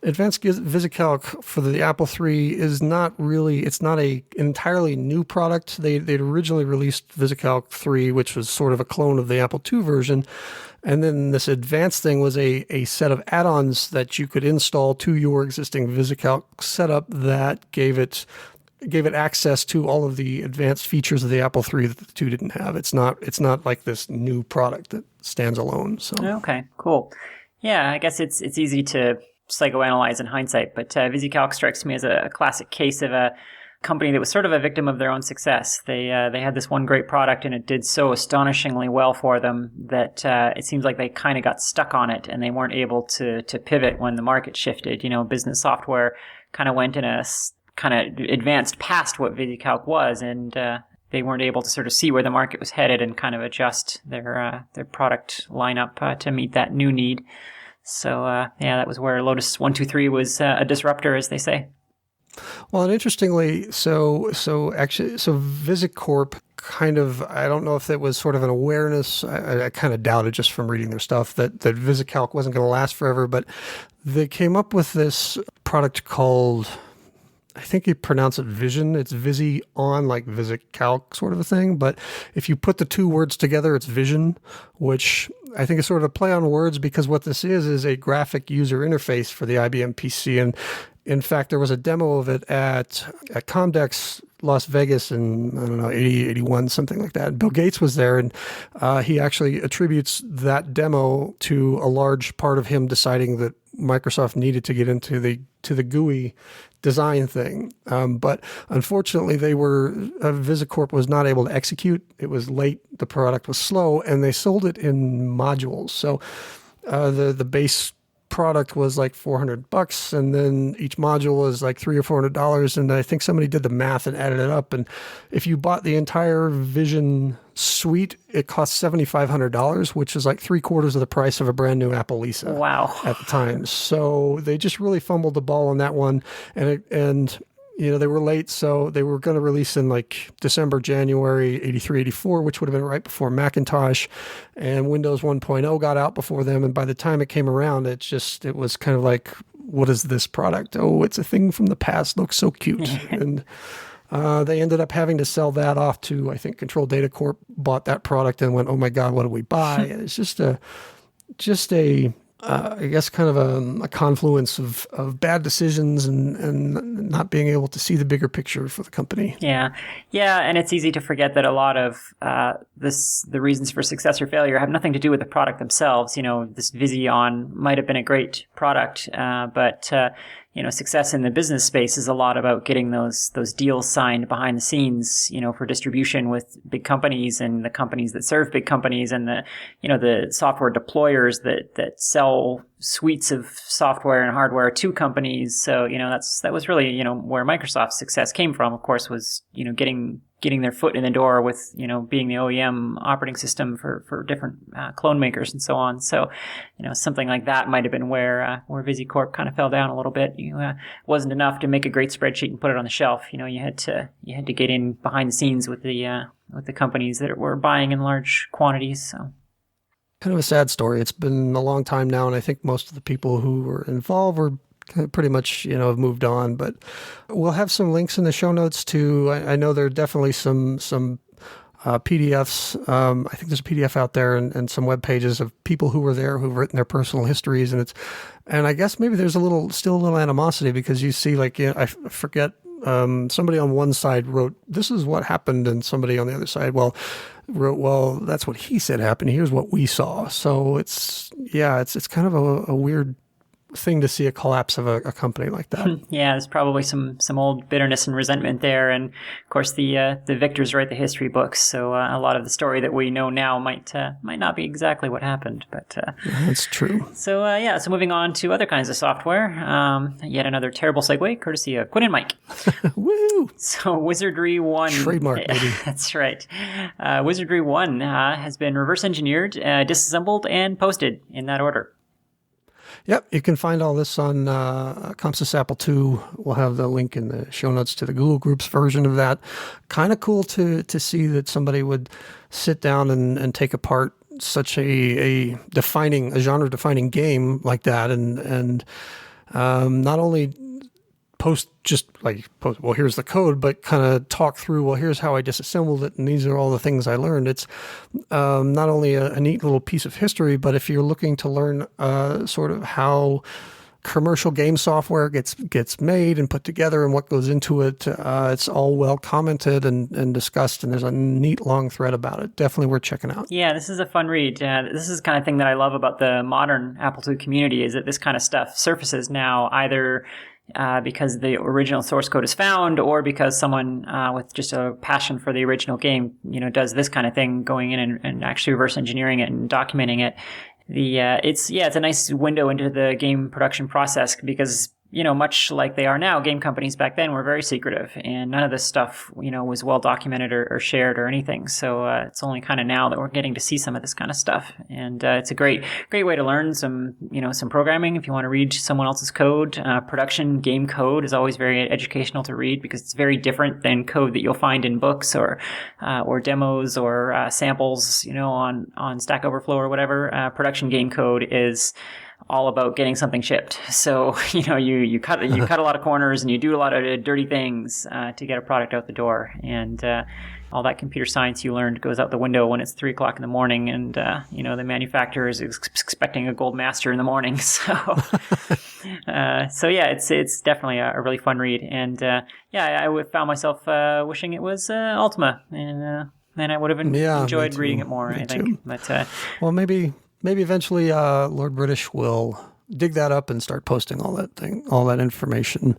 advanced VisiCalc for the Apple III is not really, it's not an entirely new product. They'd originally released VisiCalc 3, which was sort of a clone of the Apple II version. And then this advanced thing was a set of add-ons that you could install to your existing VisiCalc setup that gave it access to all of the advanced features of the Apple III that the II didn't have. It's not like this new product that stands alone. So okay, cool. Yeah, I guess it's easy to psychoanalyze in hindsight, but VisiCalc strikes me as a classic case of a company that was sort of a victim of their own success. They had this one great product, and it did so astonishingly well for them that it seems like they kind of got stuck on it, and they weren't able to pivot when the market shifted. You know, business software kind of went in a kind of advanced past what VisiCalc was, and they weren't able to sort of see where the market was headed and kind of adjust their product lineup to meet that new need. So yeah, that was where Lotus 123 was a disruptor, as they say. Well, and interestingly, so VisiCorp kind of, I don't know if that was sort of an awareness, I kind of doubted just from reading their stuff that VisiCalc wasn't going to last forever, but they came up with this product called, I think you pronounce it Vision. It's Visi on, like VisiCalc sort of a thing. But if you put the two words together, it's Vision, which I think is sort of a play on words, because what this is a graphic user interface for the IBM PC. And in fact, there was a demo of it at Comdex Las Vegas in, I don't know, 80, 81, something like that. Bill Gates was there, and he actually attributes that demo to a large part of him deciding that Microsoft needed to get into the GUI design thing. But unfortunately, VisiCorp was not able to execute. It was late. The product was slow, and they sold it in modules. So the base product was like $400, and then each module was like $300 or $400. And I think somebody did the math and added it up. And if you bought the entire Vision suite, it cost $7,500, which is like 3/4 of the price of a brand new Apple Lisa. Wow. At the time. So they just really fumbled the ball on that one. And you know, they were late, so they were going to release in like December, January, 83, 84, which would have been right before Macintosh, and Windows 1.0 got out before them. And by the time it came around, it was kind of like, what is this product? Oh, it's a thing from the past. Looks so cute. And they ended up having to sell that off to, I think, Control Data Corp bought that product and went, oh my God, what did we buy? And it's just a I guess kind of a confluence of bad decisions and not being able to see the bigger picture for the company. Yeah, and it's easy to forget that a lot of the reasons for success or failure have nothing to do with the product themselves. You know, this Vision might have been a great product, but you know, success in the business space is a lot about getting those deals signed behind the scenes, you know, for distribution with big companies and the companies that serve big companies and the software deployers that sell suites of software and hardware to companies. So, you know, that was really, you know, where Microsoft's success came from, of course, was, you know, getting getting their foot in the door with, being the OEM operating system for different clone makers and so on. So, something like that might have been where VisiCorp kind of fell down a little bit. Wasn't enough to make a great spreadsheet and put it on the shelf. You had to get in behind the scenes with the companies that were buying in large quantities. So. Kind of a sad story. It's been a long time now, and I think most of the people who were involved were pretty much, have moved on. But we'll have some links in the show notes to. I know there are definitely some PDFs. I think there's a PDF out there and some web pages of people who were there who've written their personal histories, and I guess maybe there's still a little animosity because you see I forget. Somebody on one side wrote, "This is what happened," and somebody on the other side, wrote, "Well, that's what he said happened. Here's what we saw." So it's kind of a weird thing to see a collapse of a company like that. Yeah, there's probably some old bitterness and resentment there, and of course the victors write the history books, so a lot of the story that we know now might not be exactly what happened, but that's true. So so moving on to other kinds of software, yet another terrible segue, courtesy of Quinn and Mike. Woo! So Wizardry 1. Trademark, baby. That's right. Wizardry 1 has been reverse engineered, disassembled, and posted in that order. Yep, you can find all this on ComSys Apple II. We'll have the link in the show notes to the Google Groups version of that. Kind of cool to see that somebody would sit down and take apart such a genre-defining game like that, and not only post, well, here's the code, but kind of talk through, well, here's how I disassembled it, and these are all the things I learned. It's not only a neat little piece of history, but if you're looking to learn sort of how commercial game software gets made and put together and what goes into it, it's all well commented and discussed, and there's a neat long thread about it. Definitely worth checking out. Yeah, this is a fun read. This is the kind of thing that I love about the modern Apple II community, is that this kind of stuff surfaces now either because the original source code is found, or because someone with just a passion for the original game, does this kind of thing, going in and actually reverse engineering it and documenting it. It's a nice window into the game production process, because much like they are now, game companies back then were very secretive, and none of this stuff, was well documented or shared or anything. So it's only kind of now that we're getting to see some of this kind of stuff, and it's a great way to learn some programming if you want to read someone else's code. Production game code is always very educational to read, because it's very different than code that you'll find in books or demos or samples, on Stack Overflow or whatever. Production game code is all about getting something shipped. So, you cut a lot of corners and you do a lot of dirty things to get a product out the door. And all that computer science you learned goes out the window when it's 3:00 in the morning, and the manufacturer is expecting a gold master in the morning. So, it's definitely a really fun read. And I found myself wishing it was Ultima, and then I would have enjoyed reading it more. I think, but well, maybe eventually Lord British will dig that up and start posting all that information.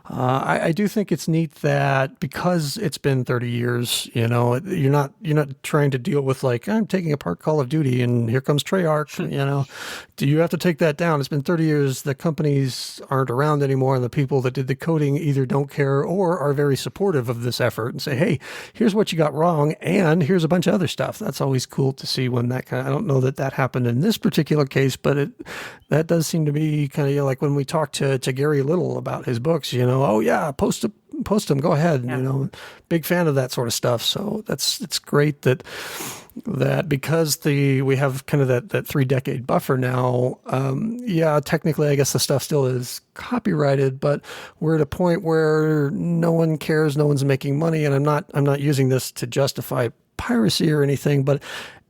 I do think it's neat that because it's been 30 years, you're not trying to deal with I'm taking apart Call of Duty and here comes Treyarch, do you have to take that down? It's been 30 years. The companies aren't around anymore, and the people that did the coding either don't care or are very supportive of this effort and say, hey, here's what you got wrong, and here's a bunch of other stuff. That's always cool to see when that I don't know that happened in this particular case, but that does seem to be kind of like when we talked to Gary Little about his books, oh yeah, post them, go ahead. Yeah. Big fan of that sort of stuff. So it's great that because we have kind of that 3-decade buffer now. Technically, I guess the stuff still is copyrighted, but we're at a point where no one cares, no one's making money, and I'm not using this to justify piracy or anything, but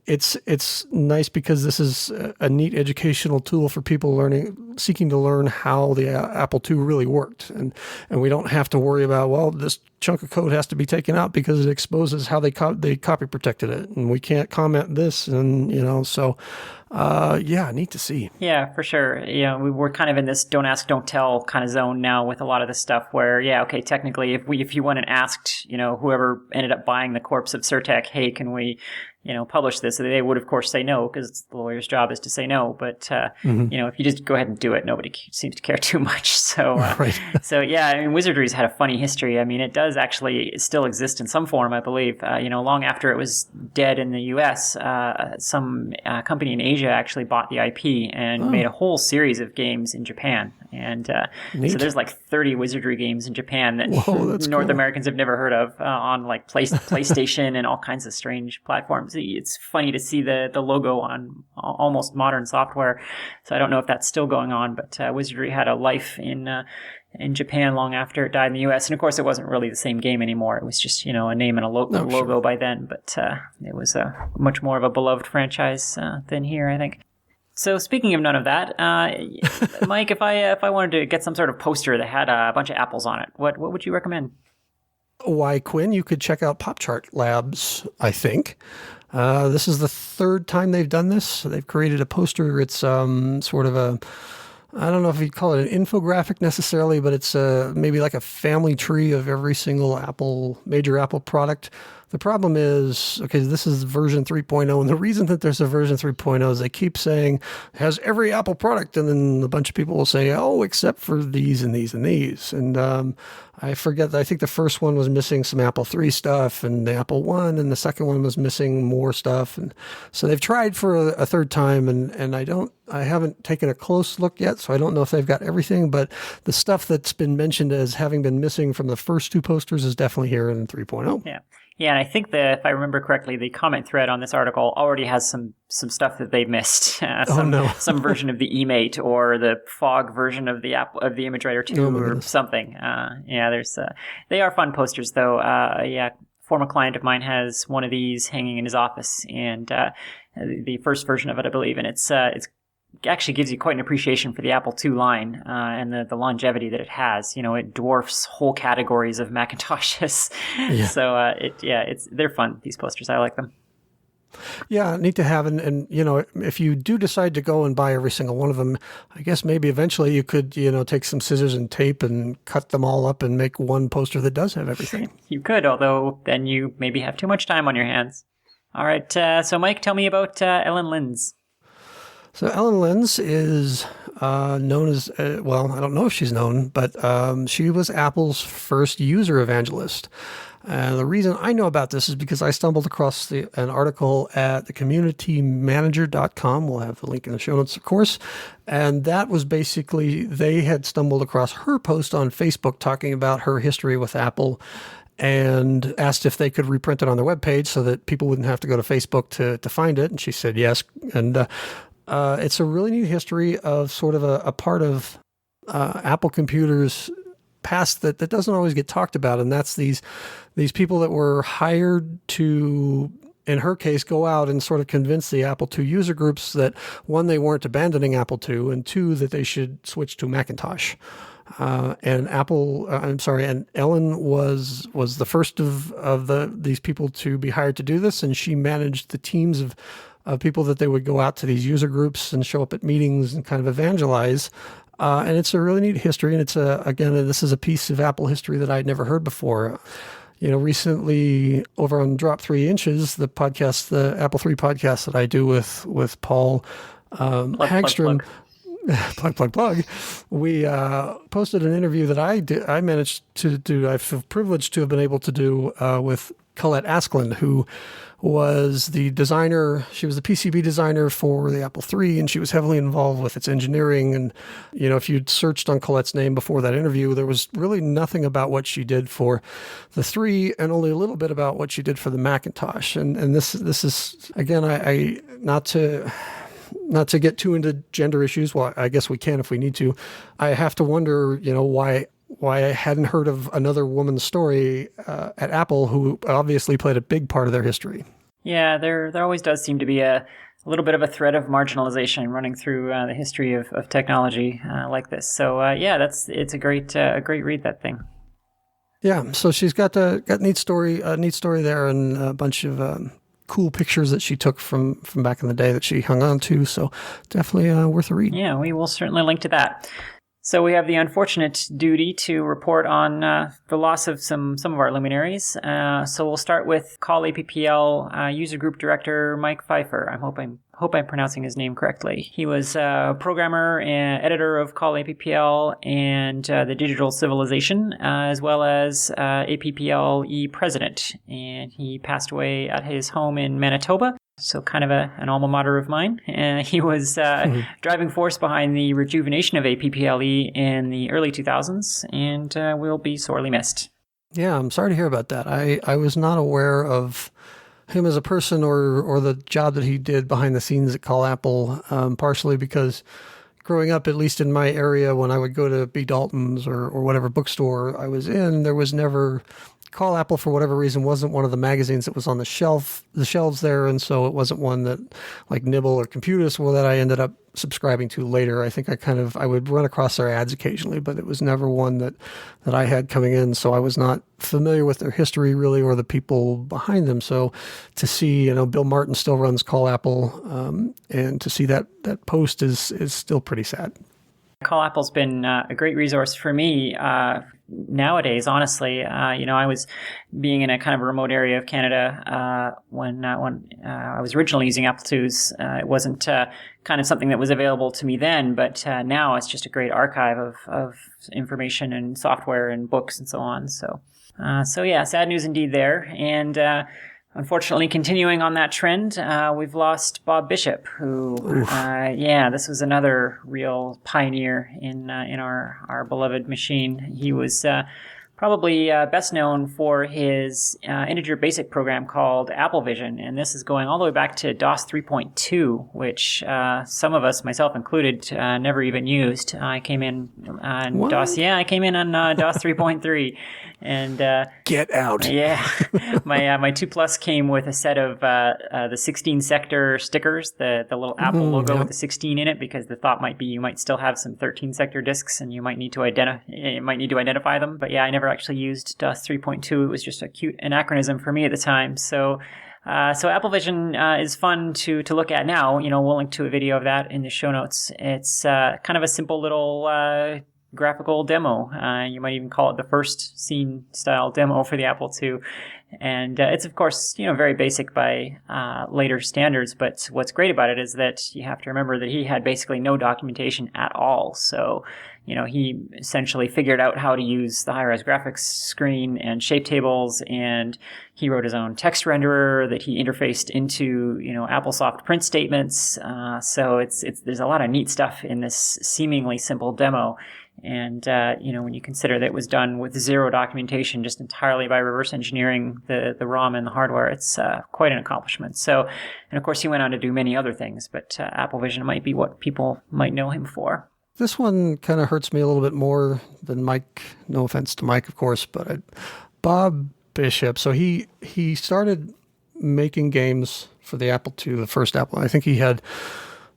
it's nice because this is a neat educational tool for people seeking to learn how the Apple II really worked. And we don't have to worry about, well, this chunk of code has to be taken out because it exposes how they copy protected it. And we can't comment this. And, neat to see. Yeah, for sure. We're kind of in this don't ask, don't tell kind of zone now with a lot of this stuff where, technically if you went and asked, whoever ended up buying the corpse of Surtec, hey, can we, publish this? They would, of course, say no, because the lawyer's job is to say no. But, if you just go ahead and do it, nobody seems to care too much. So, Right. so yeah, I mean, Wizardry's had a funny history. I mean, it does actually still exist in some form, I believe. Long after it was dead in the U.S., some company in Asia actually bought the IP and made a whole series of games in Japan. And so there's like 30 Wizardry games in Japan that North Americans have never heard of on like PlayStation and all kinds of strange platforms. It's funny to see the logo on almost modern software. So I don't know if that's still going on, but Wizardry had a life in Japan long after it died in the U.S. And of course, it wasn't really the same game anymore. It was just, a name and a logo by then. But it was much more of a beloved franchise than here, I think. So speaking of none of that, Mike, if I wanted to get some sort of poster that had a bunch of apples on it, what would you recommend? Why, Quinn, you could check out Pop Chart Labs, I think. This is the third time they've done this. They've created a poster. It's sort of I don't know if you'd call it an infographic necessarily, but it's maybe like a family tree of every single major Apple product. The problem is, okay, this is version 3.0, and the reason that there's a version 3.0 is they keep saying it has every Apple product, and then a bunch of people will say, oh, except for these and these and these. And I forget, I think the first one was missing some Apple III stuff, and the Apple One, and the second one was missing more stuff. And so they've tried for a third time, and I haven't taken a close look yet, so I don't know if they've got everything, but the stuff that's been mentioned as having been missing from the first two posters is definitely here in 3.0. Yeah. Yeah, and I think if I remember correctly, the comment thread on this article already has some stuff that they've missed. Some version of the eMate or the fog version of the Image Writer 2 or something. They are fun posters though. Former client of mine has one of these hanging in his office, and the first version of it, I believe, and it's actually gives you quite an appreciation for the Apple II line and the longevity that it has. It dwarfs whole categories of Macintoshes. Yeah. So they're fun, these posters. I like them. Yeah, neat to have. And if you do decide to go and buy every single one of them, I guess maybe eventually you could, take some scissors and tape and cut them all up and make one poster that does have everything. You could, although then you maybe have too much time on your hands. All right. So Mike, tell me about Ellen Linz. So Ellen Linz is known as, I don't know if she's known, but she was Apple's first user evangelist. The reason I know about this is because I stumbled across an article at thecommunitymanager.com. We'll have the link in the show notes, of course. And that was basically, they had stumbled across her post on Facebook talking about her history with Apple and asked if they could reprint it on their webpage so that people wouldn't have to go to Facebook to find it. And she said yes. And it's a really neat history of sort of a part of Apple computers past that doesn't always get talked about. And that's these people that were hired to, in her case, go out and sort of convince the Apple II user groups that, one, they weren't abandoning Apple II, and two, that they should switch to Macintosh. And Ellen was the first of these people to be hired to do this, and she managed the teams of people that they would go out to these user groups and show up at meetings and kind of evangelize. And it's a really neat history. And it's this is a piece of Apple history that I'd never heard before. Recently over on Drop 3 Inches, the podcast, the Apple III podcast that I do with Paul Hagstrom. Plug. We posted an interview that I managed to do. I feel privileged to have been able to do with Colette Asklund, who was the designer. She was the PCB designer for the Apple III, and she was heavily involved with its engineering. And, if you'd searched on Colette's name before that interview, there was really nothing about what she did for the III and only a little bit about what she did for the Macintosh. And this is, again, I not to get too into gender issues. Well, I guess we can if we need to. I have to wonder, why I hadn't heard of another woman's story at Apple who obviously played a big part of their history. Yeah, there always does seem to be a little bit of a thread of marginalization running through the history of technology like this. So it's a great read, that thing. Yeah, so she's got a neat story there, and a bunch of cool pictures that she took from back in the day that she hung on to. So definitely worth a read. Yeah, we will certainly link to that. So we have the unfortunate duty to report on the loss of some of our luminaries. So we'll start with Call APPL user group director Mike Pfeiffer. I'm hoping hope I'm pronouncing his name correctly. He was a programmer and editor of Call APPL and The Digital Civilization, as well as APPLE president. And he passed away at his home in Manitoba. So kind of an alma mater of mine. And he was driving force behind the rejuvenation of APPLE in the early 2000s and will be sorely missed. Yeah, I'm sorry to hear about that. I was not aware of him as a person or the job that he did behind the scenes at Call Apple, partially because growing up, at least in my area, when I would go to B. Dalton's or whatever bookstore I was in, there was never... Call Apple, for whatever reason, wasn't one of the magazines that was on the shelves there, and so it wasn't one that, like Nibble or Computus, that I ended up subscribing to later. I think I would run across their ads occasionally, but it was never one that I had coming in, so I was not familiar with their history, really, or the people behind them. So to see, Bill Martin still runs Call Apple, and to see that post is still pretty sad. Call Apple's been a great resource for me nowadays, honestly. I was being in a kind of a remote area of Canada when I was originally using Apple IIs. It wasn't kind of something that was available to me then, but now it's just a great archive of information and software and books and so on. So yeah, sad news indeed there. And unfortunately, continuing on that trend, we've lost Bob Bishop, who, this was another real pioneer in our beloved machine. He was probably best known for his integer basic program called AppleVision, and this is going all the way back to DOS 3.2, which some of us, myself included, never even used. I came in on DOS. Yeah, I came in on DOS 3.3. And get out. Yeah, my 2 Plus came with a set of the 16 sector stickers, the little Apple logo with the 16 in it, because the thought might be you might still have some 13 sector disks and you might need to identify them. But yeah, I never actually used DOS 3.2. It was just a cute anachronism for me at the time. So AppleVision is fun to look at now. We'll link to a video of that in the show notes. It's kind of a simple little graphical demo. You might even call it the first scene style demo for the Apple II. And it's, of course, very basic by later standards. But what's great about it is that you have to remember that he had basically no documentation at all. So, he essentially figured out how to use the high-res graphics screen and shape tables, and he wrote his own text renderer that he interfaced into, AppleSoft print statements. So there's a lot of neat stuff in this seemingly simple demo. And, when you consider that it was done with zero documentation, just entirely by reverse engineering the ROM and the hardware, it's quite an accomplishment. So, and of course, he went on to do many other things, but AppleVision might be what people might know him for. This one kind of hurts me a little bit more than Mike. No offense to Mike, of course, but Bob Bishop. So he started making games for the Apple II, the first Apple. I think he had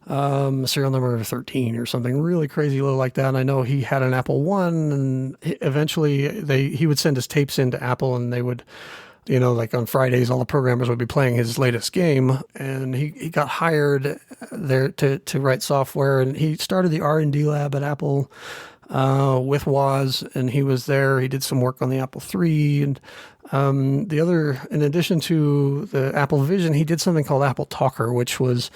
serial number 13 or something really crazy little like that. And I know he had an Apple I, and eventually he would send his tapes into Apple, and they would, like on Fridays, all the programmers would be playing his latest game. And he got hired there to write software, and he started the R&D lab at Apple with Woz, and he was there. He did some work on the Apple III, and in addition to the Apple Vision, he did something called Apple Talker, which was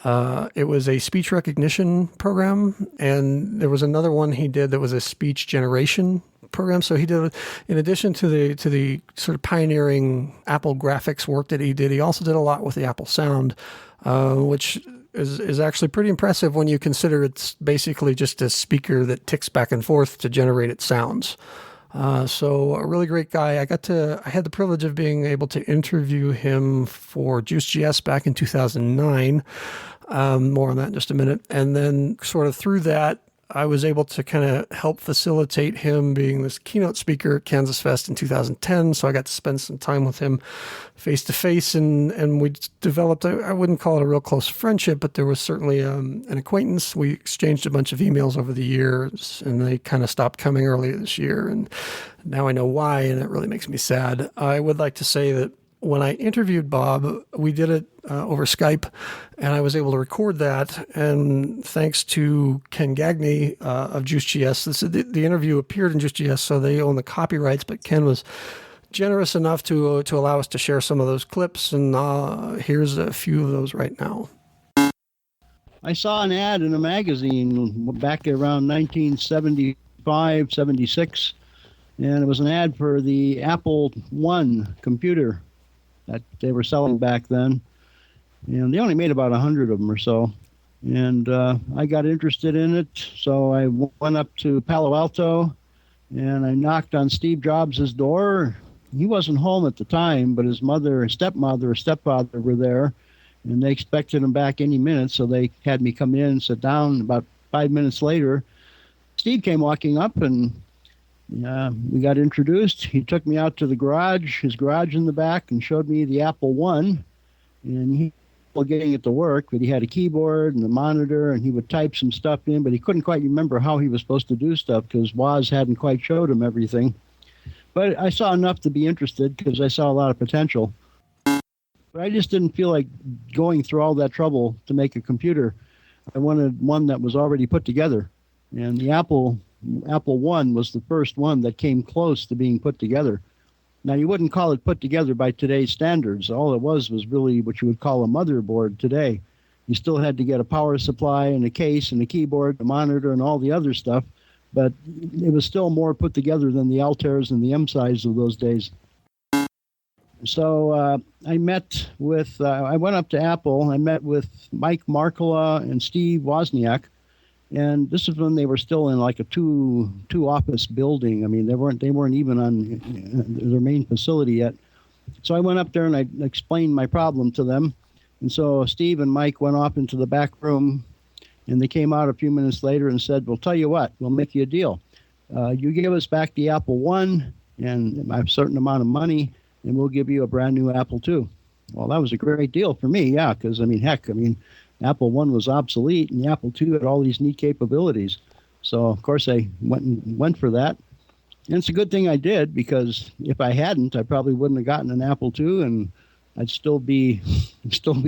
it was a speech recognition program, and there was another one he did that was a speech generation program. So he did, in addition to the sort of pioneering Apple graphics work that he did, he also did a lot with the Apple Sound, which is actually pretty impressive when you consider it's basically just a speaker that ticks back and forth to generate its sounds. So a really great guy. I had the privilege of being able to interview him for Juice.js back in 2009. More on that in just a minute. And then sort of through that, I was able to kind of help facilitate him being this keynote speaker at Kansas Fest in 2010. So I got to spend some time with him face to face, and we developed, I wouldn't call it a real close friendship, but there was certainly an acquaintance. We exchanged a bunch of emails over the years, and they kind of stopped coming earlier this year. And now I know why, and it really makes me sad. I would like to say that when I interviewed Bob, we did it over Skype, and I was able to record that. And thanks to Ken Gagne of Juice.js, the interview appeared in Juice.js, so they own the copyrights. But Ken was generous enough to allow us to share some of those clips, and here's a few of those right now. I saw an ad in a magazine back around 1975, 76, and it was an ad for the Apple I computer that they were selling back then. And they only made about 100 of them or so. And I got interested in it, so I went up to Palo Alto, and I knocked on Steve Jobs' door. He wasn't home at the time, but his mother, stepfather were there, and they expected him back any minute, so they had me come in and sit down. About 5 minutes later, Steve came walking up, and we got introduced. He took me out to the garage, his garage in the back, and showed me the Apple I, and he was getting it to work, but he had a keyboard and a monitor, and he would type some stuff in, but he couldn't quite remember how he was supposed to do stuff because Woz hadn't quite showed him everything. But I saw enough to be interested because I saw a lot of potential. But I just didn't feel like going through all that trouble to make a computer. I wanted one that was already put together. And the Apple I was the first one that came close to being put together. Now, you wouldn't call it put together by today's standards. All it was really what you would call a motherboard today. You still had to get a power supply and a case and a keyboard, a monitor, and all the other stuff. But it was still more put together than the Altairs and the M-Size of those days. So I went up to Apple. I met with Mike Markkula and Steve Wozniak. And this is when they were still in like a two office building. I mean, they weren't even on their main facility yet. So I went up there and I explained my problem to them. And so Steve and Mike went off into the back room, and they came out a few minutes later and said, "Well, tell you what, we'll make you a deal. You give us back the Apple I and a certain amount of money, and we'll give you a brand new Apple II." Well, that was a great deal for me, yeah, because, Apple I was obsolete, and the Apple II had all these neat capabilities. So, of course, I went for that. And it's a good thing I did, because if I hadn't, I probably wouldn't have gotten an Apple II, and I'd still be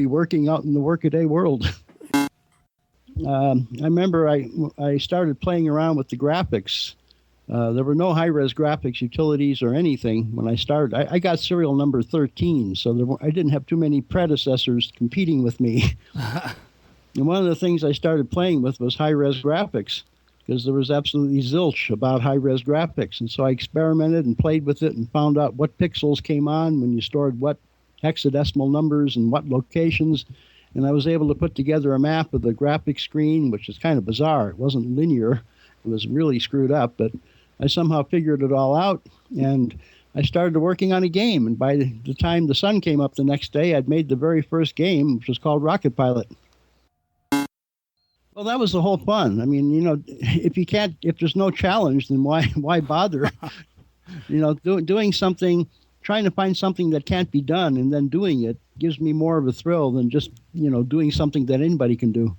working out in the workaday world. I remember I started playing around with the graphics. There were no high-res graphics utilities or anything when I started. I got serial number 13, so I didn't have too many predecessors competing with me. And one of the things I started playing with was high-res graphics, because there was absolutely zilch about high-res graphics. And so I experimented and played with it and found out what pixels came on when you stored what hexadecimal numbers and what locations. And I was able to put together a map of the graphic screen, which is kind of bizarre. It wasn't linear. It was really screwed up, but I somehow figured it all out, and I started working on a game. And by the time the sun came up the next day, I'd made the very first game, which was called Rocket Pilot. Well, that was the whole fun. I mean, if there's no challenge, then why bother? Doing something, trying to find something that can't be done and then doing it gives me more of a thrill than just, doing something that anybody can do.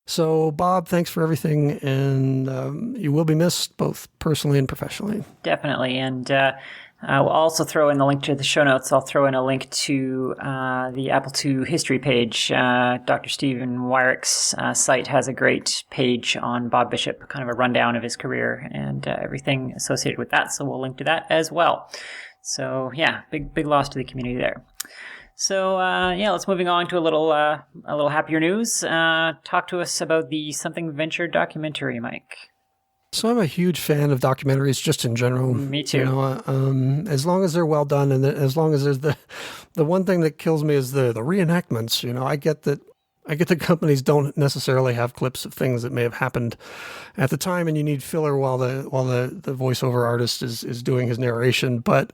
So, Bob, thanks for everything, and you will be missed both personally and professionally. Definitely, and we'll also throw in the link to the show notes. I'll throw in a link to the Apple II history page. Dr. Stephen Wyrick's site has a great page on Bob Bishop, kind of a rundown of his career and everything associated with that, so we'll link to that as well. So, yeah, big loss to the community there. So, let's moving on to a little happier news. Talk to us about the Something Venture documentary, Mike. So I'm a huge fan of documentaries just in general. Me too. As long as they're well done, and as long as there's the one thing that kills me is the reenactments. I get that companies don't necessarily have clips of things that may have happened at the time, and you need filler while the voiceover artist is doing his narration. But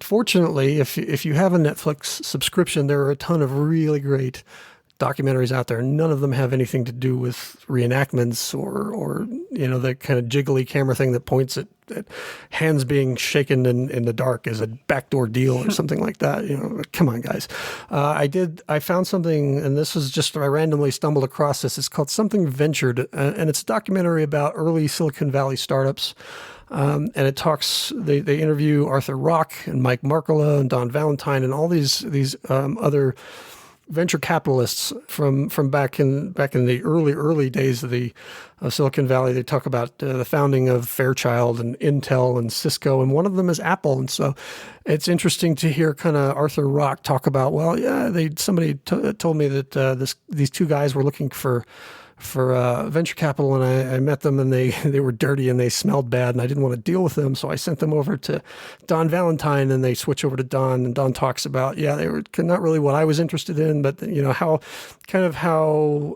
fortunately, if you have a Netflix subscription, there are a ton of really great documentaries out there. None of them have anything to do with reenactments or the kind of jiggly camera thing that points at hands being shaken in the dark as a backdoor deal or something like that. Come on, guys. I found something, and this is just, I randomly stumbled across this. It's called Something Ventured, and it's a documentary about early Silicon Valley startups. And it talks, they interview Arthur Rock and Mike Markkula and Don Valentine and all these other venture capitalists from back in the early days of Silicon Valley. They talk about the founding of Fairchild and Intel and Cisco, and one of them is Apple. And so it's interesting to hear kind of Arthur Rock talk about, well, yeah, somebody told me that these two guys were looking for venture capital, and I met them, and they were dirty and they smelled bad, and I didn't want to deal with them, so I sent them over to Don Valentine, and they switch over to Don, and Don talks about, yeah, they were not really what I was interested in, but how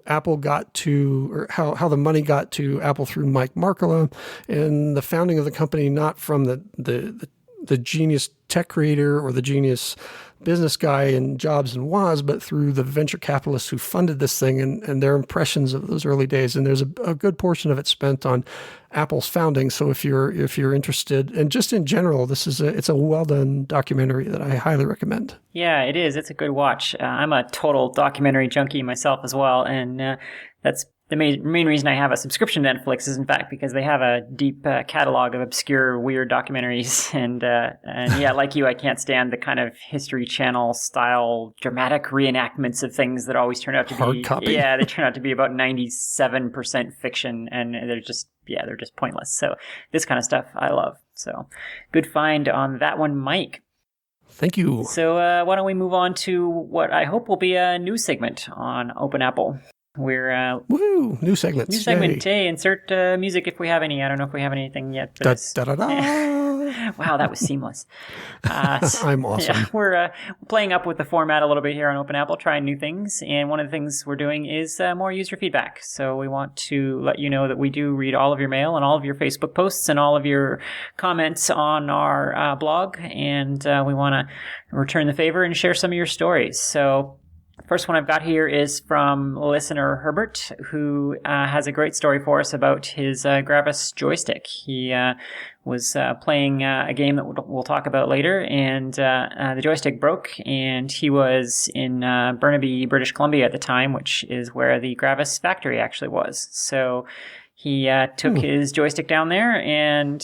Apple got to, or how the money got to Apple through Mike Markkula, and the founding of the company not from the genius tech creator or the genius business guy in Jobs and Woz, but through the venture capitalists who funded this thing and their impressions of those early days. And there's a good portion of it spent on Apple's founding. So if you're interested, and just in general, it's a well done documentary that I highly recommend. Yeah, it is. It's a good watch. I'm a total documentary junkie myself as well, and that's the main reason I have a subscription to Netflix is, in fact, because they have a deep catalog of obscure, weird documentaries. And yeah, like you, I can't stand the kind of History Channel style dramatic reenactments of things that always turn out to hard copy. Yeah, they turn out to be about 97% fiction, and they're just pointless. So this kind of stuff I love. So good find on that one, Mike. Thank you. So why don't we move on to what I hope will be a new segment on Open Apple. We're woo, new segments. New segment. Hey, insert music if we have any. I don't know if we have anything yet. Da, da, da, da. Wow, that was seamless. I'm awesome. Yeah, we're playing up with the format a little bit here on Open Apple, trying new things. And one of the things we're doing is more user feedback. So we want to let you know that we do read all of your mail and all of your Facebook posts and all of your comments on our blog. And we want to return the favor and share some of your stories. So first one I've got here is from listener Herbert, who has a great story for us about his Gravis joystick. He was playing a game that we'll talk about later, and the joystick broke, and he was in Burnaby, British Columbia at the time, which is where the Gravis factory actually was. So he took his joystick down there, and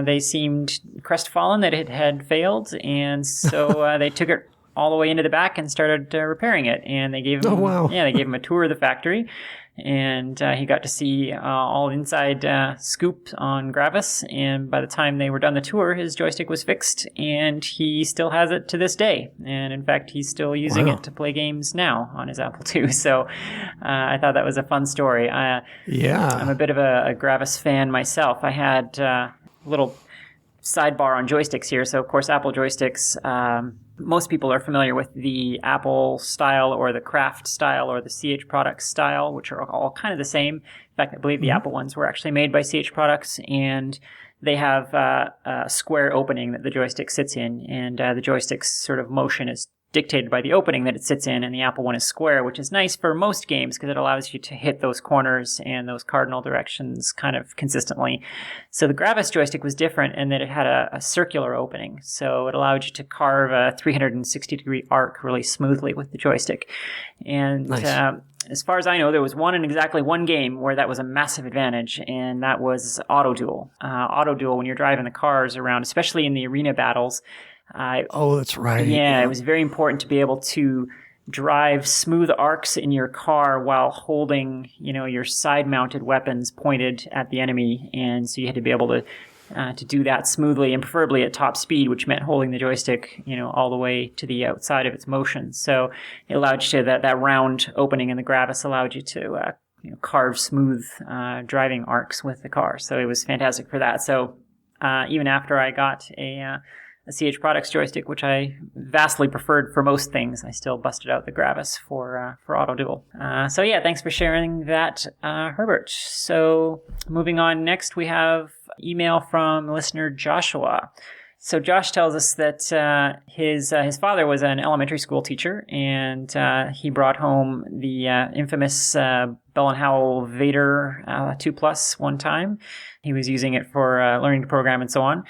they seemed crestfallen that it had failed, and so they took it all the way into the back and started repairing it. And they gave him, they gave him a tour of the factory, and he got to see all inside scoop on Gravis. And by the time they were done the tour, his joystick was fixed, and he still has it to this day. And in fact, he's still using it to play games now on his Apple II. So I thought that was a fun story. I'm a bit of a Gravis fan myself. I had a little sidebar on joysticks here. So of course, Apple joysticks, most people are familiar with the Apple style or the Craft style or the CH Products style, which are all kind of the same. In fact, I believe the Apple ones were actually made by CH Products, and they have a square opening that the joystick sits in, and the joystick's sort of motion is dictated by the opening that it sits in, and the Apple one is square, which is nice for most games because it allows you to hit those corners and those cardinal directions kind of consistently. So the Gravis joystick was different in that it had a circular opening, so it allowed you to carve a 360-degree arc really smoothly with the joystick. And nice. As far as I know, there was exactly one game where that was a massive advantage, and that was Auto Duel. Auto Duel, when you're driving the cars around, especially in the arena battles, that's right. Yeah, it was very important to be able to drive smooth arcs in your car while holding, your side-mounted weapons pointed at the enemy, and so you had to be able to do that smoothly and preferably at top speed, which meant holding the joystick, all the way to the outside of its motion. So it allowed you to that round opening in the Gravis allowed you to carve smooth driving arcs with the car. So it was fantastic for that. So even after I got a CH Products joystick, which I vastly preferred for most things, I still busted out the Gravis for Auto Duel. So yeah, thanks for sharing that, Herbert. So moving on, next we have email from listener Joshua. So Josh tells us that his father was an elementary school teacher, and he brought home the infamous Bell & Howell Vader 2 Plus one time. He was using it for learning to program and so on.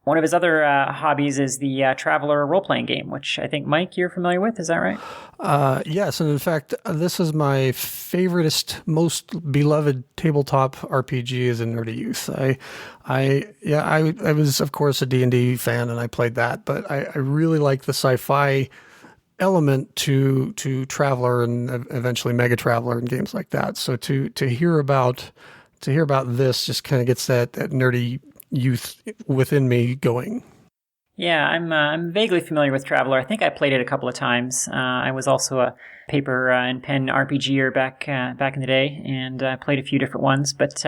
One of his other hobbies is the Traveler role-playing game, which I think, Mike, you're familiar with. Is that right? Yes, and in fact, this is my favoriteest, most beloved tabletop RPG as a nerdy youth. I was, of course, a D&D fan, and I played that, but I really like the sci-fi element to Traveler and eventually Mega Traveler and games like that. So to hear about this just kind of gets that nerdy youth within me going. Yeah, I'm vaguely familiar with Traveler. I think I played it a couple of times. I was also a paper and pen RPGer back in the day, and played a few different ones. But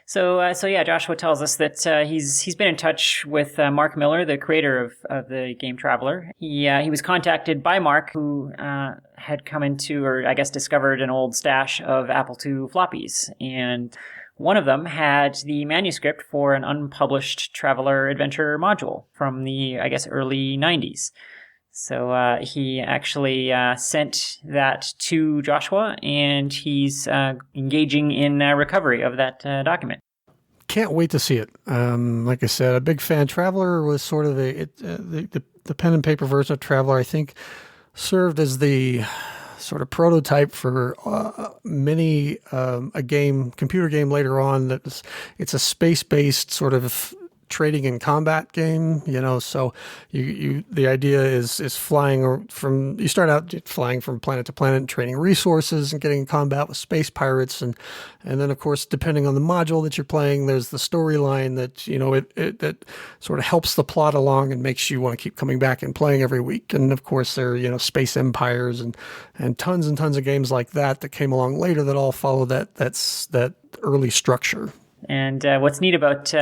so yeah, Joshua tells us that he's been in touch with Mark Miller, the creator of the game Traveler. He was contacted by Mark, who had come into, or I guess discovered, an old stash of Apple II floppies, and one of them had the manuscript for an unpublished Traveler Adventure module from the, I guess, early 90s. So he actually sent that to Joshua, and he's engaging in recovery of that document. Can't wait to see it. Like I said, a big fan. Traveler was sort of the pen and paper version of Traveler, I think, served as the sort of prototype for computer game later on. It's a space-based sort of trading and combat game, so the idea is flying from, you start out flying from planet to planet and trading resources and getting in combat with space pirates, and then of course, depending on the module that you're playing, there's the storyline that that sort of helps the plot along and makes you want to keep coming back and playing every week. And of course, there are space empires and tons and tons of games like that came along later that all follow that early structure. And what's neat about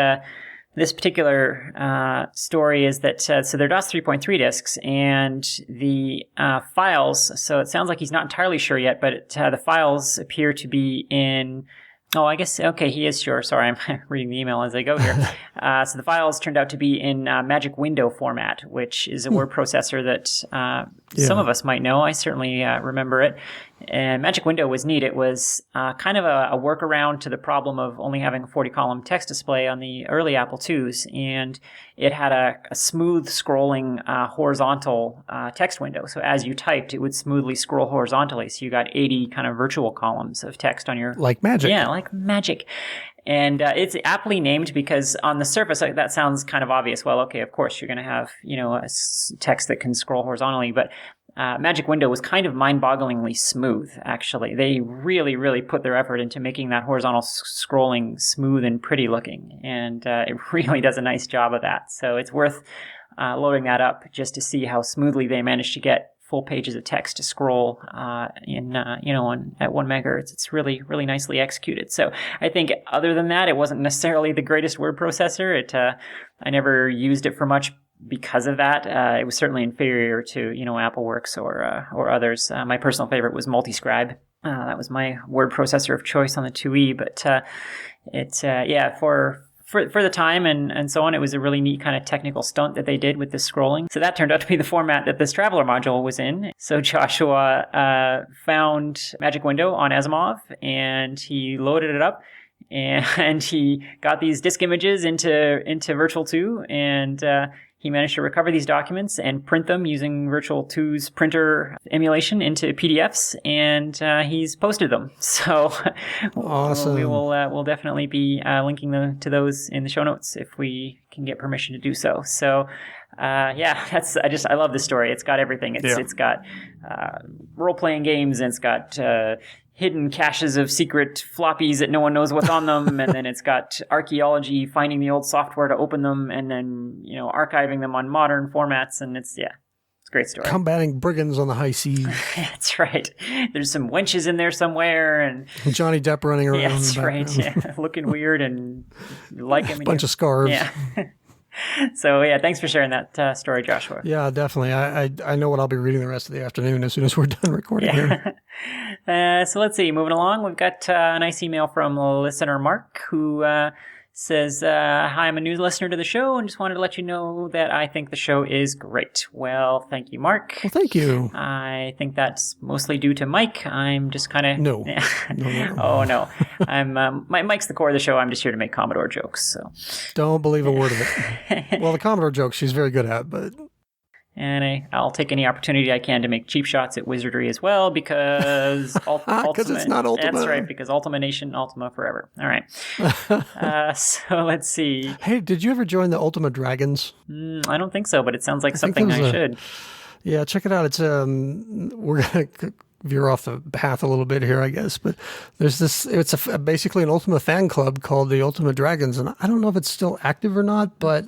this particular story is that, so they're DOS 3.3 disks, and the files, so it sounds like he's not entirely sure yet, but the files appear to be in, I guess, okay, he is sure. Sorry, I'm reading the email as I go here. So the files turned out to be in Magic Window format, which is a word processor that some of us might know. I certainly remember it. And Magic Window was neat. It was kind of a workaround to the problem of only having a 40-column text display on the early Apple IIs, and it had a smooth scrolling horizontal text window. So as you typed, it would smoothly scroll horizontally. So you got 80 kind of virtual columns of text on your... Like magic. Yeah, like magic. And it's aptly named because on the surface, that sounds kind of obvious. Well, okay, of course, you're going to have, a text that can scroll horizontally, but Magic Window was kind of mind-bogglingly smooth, actually. They really, really put their effort into making that horizontal scrolling smooth and pretty looking, and it really does a nice job of that. So it's worth loading that up just to see how smoothly they managed to get full pages of text to scroll at 1 megahertz. It's really, really nicely executed. So I think other than that, it wasn't necessarily the greatest word processor. I never used it for much because of that. It was certainly inferior to, AppleWorks or others. My personal favorite was Multiscribe. That was my word processor of choice on the 2E, but for the time and so on, it was a really neat kind of technical stunt that they did with this scrolling. So that turned out to be the format that this Traveler module was in. So Joshua found Magic Window on Asimov, and he loaded it up, and he got these disk images into Virtual 2, and he managed to recover these documents and print them using Virtual 2's printer emulation into PDFs, and he's posted them. So awesome. We'll definitely be linking to those in the show notes if we can get permission to do so. So I love this story. It's got everything. It's got role-playing games, and it's got hidden caches of secret floppies that no one knows what's on them, and then it's got archaeology, finding the old software to open them, and then archiving them on modern formats, and it's a great story. Combating brigands on the high seas. That's right. There's some wenches in there somewhere, and Johnny Depp running around. Yeah, that's right. Yeah, looking weird and like him. Bunch of scarves. Yeah. So thanks for sharing that story, Joshua. Yeah, definitely. I know what I'll be reading the rest of the afternoon as soon as we're done recording here. So let's see. Moving along, we've got a nice email from listener Mark, who says, hi, I'm a new listener to the show and just wanted to let you know that I think the show is great. Well, thank you, Mark. Well, thank you. I think that's mostly due to Mike. I'm just kind of... No. No. Oh, no. Mike's the core of the show. I'm just here to make Commodore jokes. So don't believe a word of it. Well, the Commodore jokes she's very good at, but... And I'll take any opportunity I can to make cheap shots at Wizardry as well, because it's not Ultima. That's right, because Ultima Nation, Ultima forever. All right. So let's see. Hey, did you ever join the Ultima Dragons? I don't think so, but it sounds like something I should. Yeah, check it out. It's we're gonna veer off the path a little bit here, I guess, but there's this. It's basically an Ultima fan club called the Ultima Dragons, and I don't know if it's still active or not, but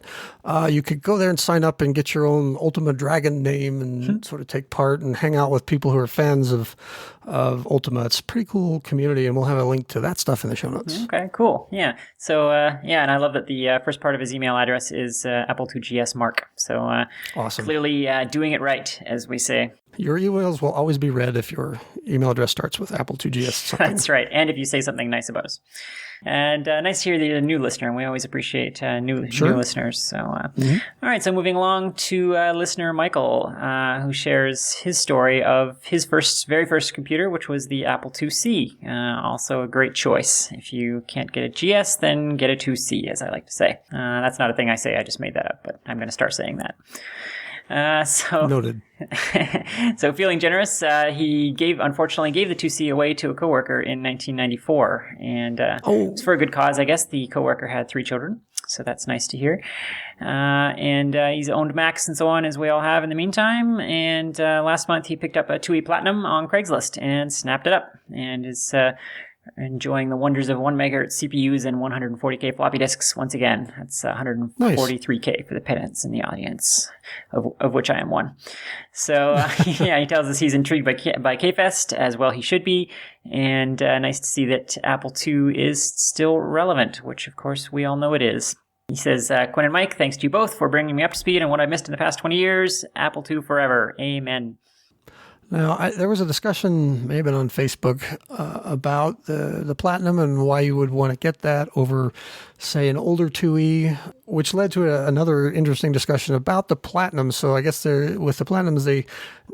you could go there and sign up and get your own Ultima Dragon name and sort of take part and hang out with people who are fans of Ultima. It's a pretty cool community, and we'll have a link to that stuff in the show notes. Okay, cool. Yeah. So, and I love that the first part of his email address is Apple2GS Mark. So, awesome. Clearly doing it right, as we say. Your emails will always be read if your email address starts with Apple2GS something. That's right. And if you say something nice about us. And nice to hear that you're a new listener, and we always appreciate new listeners. So, all right, so moving along to listener Michael, who shares his story of his very first computer, which was the Apple IIc. Also a great choice. If you can't get a GS, then get a 2C, as I like to say. That's not a thing I say, I just made that up, but I'm going to start saying that. So noted. So feeling generous, he unfortunately gave the 2C away to a coworker in 1994, and it's for a good cause, I guess. The coworker had 3 children, so that's nice to hear. And he's owned Macs and so on, as we all have in the meantime. And last month he picked up a 2E Platinum on Craigslist and snapped it up, and is enjoying the wonders of 1 megahertz CPUs and 140K floppy disks once again. That's 143K for the pedants in the audience, of which I am one. So, yeah, he tells us he's intrigued by K-Fest, as well he should be, and nice to see that Apple II is still relevant, which, of course, we all know it is. He says, Quinn and Mike, thanks to you both for bringing me up to speed on what I missed in the past 20 years. Apple II forever. Amen. Now, there was a discussion maybe on Facebook about the Platinum and why you would want to get that over, say, an older 2E, which led to another interesting discussion about the Platinum. So I guess with the Platinums,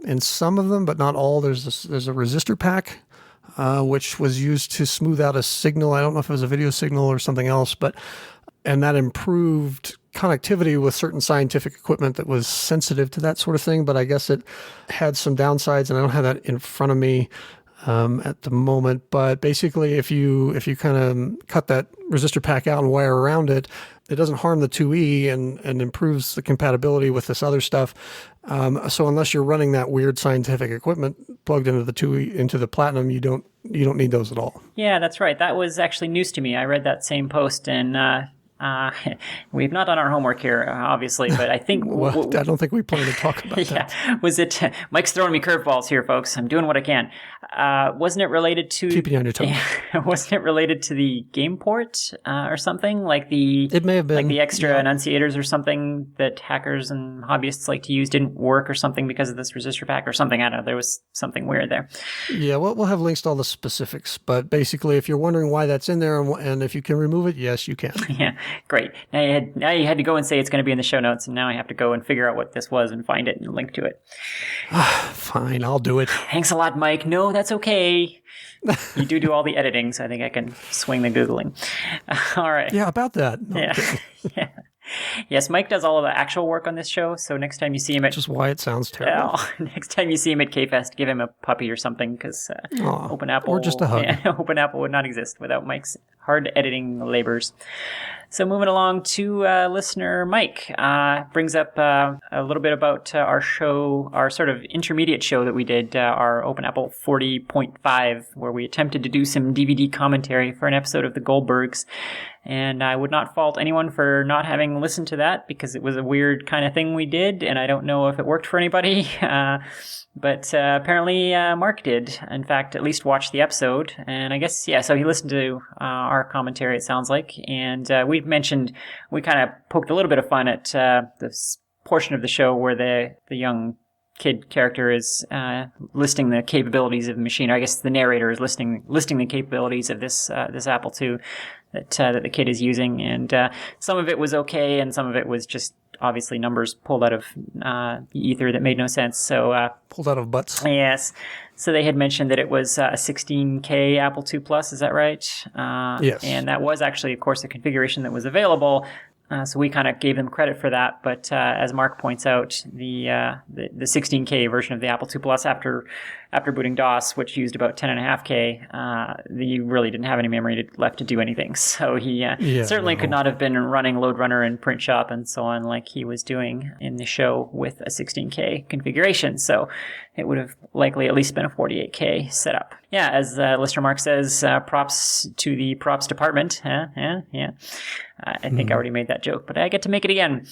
in some of them, but not all, there's a resistor pack, which was used to smooth out a signal. I don't know if it was a video signal or something else, and that improved connectivity with certain scientific equipment that was sensitive to that sort of thing, but I guess it had some downsides, and I don't have that in front of me at the moment. But basically, if you kind of cut that resistor pack out and wire around it, it doesn't harm the 2E and improves the compatibility with this other stuff. So unless you're running that weird scientific equipment plugged into the 2E, into the Platinum, you don't need those at all. Yeah, that's right. That was actually news to me. I read that same post, and we've not done our homework here, obviously, but I think... Well, I don't think we plan to talk about that. Yeah. Was it... Mike's throwing me curveballs here, folks. I'm doing what I can. Wasn't it related to... Keep you on your toes. Wasn't it related to the game port or something? It may have been. Like the extra enunciators or something that hackers and hobbyists like to use didn't work or something because of this resistor pack or something. I don't know. There was something weird there. Yeah, we'll have links to all the specifics. But basically, if you're wondering why that's in there and if you can remove it, yes, you can. Yeah. Great. Now you had to go and say it's going to be in the show notes, and now I have to go and figure out what this was and find it and link to it. Fine, I'll do it. Thanks a lot, Mike. No, that's okay. You do all the editing, so I think I can swing the Googling. All right. Yeah, about that. No, yeah. Yes, Mike does all of the actual work on this show, so next time you see him at... Which is why it sounds terrible. Next time you see him at K-Fest, give him a puppy or something, because Open Apple... Or just a hug. Yeah, Open Apple would not exist without Mike's hard editing labors. So moving along to listener Mike, brings up a little bit about our show, our sort of intermediate show that we did, our Open Apple 40.5, where we attempted to do some DVD commentary for an episode of The Goldbergs. And I would not fault anyone for not having listened to that, because it was a weird kind of thing we did, and I don't know if it worked for anybody. But apparently Mark did, in fact, at least watch the episode. And I guess, so he listened to our commentary, it sounds like. And we kind of poked a little bit of fun at this portion of the show where the young kid character is listing the capabilities of the machine. Or I guess the narrator is listing the capabilities of this Apple II that the kid is using. And some of it was okay, and some of it was just obviously numbers pulled out of the ether that made no sense. So pulled out of butts. Yes. So they had mentioned that it was a 16K Apple II Plus. Is that right? Yes. And that was actually, of course, the configuration that was available. So we kind of gave them credit for that. But as Mark points out, the 16K version of the Apple II Plus after booting DOS, which used about 10.5K, you really didn't have any memory left to do anything. So he certainly could not have been running LoadRunner and Print Shop and so on like he was doing in the show with a 16K configuration. So it would have likely at least been a 48K setup. Yeah, as listener Mark says, props to the props department. Yeah. I think I already made that joke, but I get to make it again.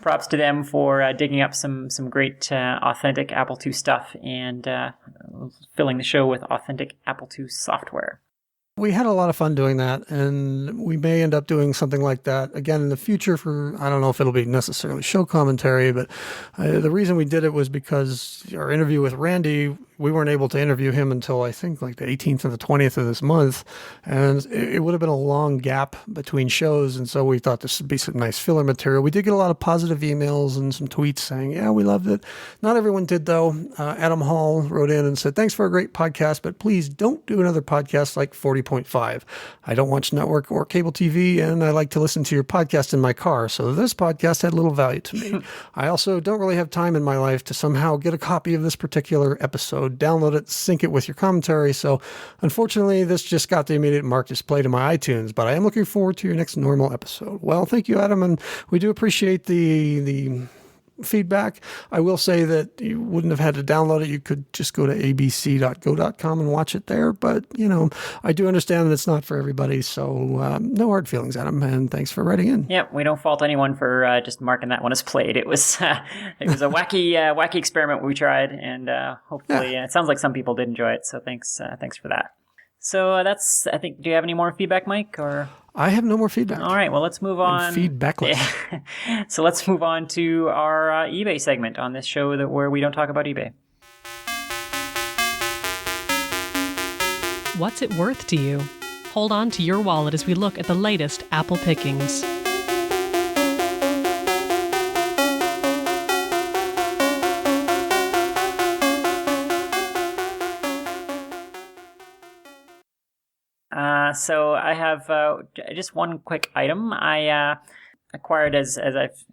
Props to them for digging up some great authentic Apple II stuff and filling the show with authentic Apple II software. We had a lot of fun doing that, and we may end up doing something like that again in the future for, I don't know if it'll be necessarily show commentary, but the reason we did it was because our interview with Randy, we weren't able to interview him until I think like the 18th or the 20th of this month, and it would have been a long gap between shows, and so we thought this would be some nice filler material. We did get a lot of positive emails and some tweets saying, yeah, we loved it. Not everyone did, though. Adam Hall wrote in and said, thanks for a great podcast, but please don't do another podcast like 40.5. I don't watch network or cable TV, and I like to listen to your podcast in my car, so this podcast had little value to me. I also don't really have time in my life to somehow get a copy of this particular episode, download it, sync it with your commentary, so unfortunately this just got the immediate mark display to my iTunes, but I am looking forward to your next normal episode. Well, thank you, Adam, and we do appreciate the feedback. I will say that you wouldn't have had to download it. You could just go to abc.go.com and watch it there. But, I do understand that it's not for everybody. So no hard feelings, Adam. And thanks for writing in. Yeah, we don't fault anyone for just marking that one as played. It was a wacky experiment we tried. And hopefully it sounds like some people did enjoy it. So thanks for that. So that's, I think, do you have any more feedback, Mike? Or I have no more feedback. All right, well, let's move on. Feedbackless. Yeah. So let's move on to our eBay segment on this show where we don't talk about eBay. What's it worth to you? Hold on to your wallet as we look at the latest Apple pickings. So I have just one quick item. I acquired, as I've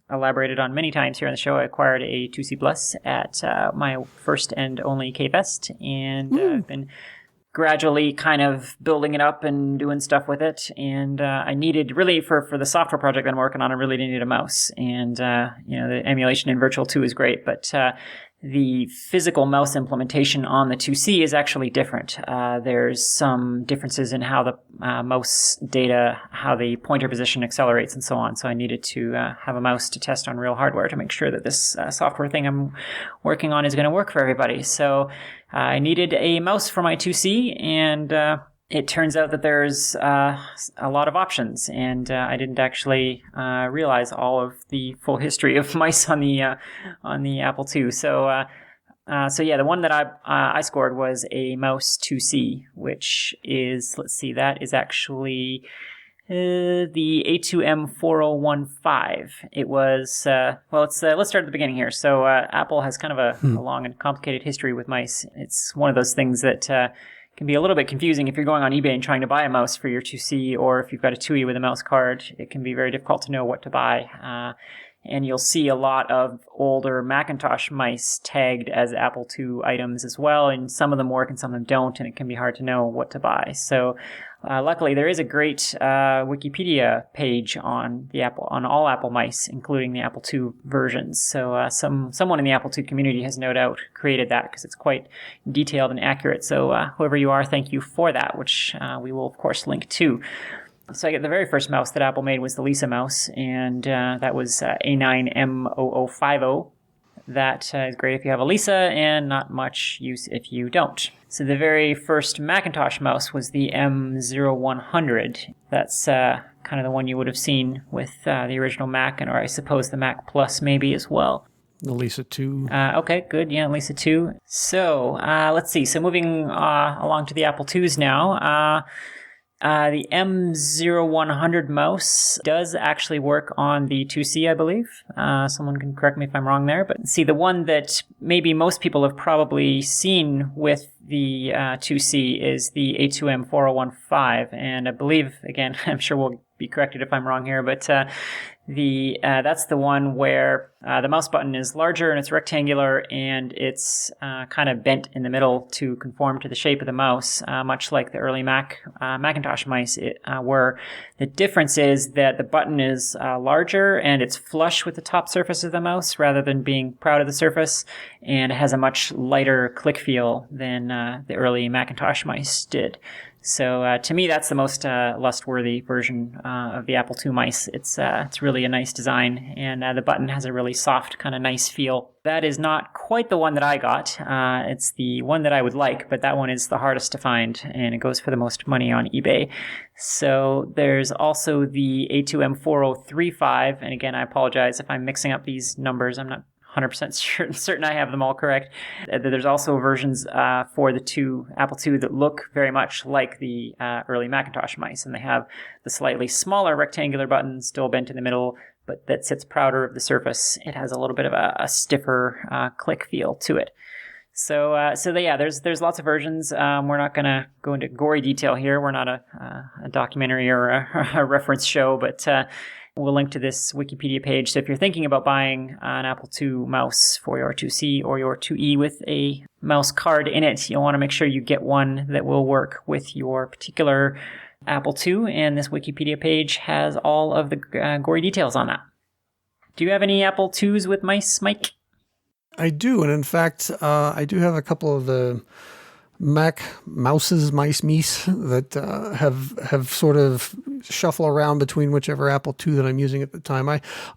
elaborated on many times here on the show, I acquired a 2C Plus at my first and only K-Fest, and I've been gradually kind of building it up and doing stuff with it. And I needed, really, for the software project that I'm working on, I really needed a mouse. And, the emulation in Virtual 2 is great, but the physical mouse implementation on the 2C is actually different. There's some differences in how the mouse data, how the pointer position accelerates and so on. So I needed to have a mouse to test on real hardware to make sure that this software thing I'm working on is going to work for everybody. So I needed a mouse for my 2C, and it turns out that there's a lot of options, and I didn't actually realize all of the full history of mice on the Apple II. So the one that I scored was a mouse 2C, which is, that is actually the A2M 4015. It was let's start at the beginning here. So Apple has kind of a long and complicated history with mice. It's one of those things that can be a little bit confusing if you're going on eBay and trying to buy a mouse for your 2C, or if you've got a 2E with a mouse card. It can be very difficult to know what to buy. And you'll see a lot of older Macintosh mice tagged as Apple II items as well, and some of them work and some of them don't, and it can be hard to know what to buy. So luckily, there is a great Wikipedia page on all Apple mice, including the Apple II versions. So someone in the Apple II community has no doubt created that, because it's quite detailed and accurate. So whoever you are, thank you for that, which we will, of course, link to. So I get the very first mouse that Apple made was the Lisa mouse, and that was A9M0050. That is great if you have a Lisa, and not much use if you don't. So the very first Macintosh mouse was the M0100. That's kind of the one you would have seen with the original Mac, or I suppose the Mac Plus maybe as well. The Lisa 2. Okay, good. Yeah, Lisa 2. So let's see. So moving along to the Apple IIs now. The M0100 mouse does actually work on the 2C, I believe. Someone can correct me if I'm wrong there. But see, the one that maybe most people have probably seen with the 2C is the A2M 4015, and I believe, again, I'm sure we'll be corrected if I'm wrong here, but that's the one where the mouse button is larger and it's rectangular and it's kind of bent in the middle to conform to the shape of the mouse, much like the early Macintosh mice were. The difference is that the button is larger and it's flush with the top surface of the mouse rather than being proud of the surface, and it has a much lighter click feel than the early Macintosh mice did. So to me, that's the most lust-worthy version of the Apple II mice. It's really a nice design, and the button has a really soft, kind of nice feel. That is not quite the one that I got. It's the one that I would like, but that one is the hardest to find, and it goes for the most money on eBay. So there's also the A2M 4035, and again, I apologize if I'm mixing up these numbers. I'm not 100% certain I have them all correct. There's also versions for the Apple II that look very much like the early Macintosh mice, and they have the slightly smaller rectangular button still bent in the middle, but that sits prouder of the surface. It has a little bit of a stiffer click feel to it. So yeah, there's lots of versions. We're not going to go into gory detail here. We're not a documentary or a reference show, but we'll link to this Wikipedia page. So if you're thinking about buying an Apple II mouse for your 2C or your 2E with a mouse card in it, you'll want to make sure you get one that will work with your particular Apple II. And this Wikipedia page has all of the gory details on that. Do you have any Apple IIs with mice, Mike? I do. And in fact, I do have a couple of the Mac mouses, mice, that have sort of shuffle around between whichever Apple II that I'm using at the time.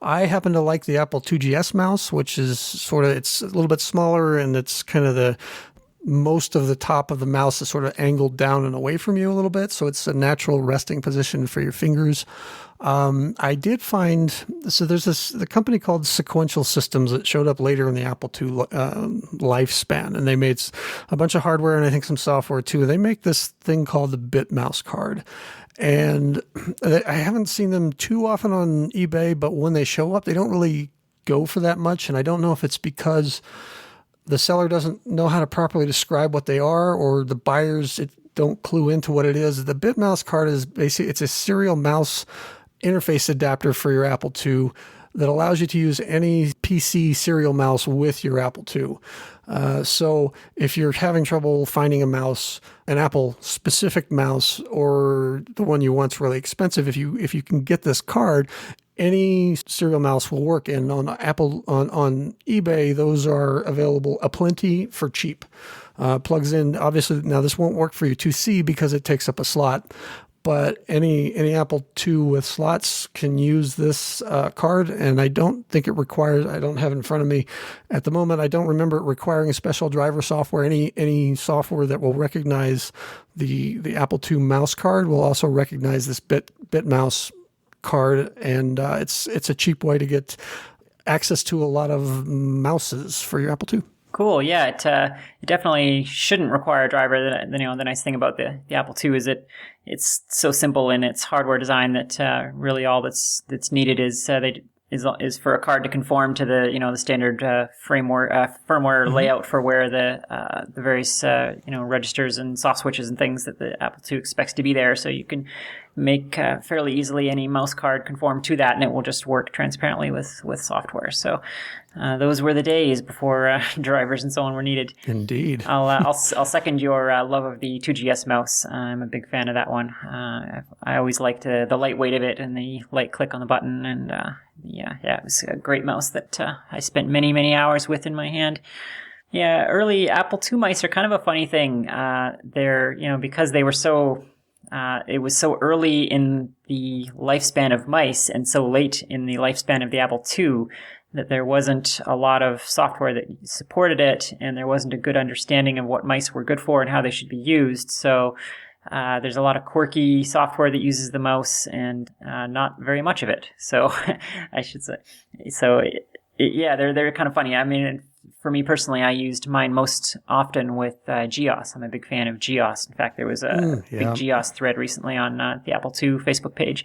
I happen to like the Apple IIgs mouse, which is it's a little bit smaller, and it's kind of most of the top of the mouse is sort of angled down and away from you a little bit, so it's a natural resting position for your fingers. I did find, so there's the company called Sequential Systems that showed up later in the Apple II lifespan, and they made a bunch of hardware and I think some software too. They make this thing called the Bit Mouse card, and I haven't seen them too often on eBay, but when they show up, they don't really go for that much, and I don't know if it's because the seller doesn't know how to properly describe what they are, or the buyers don't clue into what it is. The Bit Mouse card is basically, it's a serial mouse interface adapter for your Apple II that allows you to use any PC serial mouse with your Apple II. So if you're having trouble finding a mouse, an Apple specific mouse, or the one you want's really expensive, if you can get this card, any serial mouse will work. And on Apple, on eBay, those are available aplenty for cheap. Plugs in, obviously, now this won't work for your 2C because it takes up a slot, but any Apple II with slots can use this card, and I don't think it requires, I don't have it in front of me at the moment, I don't remember it requiring a special driver software. Any software that will recognize the Apple II mouse card will also recognize this Bit Mouse card, and it's a cheap way to get access to a lot of mouses for your Apple II. Cool. Yeah, it definitely shouldn't require a driver. The nice thing about the Apple II is it's so simple in its hardware design that really all that's needed is for a card to conform to the standard firmware layout for where the various registers and soft switches and things that the Apple II expects to be there. So you can make fairly easily any mouse card conform to that, and it will just work transparently with software. So those were the days before drivers and so on were needed. Indeed. I'll second your love of the 2GS mouse. I'm a big fan of that one. I always liked the lightweight of it and the light click on the button, and it was a great mouse that I spent many, many hours with in my hand. Yeah, early Apple II mice are kind of a funny thing. They're, because they were so it was so early in the lifespan of mice and so late in the lifespan of the Apple II that there wasn't a lot of software that supported it, and there wasn't a good understanding of what mice were good for and how they should be used. So there's a lot of quirky software that uses the mouse and not very much of it. So I should say. So they're kind of funny. I mean, for me personally, I used mine most often with GEOS. I'm a big fan of GEOS. In fact, there was a big GEOS thread recently on the Apple II Facebook page,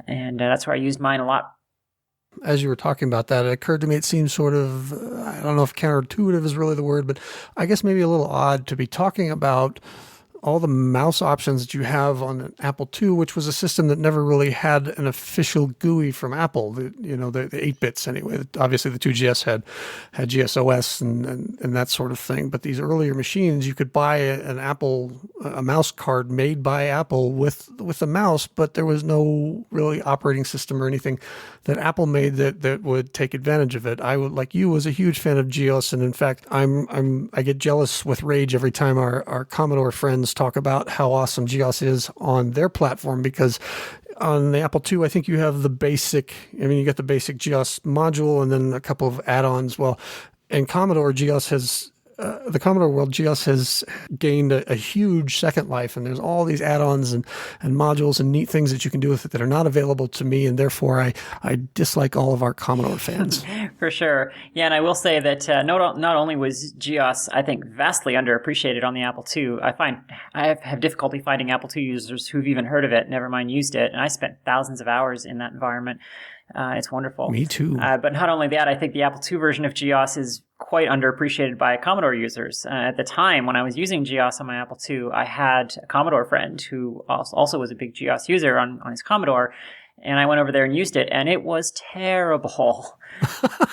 and that's where I used mine a lot. as you were talking about that, it occurred to me it seems sort of, I don't know if counterintuitive is really the word, but I guess maybe a little odd to be talking about all the mouse options that you have on an Apple II, which was a system that never really had an official GUI from Apple, the 8-bits anyway. Obviously, the 2GS had GSOS and that sort of thing. But these earlier machines, you could buy a mouse card made by Apple with a mouse, but there was no really operating system or anything that Apple made that would take advantage of it. I would, like you, was a huge fan of GeoS, and in fact, I get jealous with rage every time our Commodore friends talk about how awesome GeoS is on their platform, because on the Apple II, I think you have you get the basic GeoS module and then a couple of add-ons. Well, in Commodore, the Commodore world, GeoS has gained a huge second life, and there's all these add-ons and modules and neat things that you can do with it that are not available to me, and therefore I dislike all of our Commodore fans. For sure. Yeah, and I will say that not only was GeoS, I think, vastly underappreciated on the Apple II, I have difficulty finding Apple II users who've even heard of it, never mind used it, and I spent thousands of hours in that environment. It's wonderful. Me too. But not only that, I think the Apple II version of GeoS is quite underappreciated by Commodore users. At the time when I was using GeoS on my Apple II, I had a Commodore friend who also was a big GeoS user on his Commodore, and I went over there and used it, and it was terrible.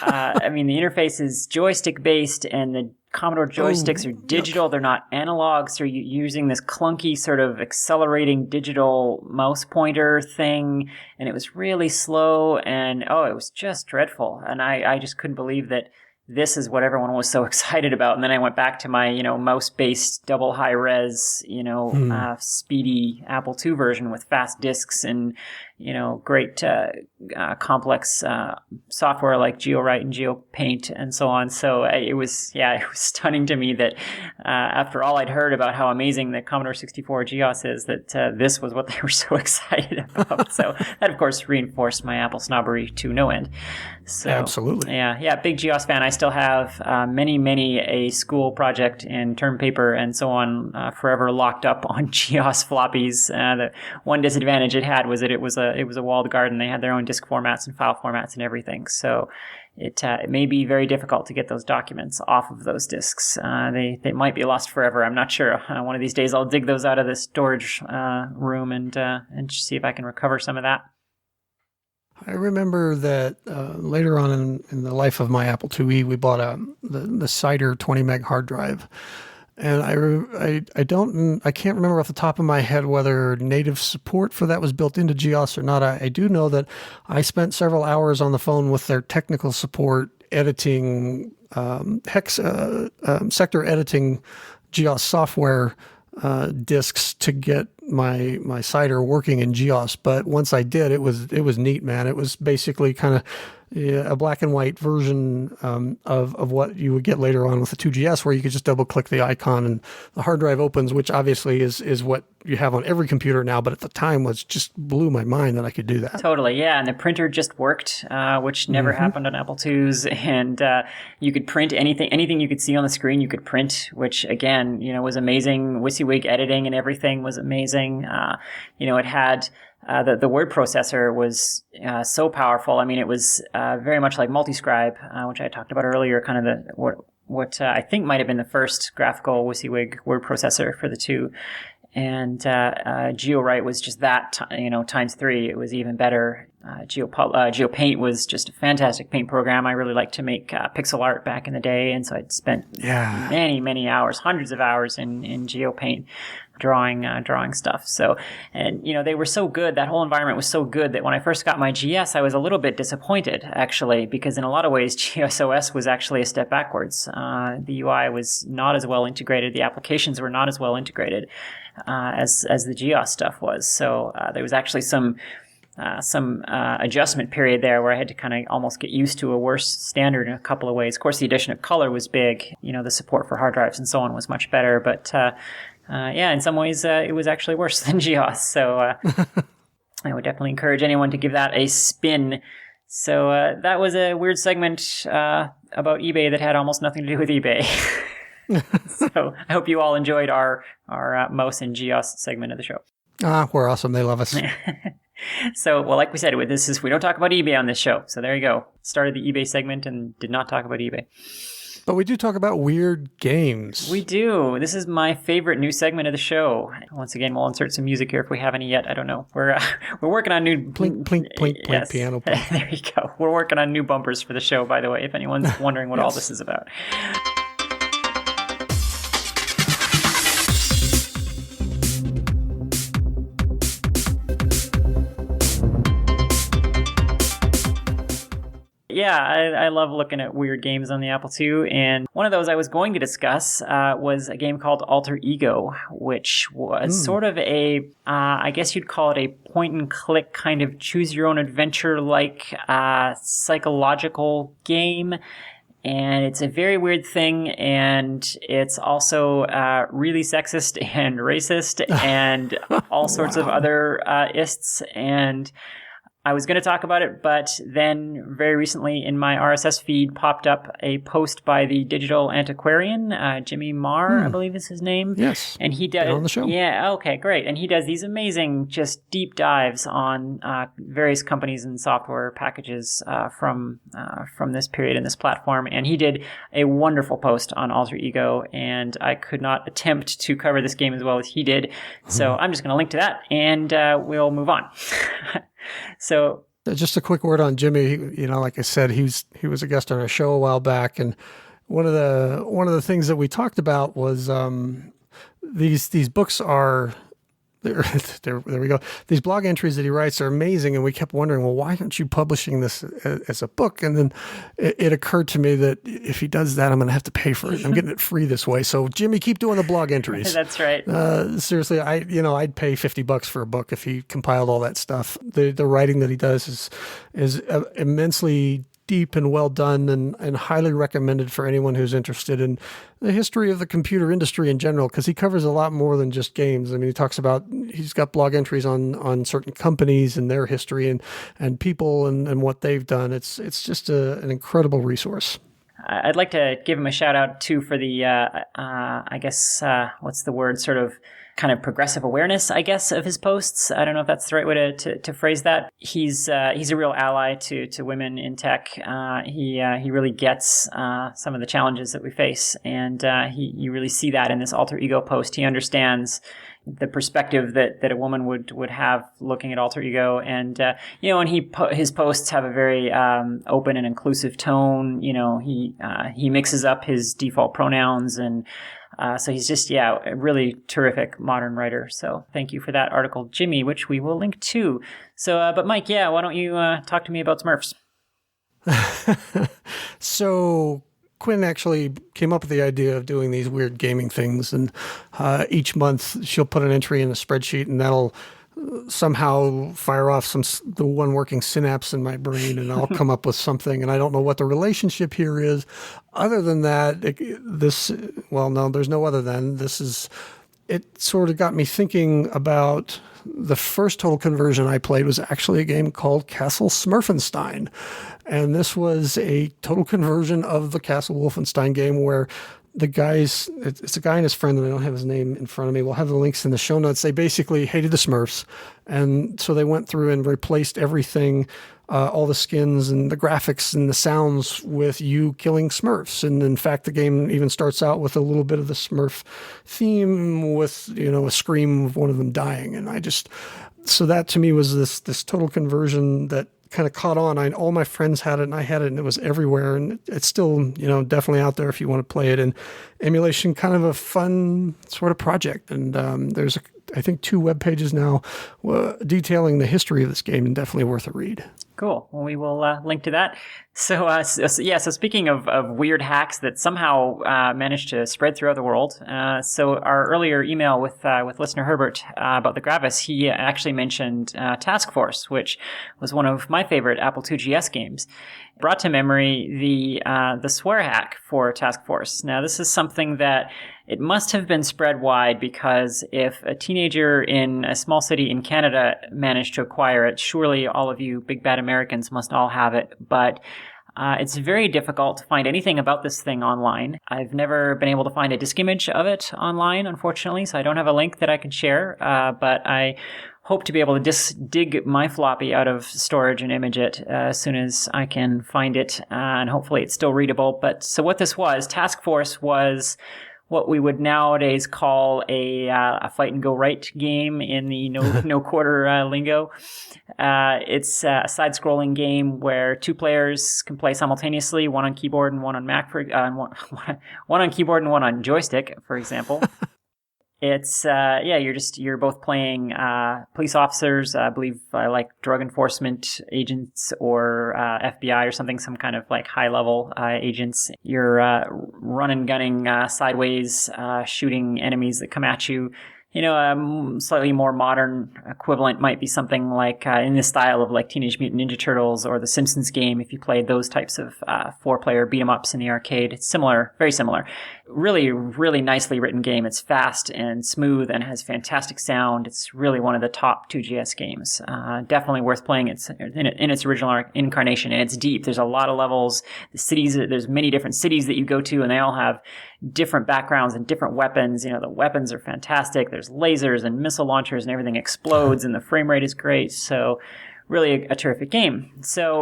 I mean, the interface is joystick-based, and the Commodore joysticks are digital. They're not analog, so you're using this clunky sort of accelerating digital mouse pointer thing, and it was really slow, and it was just dreadful. And I just couldn't believe that this is what everyone was so excited about. And then I went back to my, mouse-based double high-res, speedy Apple II version with fast disks and, great complex software like GeoWrite and GeoPaint and so on. So it was stunning to me that after all I'd heard about how amazing the Commodore 64 GeoS is, that this was what they were so excited about. So that, of course, reinforced my Apple snobbery to no end. So, absolutely. Yeah, big GeoS fan. I still have many a school project and term paper and so on forever locked up on GeoS floppies. The one disadvantage it had was that it was a walled garden. They had their own disk formats and file formats and everything. So it may be very difficult to get those documents off of those disks. They might be lost forever. I'm not sure. One of these days I'll dig those out of the storage room and see if I can recover some of that. I remember that later on in the life of my Apple IIe, we bought the Cider 20 meg hard drive, and I can't remember off the top of my head whether native support for that was built into GeoS or not. I do know that I spent several hours on the phone with their technical support editing sector editing GeoS software disks to get my Cider working in GeoS. But once I did, it was neat, man. It was basically kind of a black and white version of what you would get later on with the 2GS, where you could just double click the icon and the hard drive opens, which obviously is what you have on every computer now, but at the time just blew my mind that I could do that. Totally, yeah. And the printer just worked, which never happened on Apple IIs. And you could print anything you could see on the screen, you could print, which again, was amazing. WYSIWYG editing and everything was amazing. It had the word processor was so powerful. I mean, it was very much like Multiscribe, which I talked about earlier, kind of what I think might have been the first graphical WYSIWYG word processor for the two. And GeoWrite was just that, times 3. It was even better. GeoPaint was just a fantastic paint program. I really liked to make pixel art back in the day, and so I'd spent many hours, hundreds of hours in GeoPaint drawing stuff. So, and they were so good. That whole environment was so good that when I first got my GS, I was a little bit disappointed, actually, because in a lot of ways, GSOS was actually a step backwards. The UI was not as well integrated. The applications were not as well integrated as the GeoS stuff was. So there was actually some adjustment period there where I had to kind of almost get used to a worse standard in a couple of ways. Of course, the addition of color was big. The support for hard drives and so on was much better. But in some ways, it was actually worse than GeoS. So I would definitely encourage anyone to give that a spin. So that was a weird segment about eBay that had almost nothing to do with eBay. So I hope you all enjoyed our mouse and GeoS segment of the show. We're awesome. They love us. So, well, like we said, we don't talk about eBay on this show. So there you go. Started the eBay segment and did not talk about eBay. But we do talk about weird games. We do. This is my favorite new segment of the show. Once again, we'll insert some music here if we have any yet. I don't know. We're working on new... Plink, plink, plink, plink, yes. piano. Plink. There you go. We're working on new bumpers for the show, by the way, if anyone's wondering what all this is about. Yeah, I love looking at weird games on the Apple II, and one of those I was going to discuss was a game called Alter Ego, which was sort of I guess you'd call it a point-and-click kind of choose-your-own-adventure-like psychological game. And it's a very weird thing, and it's also really sexist and racist and all sorts of other ists, and... I was going to talk about it, but then very recently in my RSS feed popped up a post by the digital antiquarian, Jimmy Marr, I believe is his name. Yes. And he does on the show. Yeah, okay, great. And he does these amazing just deep dives on various companies and software packages from this period and this platform. And he did a wonderful post on Alter Ego, and I could not attempt to cover this game as well as he did. So I'm just going to link to that, and we'll move on. So just a quick word on Jimmy. Like I said, he was a guest on our show a while back, and one of the things that we talked about was these books are there we go. These blog entries that he writes are amazing, and we kept wondering, well, why aren't you publishing this as a book? And then it occurred to me that if he does that, I'm going to have to pay for it. I'm getting it free this way. So Jimmy, keep doing the blog entries. That's right. Seriously, I'd pay $50 for a book if he compiled all that stuff. The writing that he does is immensely deep and well done, and highly recommended for anyone who's interested in the history of the computer industry in general, because he covers a lot more than just games. I mean, he's got blog entries on certain companies and their history and people and what they've done. It's just an incredible resource. I'd like to give him a shout out too for the, I guess, what's the word, sort of kind of progressive awareness, I guess, of his posts. I don't know if that's the right way to phrase that. He's a real ally to women in tech. He really gets some of the challenges that we face, and you really see that in this Alter Ego post. He understands the perspective that a woman would have looking at Alter Ego, and his posts have a very open and inclusive tone. He mixes up his default pronouns, and so he's just a really terrific modern writer. So thank you for that article, Jimmy, which we will link to. So, but Mike, why don't you talk to me about Smurfs? So Quinn actually came up with the idea of doing these weird gaming things, and each month she'll put an entry in a spreadsheet, and that'll somehow fire off the one working synapse in my brain, and I'll come up with something, and I don't know what the relationship here is. Other than that, there's no other than. It sort of got me thinking about the first total conversion I played was actually a game called Castle Smurfenstein. And this was a total conversion of the Castle Wolfenstein game where it's a guy and his friend, and I don't have his name in front of me. We'll have the links in the show notes. They basically hated the Smurfs. And so they went through and replaced everything, all the skins and the graphics and the sounds with you killing Smurfs. And in fact, the game even starts out with a little bit of the Smurf theme with, a scream of one of them dying. And so that to me was this total conversion that kind of caught on. All my friends had it, and I had it, and it was everywhere. And it's still, definitely out there if you want to play it. And emulation, kind of a fun sort of project. And there's, I think, 2 web pages now detailing the history of this game, and definitely worth a read. Cool. Well, we will link to that. So speaking of weird hacks that somehow managed to spread throughout the world, so our earlier email with listener Herbert about the Gravis, he actually mentioned Task Force, which was one of my favorite Apple II GS games. Brought to memory the swear hack for Task Force. Now, this is something that it must have been spread wide, because if a teenager in a small city in Canada managed to acquire it, surely all of you big bad Americans must all have it. But It's very difficult to find anything about this thing online. I've never been able to find a disk image of it online, unfortunately, so I don't have a link that I can share, but I hope to be able to dig my floppy out of storage and image it as soon as I can find it, and hopefully it's still readable. But so what this was, Task Force was what we would nowadays call a fight and go right game in the no quarter lingo. It's a side-scrolling game where two players can play simultaneously, one on keyboard and one on Mac, one on keyboard and one on joystick, for example. It's you're both playing police officers, I believe, like drug enforcement agents or FBI or something, some kind of like high level agents. You're running, gunning sideways, shooting enemies that come at you. A slightly more modern equivalent might be something like in the style of like Teenage Mutant Ninja Turtles or the Simpsons game, if you played those types of 4-player beat-em-ups in the arcade. It's similar, very similar. Really, really nicely written game. It's fast and smooth and has fantastic sound. It's really one of the top 2GS games. Definitely worth playing. It's in its original incarnation, and it's deep. There's a lot of levels. The cities, there's many different cities that you go to, and they all have different backgrounds and different weapons. The weapons are fantastic. There's lasers and missile launchers, and everything explodes, and the frame rate is great. So really a terrific game.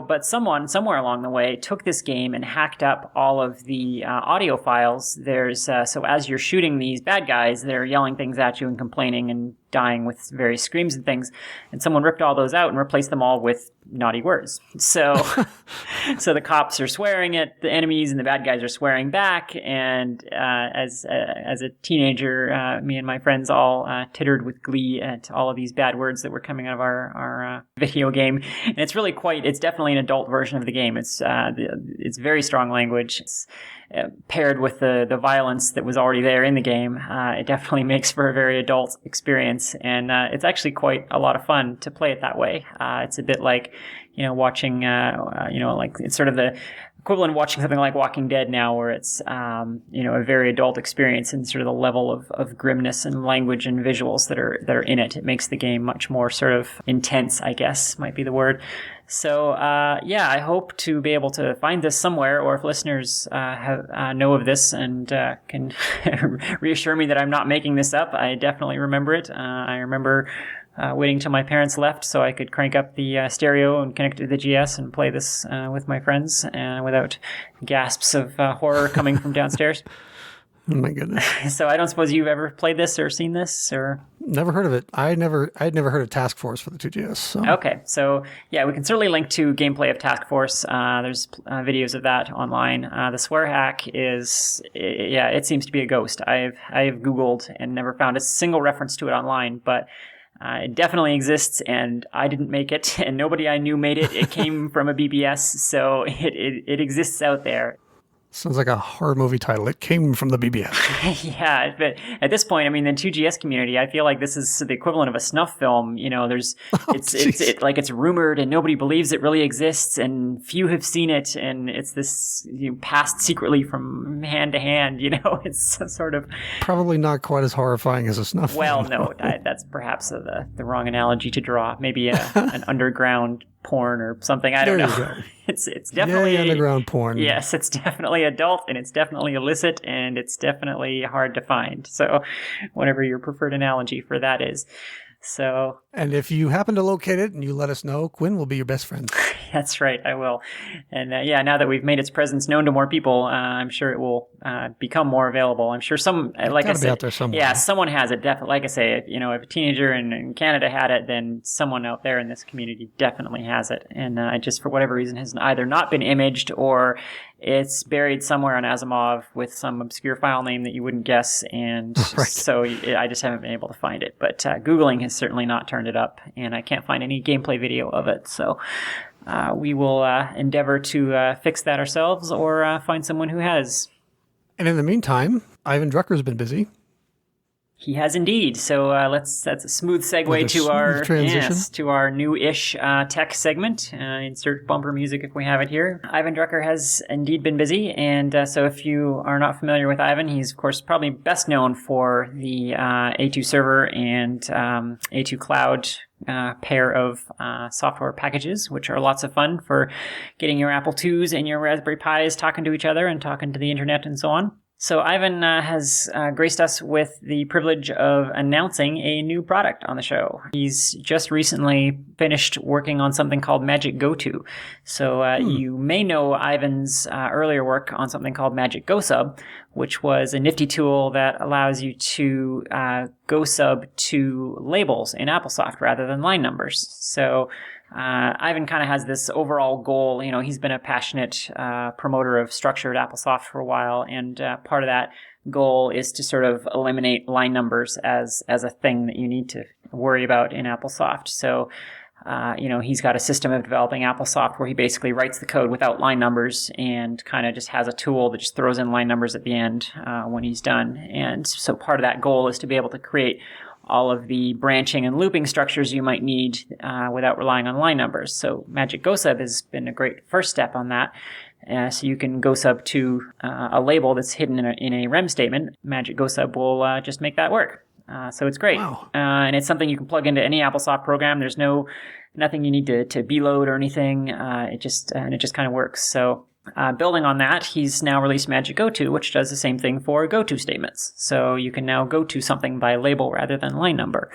But someone somewhere along the way took this game and hacked up all of the audio files. There's so as you're shooting these bad guys, they're yelling things at you and complaining and dying with various screams and things. And someone ripped all those out and replaced them all with naughty words. So the cops are swearing at the enemies and the bad guys are swearing back. And as a teenager, me and my friends all tittered with glee at all of these bad words that were coming out of our video game. And it's really it's definitely an adult version of the game. It's very strong language. It's paired with the violence that was already there in the game. It definitely makes for a very adult experience. And it's actually quite a lot of fun to play it that way. It's a bit like, watching, like it's sort of the equivalent of watching something like Walking Dead now, where it's, a very adult experience and sort of the level of grimness and language and visuals that are in it. It makes the game much more sort of intense, I guess, might be the word. So, I hope to be able to find this somewhere, or if listeners know of this and can reassure me that I'm not making this up. I definitely remember it. I remember waiting till my parents left so I could crank up the stereo and connect it to the GS and play this with my friends without gasps of horror coming from downstairs. Oh my goodness. So I don't suppose you've ever played this or seen this or? Never heard of it. I'd never heard of Task Force for the 2GS. So. Okay. So yeah, we can certainly link to gameplay of Task Force. There's videos of that online. The swear hack it seems to be a ghost. I've Googled and never found a single reference to it online, but it definitely exists, and I didn't make it, and nobody I knew made it. It came from a BBS, so it exists out there. Sounds like a horror movie title. It came from the BBS. Yeah, but at this point, I mean, the 2GS community, I feel like this is the equivalent of a snuff film. It's rumored and nobody believes it really exists, and few have seen it, and it's this passed secretly from hand to hand. It's sort of probably not quite as horrifying as a snuff film. Well, no, that's perhaps the wrong analogy to draw. Maybe an underground porn or something. I don't know. There you go. It's definitely underground porn. Yes, it's definitely adult, and it's definitely illicit, and it's definitely hard to find. So, whatever your preferred analogy for that is. So, and if you happen to locate it and you let us know, Quinn will be your best friend. That's right, I will. And now that we've made its presence known to more people, I'm sure it will become more available. I'm sure someone has it. Definitely, like I say, if a teenager in Canada had it, then someone out there in this community definitely has it. And just for whatever reason has either not been imaged or it's buried somewhere on Asimov with some obscure file name that you wouldn't guess, and right. So I just haven't been able to find it. But Googling has certainly not turned it up, and I can't find any gameplay video of it. So we will endeavor to fix that ourselves or find someone who has. And in the meantime, Ivan Drucker's been busy. He has indeed. So that's a smooth segue to our new-ish tech segment. Insert bumper music if we have it here. Ivan Drucker has indeed been busy, and so if you are not familiar with Ivan, he's of course probably best known for the A2 server and A2 cloud pair of software packages, which are lots of fun for getting your Apple IIs and your Raspberry Pis talking to each other and talking to the internet and so on. So Ivan has graced us with the privilege of announcing a new product on the show. He's just recently finished working on something called Magic GoTo. So you may know Ivan's earlier work on something called Magic GoSub, which was a nifty tool that allows you to go sub to labels in AppleSoft rather than line numbers. So Ivan kind of has this overall goal. You know, he's been a passionate promoter of structured AppleSoft for a while, and part of that goal is to sort of eliminate line numbers as a thing that you need to worry about in AppleSoft. So, he's got a system of developing AppleSoft where he basically writes the code without line numbers and kind of just has a tool that just throws in line numbers at the end when he's done. And so part of that goal is to be able to create all of the branching and looping structures you might need without relying on line numbers. So Magic GoSub has been a great first step on that. So you can go sub to a label that's hidden in a REM statement. Magic GoSub will just make that work. So it's great. Wow. And it's something you can plug into any AppleSoft program. There's nothing you need to beload or anything. It just kind of works. So building on that, he's now released Magic GoTo, which does the same thing for GoTo statements. So you can now go to something by label rather than line number.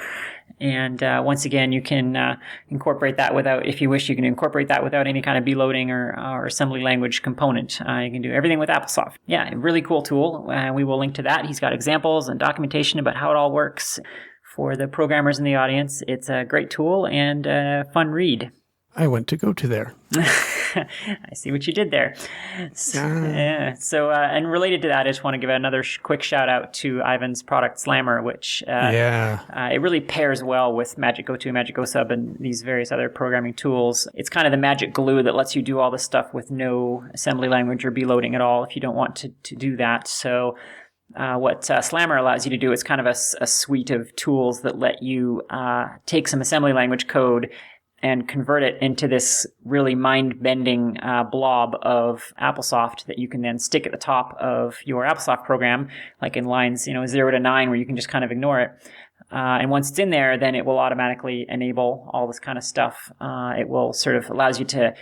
And once again, you can incorporate that if you wish, you can incorporate that without any kind of beloading or assembly language component. You can do everything with AppleSoft. Yeah, a really cool tool. We will link to that. He's got examples and documentation about how it all works. For the programmers in the audience, it's a great tool and a fun read. I went to go to there. I see what you did there. So, and related to that, I just want to give another quick shout out to Ivan's product Slammer, which it really pairs well with Magic GoTo, Magic GoSub, and these various other programming tools. It's kind of the magic glue that lets you do all this stuff with no assembly language or beloading at all if you don't want to do that. So what Slammer allows you to do is kind of a suite of tools that let you take some assembly language code and convert it into this really mind-bending blob of AppleSoft that you can then stick at the top of your AppleSoft program, like in lines 0 to 9, where you can just kind of ignore it. And once it's in there, then it will automatically enable all this kind of stuff. It will sort of allows you to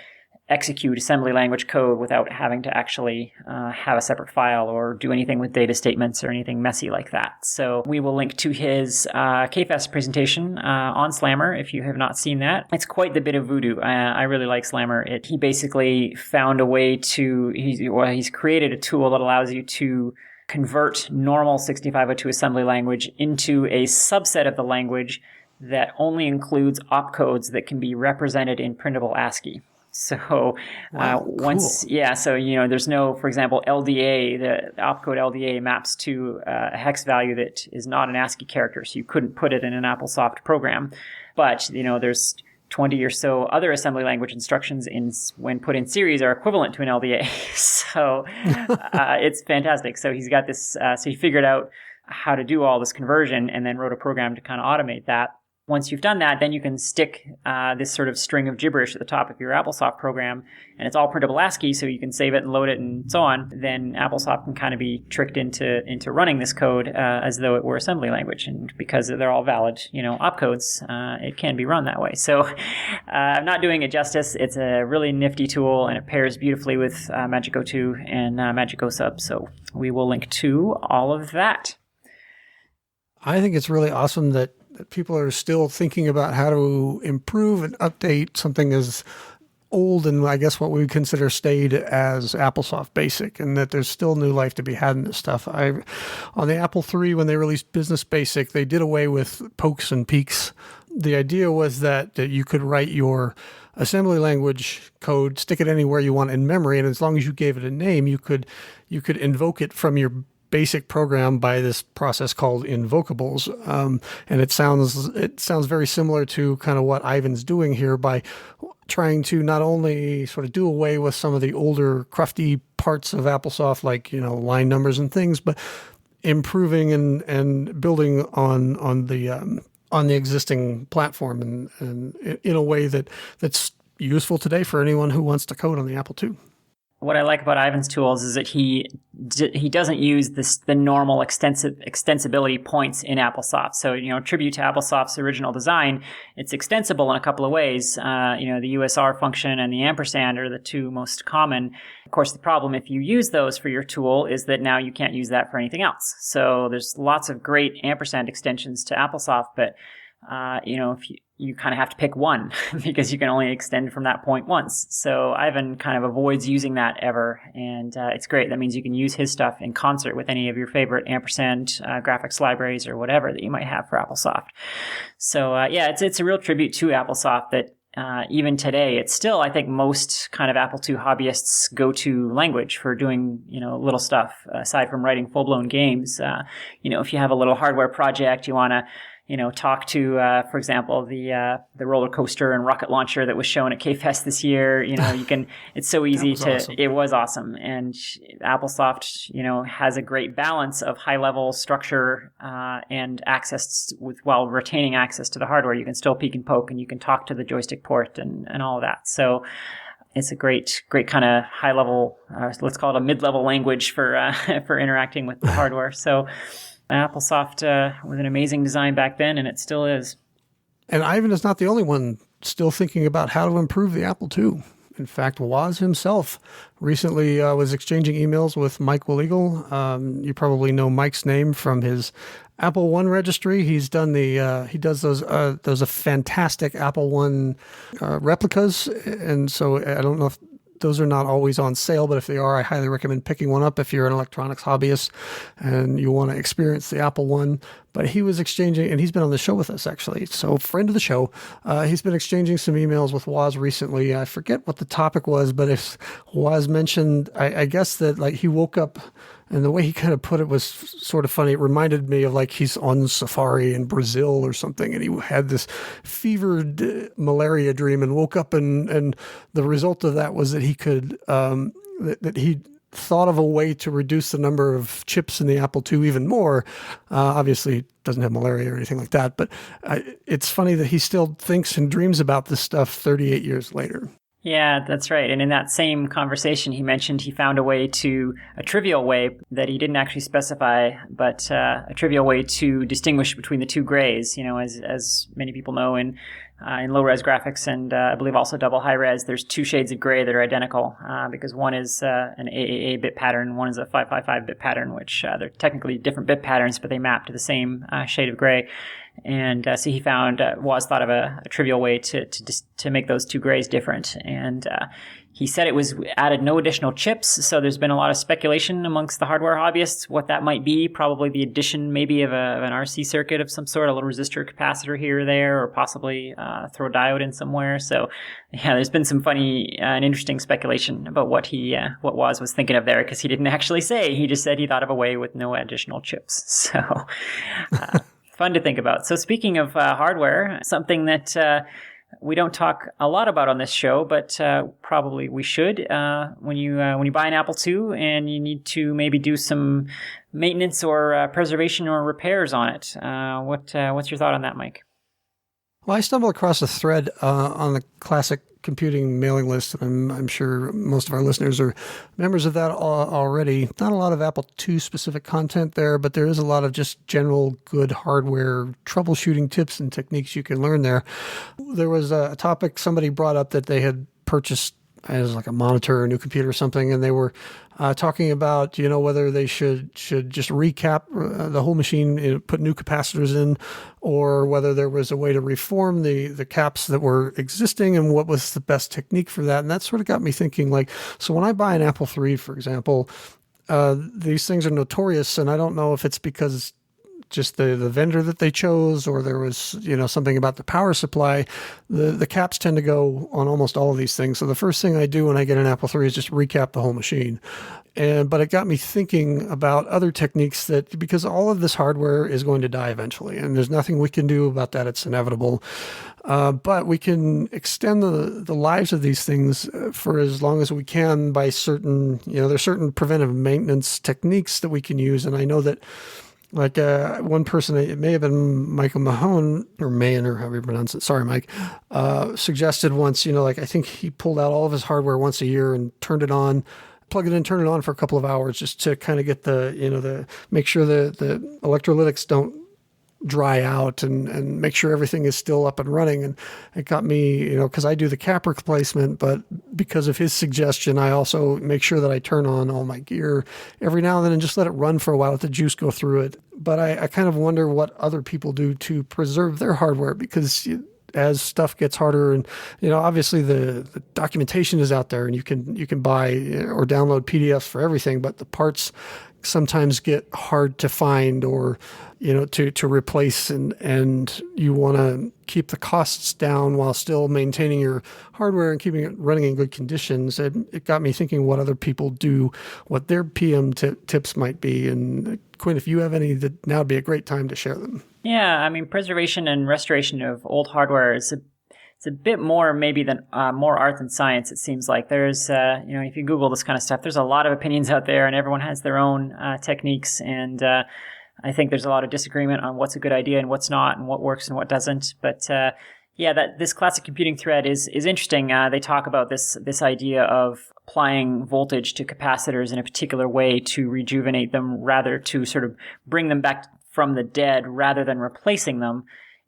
execute assembly language code without having to actually have a separate file or do anything with data statements or anything messy like that. So we will link to his KFest presentation on Slammer if you have not seen that. It's quite the bit of voodoo. I really like Slammer. He basically found a way he's created a tool that allows you to convert normal 6502 assembly language into a subset of the language that only includes opcodes that can be represented in printable ASCII. So there's no, for example, LDA, the opcode LDA maps to a hex value that is not an ASCII character, so you couldn't put it in an AppleSoft program. But, there's 20 or so other assembly language instructions when put in series are equivalent to an LDA. So it's fantastic. So he's got this, so he figured out how to do all this conversion and then wrote a program to kind of automate that. Once you've done that, then you can stick this sort of string of gibberish at the top of your AppleSoft program, and it's all printable ASCII, so you can save it and load it and so on. Then AppleSoft can kind of be tricked into running this code as though it were assembly language, and because they're all valid, opcodes, it can be run that way. So I'm not doing it justice. It's a really nifty tool, and it pairs beautifully with Magic GoTo and Magic GoSub. So we will link to all of that. I think it's really awesome that people are still thinking about how to improve and update something as old and I guess what we would consider stayed as AppleSoft Basic, and that there's still new life to be had in this stuff. On the Apple III, when they released Business Basic, they did away with pokes and peeks. The idea was that you could write your assembly language code, stick it anywhere you want in memory, and as long as you gave it a name, you could invoke it from your basic program by this process called invocables. And it sounds very similar to kind of what Ivan's doing here by trying to not only sort of do away with some of the older crufty parts of AppleSoft, like, line numbers and things, but improving and building on the existing platform and in a way that's useful today for anyone who wants to code on the Apple II. what I like about Ivan's tools is that he doesn't use the normal extensibility points in AppleSoft. So, tribute to AppleSoft's original design, it's extensible in a couple of ways. The USR function and the ampersand are the two most common. Of course, the problem if you use those for your tool is that now you can't use that for anything else. So there's lots of great ampersand extensions to AppleSoft, but if you kind of have to pick one because you can only extend from that point once. So Ivan kind of avoids using that ever, and it's great. That means you can use his stuff in concert with any of your favorite ampersand graphics libraries or whatever that you might have for AppleSoft. So it's a real tribute to AppleSoft that even today, it's still, I think, most kind of Apple II hobbyists' go-to language for doing, little stuff aside from writing full-blown games. If you have a little hardware project, you want to talk to, for example, the roller coaster and rocket launcher that was shown at K-Fest this year. It's so easy awesome. It was awesome. And AppleSoft, has a great balance of high level structure, and access while retaining access to the hardware. You can still peek and poke and you can talk to the joystick port and all of that. So it's a great kind of high level, let's call it a mid-level language for interacting with the hardware. So, AppleSoft was an amazing design back then, and it still is. And Ivan is not the only one still thinking about how to improve the Apple II. In fact, Woz himself recently was exchanging emails with Mike Willegel. You probably know Mike's name from his Apple I registry. He's done he does those fantastic Apple I replicas, and so I don't know if those are not always on sale, but if they are, I highly recommend picking one up if you're an electronics hobbyist and you want to experience the Apple I. But he was exchanging, and he's been on the show with us, actually. So, friend of the show, he's been exchanging some emails with Woz recently. I forget what the topic was, but if Woz mentioned, I guess that he woke up, and the way he kind of put it was sort of funny. It reminded me of he's on safari in Brazil or something, and he had this fevered malaria dream and woke up, and the result of that was that he could, that he thought of a way to reduce the number of chips in the Apple II even more. Obviously, doesn't have malaria or anything like that, but it's funny that he still thinks and dreams about this stuff 38 years later. Yeah, that's right. And in that same conversation, he mentioned he found a trivial way that he didn't actually specify, but a trivial way to distinguish between the two grays. As many people know, in low-res graphics and I believe also double high-res, there's two shades of gray that are identical because one is an AAA bit pattern, one is a 555 bit pattern, which they're technically different bit patterns, but they map to the same shade of gray. And so he found, Woz thought of a trivial way to make those two grays different. And he said it was added no additional chips. So there's been a lot of speculation amongst the hardware hobbyists what that might be. Probably the addition maybe of an RC circuit of some sort, a little resistor capacitor here or there, or possibly throw a diode in somewhere. So yeah, there's been some funny and interesting speculation about what Woz was thinking of there, because he didn't actually say. He just said he thought of a way with no additional chips. So fun to think about. So speaking of hardware, something that we don't talk a lot about on this show, but probably we should. When you buy an Apple II and you need to maybe do some maintenance or preservation or repairs on it, what's your thought on that, Mike? Well, I stumbled across a thread on the Classic Computing mailing list, and I'm sure most of our listeners are members of that already. Not a lot of Apple II specific content there, but there is a lot of just general good hardware troubleshooting tips and techniques you can learn there. There was a topic somebody brought up that they had purchased as a monitor or a new computer or something, and they were talking about, whether they should just recap the whole machine, put new capacitors in, or whether there was a way to reform the caps that were existing, and what was the best technique for that. And that sort of got me thinking, so when I buy an Apple III, for example, these things are notorious, and I don't know if it's because just the vendor that they chose, or there was, something about the power supply. The caps tend to go on almost all of these things. So the first thing I do when I get an Apple III is just recap the whole machine. But it got me thinking about other techniques because all of this hardware is going to die eventually, and there's nothing we can do about that. It's inevitable. But we can extend the lives of these things for as long as we can by there's certain preventive maintenance techniques that we can use. And I know that Like one person, it may have been Michael Mahone or Mahan or however you pronounce it. Sorry, Mike. Suggested once, like I think he pulled out all of his hardware once a year and turned it on, plug it in, turn it on for a couple of hours just to kind of get make sure the electrolytics don't dry out and make sure everything is still up and running. And it got me, because I do the cap replacement, but because of his suggestion, I also make sure that I turn on all my gear every now and then and just let it run for a while, let the juice go through it. But I kind of wonder what other people do to preserve their hardware, because as stuff gets harder and, obviously the documentation is out there and you can buy or download PDFs for everything, but the parts sometimes get hard to find or, to replace, and you want to keep the costs down while still maintaining your hardware and keeping it running in good conditions. And it got me thinking what other people do, what their PM tips might be. And Quinn, if you have any, now would be a great time to share them. Yeah, I mean, preservation and restoration of old hardware is it's a bit more maybe than more art than science. It seems like there's, if you Google this kind of stuff, there's a lot of opinions out there, and everyone has their own techniques. And I think there's a lot of disagreement on what's a good idea and what's not, and what works and what doesn't. But this classic computing thread is interesting. They talk about this idea of applying voltage to capacitors in a particular way to rejuvenate them, rather to sort of bring them back from the dead rather than replacing them.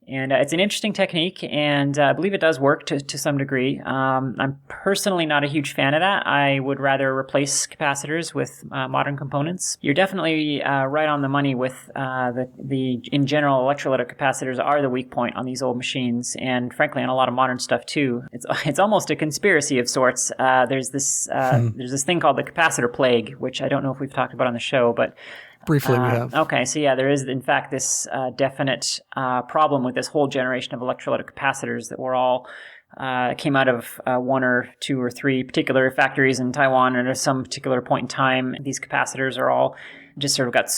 And it's an interesting technique, and I believe it does work to some degree. I'm personally not a huge fan of that. I would rather replace capacitors with modern components. You're definitely right on the money with the in general, electrolytic capacitors are the weak point on these old machines, and frankly on a lot of modern stuff too. It's almost a conspiracy of sorts. There's this thing called the capacitor plague, which I don't know if we've talked about on the show, but briefly we have. Okay, so there is in fact this definite problem with this whole generation of electrolytic capacitors that were all came out of one or two or three particular factories in Taiwan, and at some particular point in time, these capacitors are all just sort of got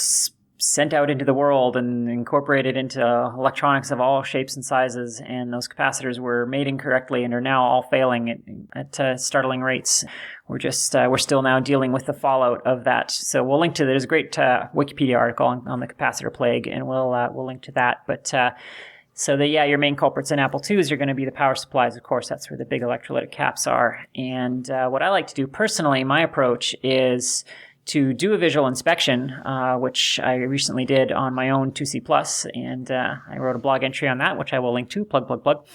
sent out into the world and incorporated into electronics of all shapes and sizes, and those capacitors were made incorrectly and are now all failing at startling rates. We're still now dealing with the fallout of that. So we'll link to there's a great Wikipedia article on the capacitor plague, and we'll link to that. But your main culprits in Apple IIs are going to be the power supplies. Of course, that's where the big electrolytic caps are. And what I like to do personally, my approach is to do a visual inspection, which I recently did on my own 2C Plus, and I wrote a blog entry on that, which I will link to. Plug.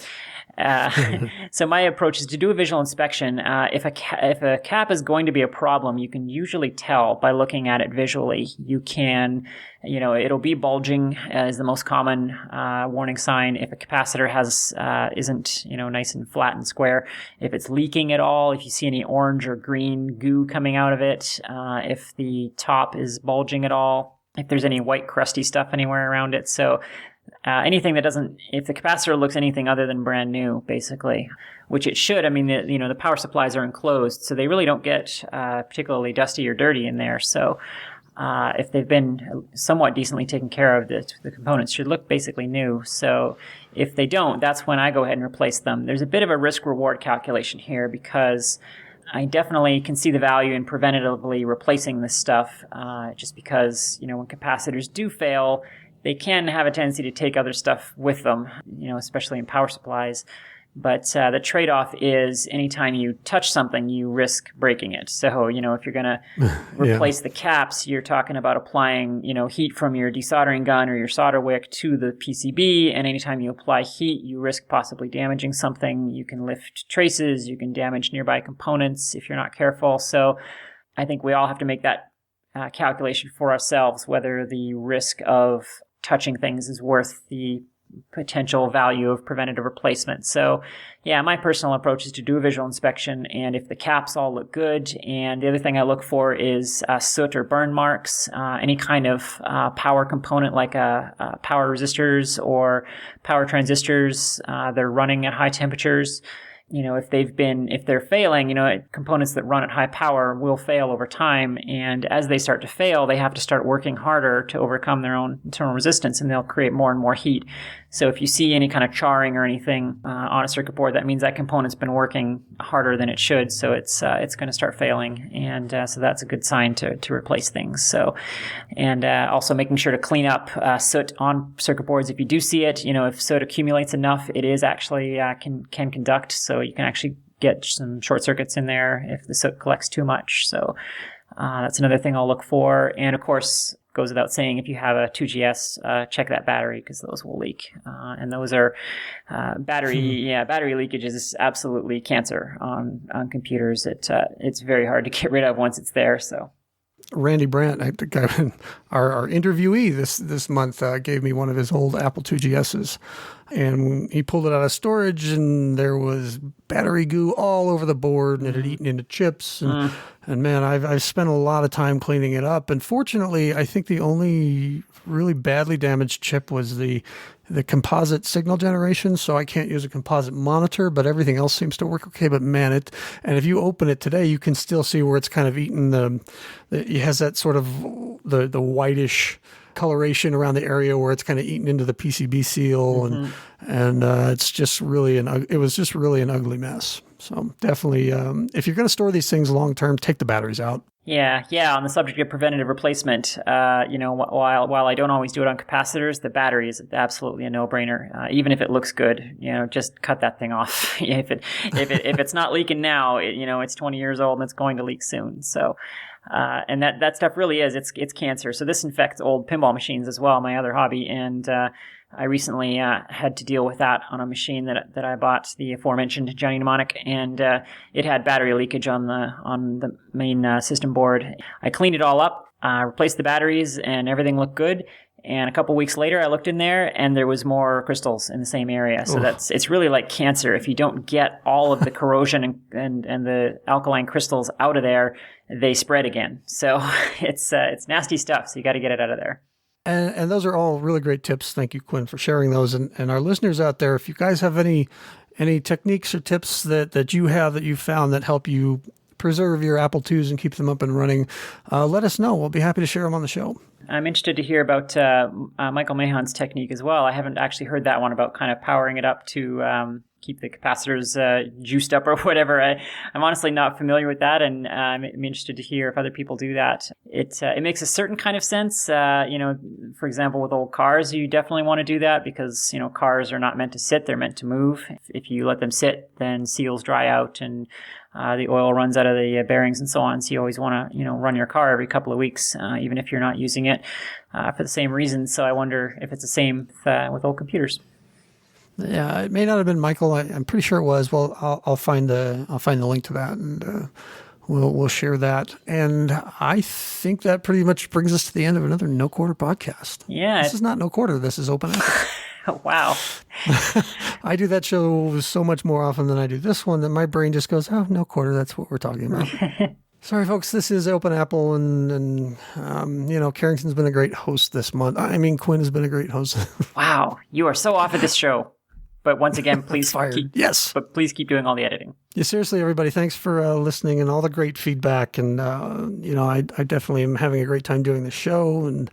So my approach is to do a visual inspection. If a cap is going to be a problem, you can usually tell by looking at it visually. You can, it'll be bulging as the most common warning sign. If a capacitor isn't nice and flat and square, if it's leaking at all, if you see any orange or green goo coming out of it, if the top is bulging at all, if there's any white crusty stuff anywhere around it. So anything that if the capacitor looks anything other than brand new, basically, which it should. I mean, the power supplies are enclosed, so they really don't get particularly dusty or dirty in there. So if they've been somewhat decently taken care of, the components should look basically new. So if they don't, that's when I go ahead and replace them. There's a bit of a risk-reward calculation here, because I definitely can see the value in preventatively replacing this stuff, just because, when capacitors do fail, they can have a tendency to take other stuff with them, especially in power supplies. But the trade-off is anytime you touch something, you risk breaking it. So, if you're going to replace the caps, you're talking about applying, heat from your desoldering gun or your solder wick to the PCB. And anytime you apply heat, you risk possibly damaging something. You can lift traces. You can damage nearby components if you're not careful. So I think we all have to make that calculation for ourselves, whether the risk of touching things is worth the potential value of preventative replacement. So my personal approach is to do a visual inspection, and if the caps all look good, and the other thing I look for is soot or burn marks, any kind of power component like power resistors or power transistors, they're running at high temperatures. if they're failing, components that run at high power will fail over time. And as they start to fail, they have to start working harder to overcome their own internal resistance, and they'll create more and more heat. So if you see any kind of charring or anything on a circuit board, that means that component's been working harder than it should. So it's going to start failing. And so that's a good sign to replace things. So, and also making sure to clean up soot on circuit boards. If you do see it, if soot accumulates enough, it is actually can conduct. So you can actually get some short circuits in there if the soot collects too much. So that's another thing I'll look for. And of course, goes without saying, if you have a 2GS, check that battery, because those will leak. And those are battery leakage is absolutely cancer on computers. It's very hard to get rid of once it's there. So. Randy Brandt, our interviewee this month, gave me one of his old Apple 2GSs, and he pulled it out of storage, and there was battery goo all over the board, and it had eaten into chips. And man, I've spent a lot of time cleaning it up. And fortunately, I think the only really badly damaged chip was the composite signal generation, so I can't use a composite monitor, but everything else seems to work okay. But man, and if you open it today, you can still see where it's kind of eaten it has that sort of the whitish coloration around the area where it's kind of eaten into the PCB seal, and it's just really it was just really an ugly mess. So definitely, if you're going to store these things long term, take the batteries out. Yeah. On the subject of preventative replacement, while I don't always do it on capacitors, the battery is absolutely a no-brainer. Even if it looks good, just cut that thing off. if it's not leaking now, it's 20 years old and it's going to leak soon. So, and that stuff really is it's cancer. So this infects old pinball machines as well, my other hobby, and I recently had to deal with that on a machine that I bought, the aforementioned Johnny Mnemonic, and it had battery leakage on the main system board. I cleaned it all up, replaced the batteries, and everything looked good. And a couple weeks later, I looked in there, and there was more crystals in the same area. So it's really like cancer. If you don't get all of the corrosion and the alkaline crystals out of there, they spread again. So it's nasty stuff. So you got to get it out of there. And those are all really great tips. Thank you, Quinn, for sharing those. And our listeners out there, if you guys have any techniques or tips that you have that you found that help you preserve your Apple IIs and keep them up and running, let us know. We'll be happy to share them on the show. I'm interested to hear about Michael Mahon's technique as well. I haven't actually heard that one about kind of powering it up to keep the capacitors juiced up or whatever. I'm honestly not familiar with that, and I'm interested to hear if other people do that. It makes a certain kind of sense. For example, with old cars, you definitely want to do that because cars are not meant to sit; they're meant to move. If you let them sit, then seals dry out and the oil runs out of the bearings and so on. So you always want to run your car every couple of weeks, even if you're not using it for the same reasons. So I wonder if it's the same with old computers. Yeah, it may not have been Michael. I'm pretty sure it was. Well, I'll find the link to that, and we'll share that. And I think that pretty much brings us to the end of another No Quarter podcast. Yeah, this is not No Quarter. This is Open Apple. Wow. I do that show so much more often than I do this one that my brain just goes, oh, No Quarter. That's what we're talking about. Sorry, folks. This is Open Apple, and Carrington's been a great host this month. I mean, Quinn has been a great host. Wow, you are so off of this show. But once again, please please keep doing all the editing. Yeah, seriously, everybody, thanks for listening and all the great feedback. And I definitely am having a great time doing the show, and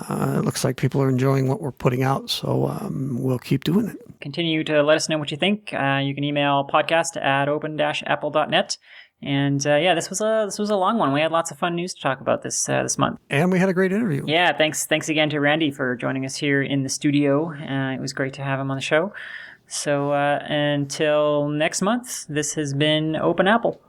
it looks like people are enjoying what we're putting out. So we'll keep doing it. Continue to let us know what you think. You can email podcast@open-apple.net. And this was a long one. We had lots of fun news to talk about this month. And we had a great interview. Yeah, thanks again to Randy for joining us here in the studio. It was great to have him on the show. So until next month, this has been Open Apple.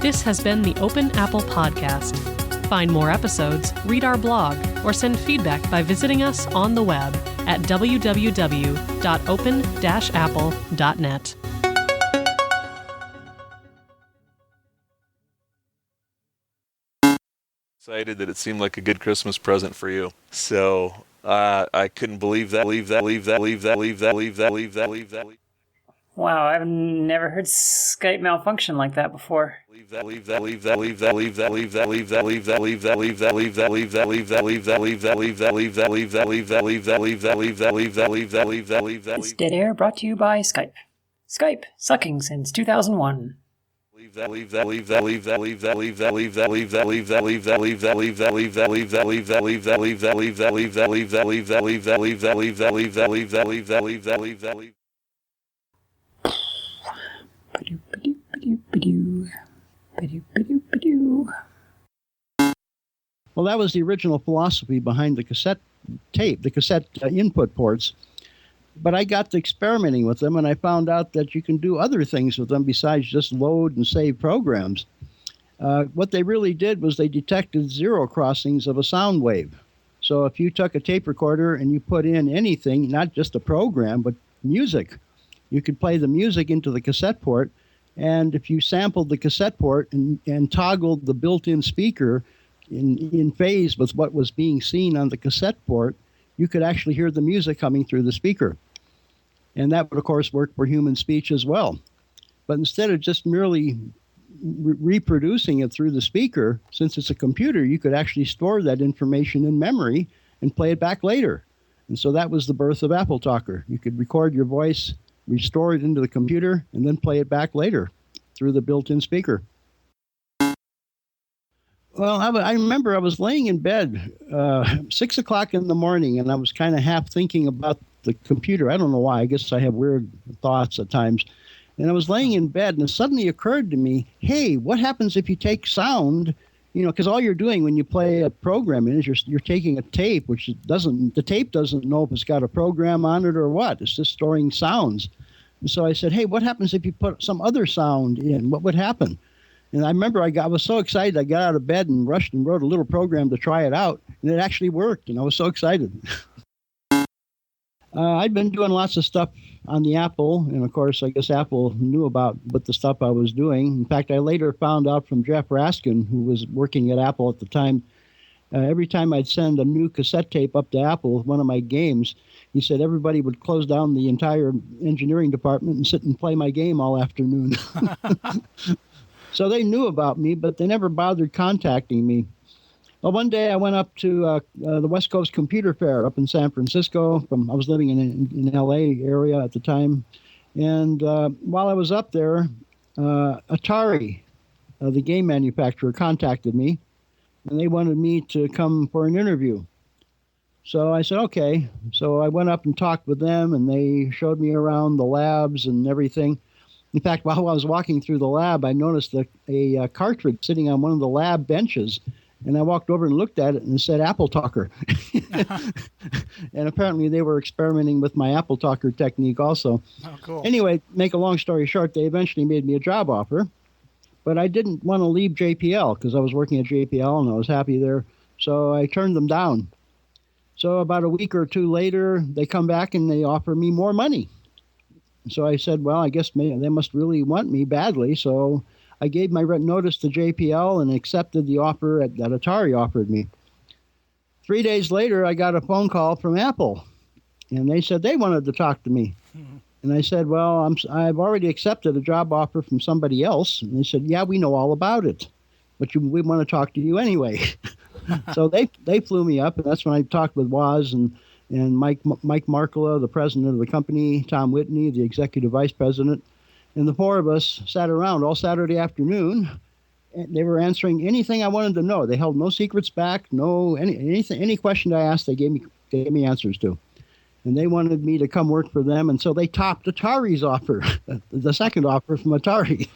This has been the Open Apple Podcast. Find more episodes, read our blog, or send feedback by visiting us on the web at www.open-apple.net. Excited that it seemed like a good Christmas present for you. So I couldn't believe that. Wow, I've never heard Skype malfunction like that before. This dead air brought to you by Skype. Skype, sucking since 2001. Well, that was the original philosophy behind the cassette tape, the cassette input ports. But I got to experimenting with them, and I found out that you can do other things with them besides just load and save programs. What they really did was they detected zero crossings of a sound wave. So if you took a tape recorder and you put in anything, not just a program, but music, you could play the music into the cassette port, and if you sampled the cassette port and toggled the built-in speaker in phase with what was being seen on the cassette port, you could actually hear the music coming through the speaker. And that would, of course, work for human speech as well. But instead of just merely reproducing it through the speaker, since it's a computer, you could actually store that information in memory and play it back later. And so that was the birth of Apple Talker. You could record your voice, restore it into the computer, and then play it back later through the built-in speaker. Well, I remember I was laying in bed 6 o'clock in the morning, and I was kind of half thinking about the computer. I don't know why. I guess I have weird thoughts at times. And I was laying in bed, and it suddenly occurred to me, hey, what happens if you take sound? You know, because all you're doing when you play a program is you're taking a tape, which the tape doesn't know if it's got a program on it or what. It's just storing sounds. And so I said, hey, what happens if you put some other sound in? What would happen? And I remember I was so excited, I got out of bed and rushed and wrote a little program to try it out, and it actually worked, and I was so excited. I'd been doing lots of stuff on the Apple, and of course, I guess Apple knew about what the stuff I was doing. In fact, I later found out from Jeff Raskin, who was working at Apple at the time, every time I'd send a new cassette tape up to Apple with one of my games, he said everybody would close down the entire engineering department and sit and play my game all afternoon. So they knew about me, but they never bothered contacting me. Well, one day I went up to the West Coast Computer Fair up in San Francisco. I was living in L.A. area at the time. And while I was up there, Atari, the game manufacturer, contacted me, and they wanted me to come for an interview. So I said, okay. So I went up and talked with them, and they showed me around the labs and everything. In fact, while I was walking through the lab, I noticed a cartridge sitting on one of the lab benches, and I walked over and looked at it and it said Apple Talker. And apparently they were experimenting with my Apple Talker technique also. Oh, cool. Anyway, make a long story short, they eventually made me a job offer, but I didn't want to leave JPL because I was working at JPL and I was happy there, so I turned them down. So about a week or two later, they come back and they offer me more money. So I said, well, I guess they must really want me badly. So I gave my notice to JPL and accepted the offer that Atari offered me. 3 days later, I got a phone call from Apple, and they said they wanted to talk to me. Mm-hmm. And I said, well, I've already accepted a job offer from somebody else. And they said, yeah, we know all about it, but we want to talk to you anyway. So they flew me up, and that's when I talked with Woz and Mike Markula, the president of the company, Tom Whitney, the executive vice president, and the four of us sat around all Saturday afternoon. And they were answering anything I wanted to know. They held no secrets back, any question I asked, they gave me answers to. And they wanted me to come work for them, and so they topped Atari's offer, the second offer from Atari.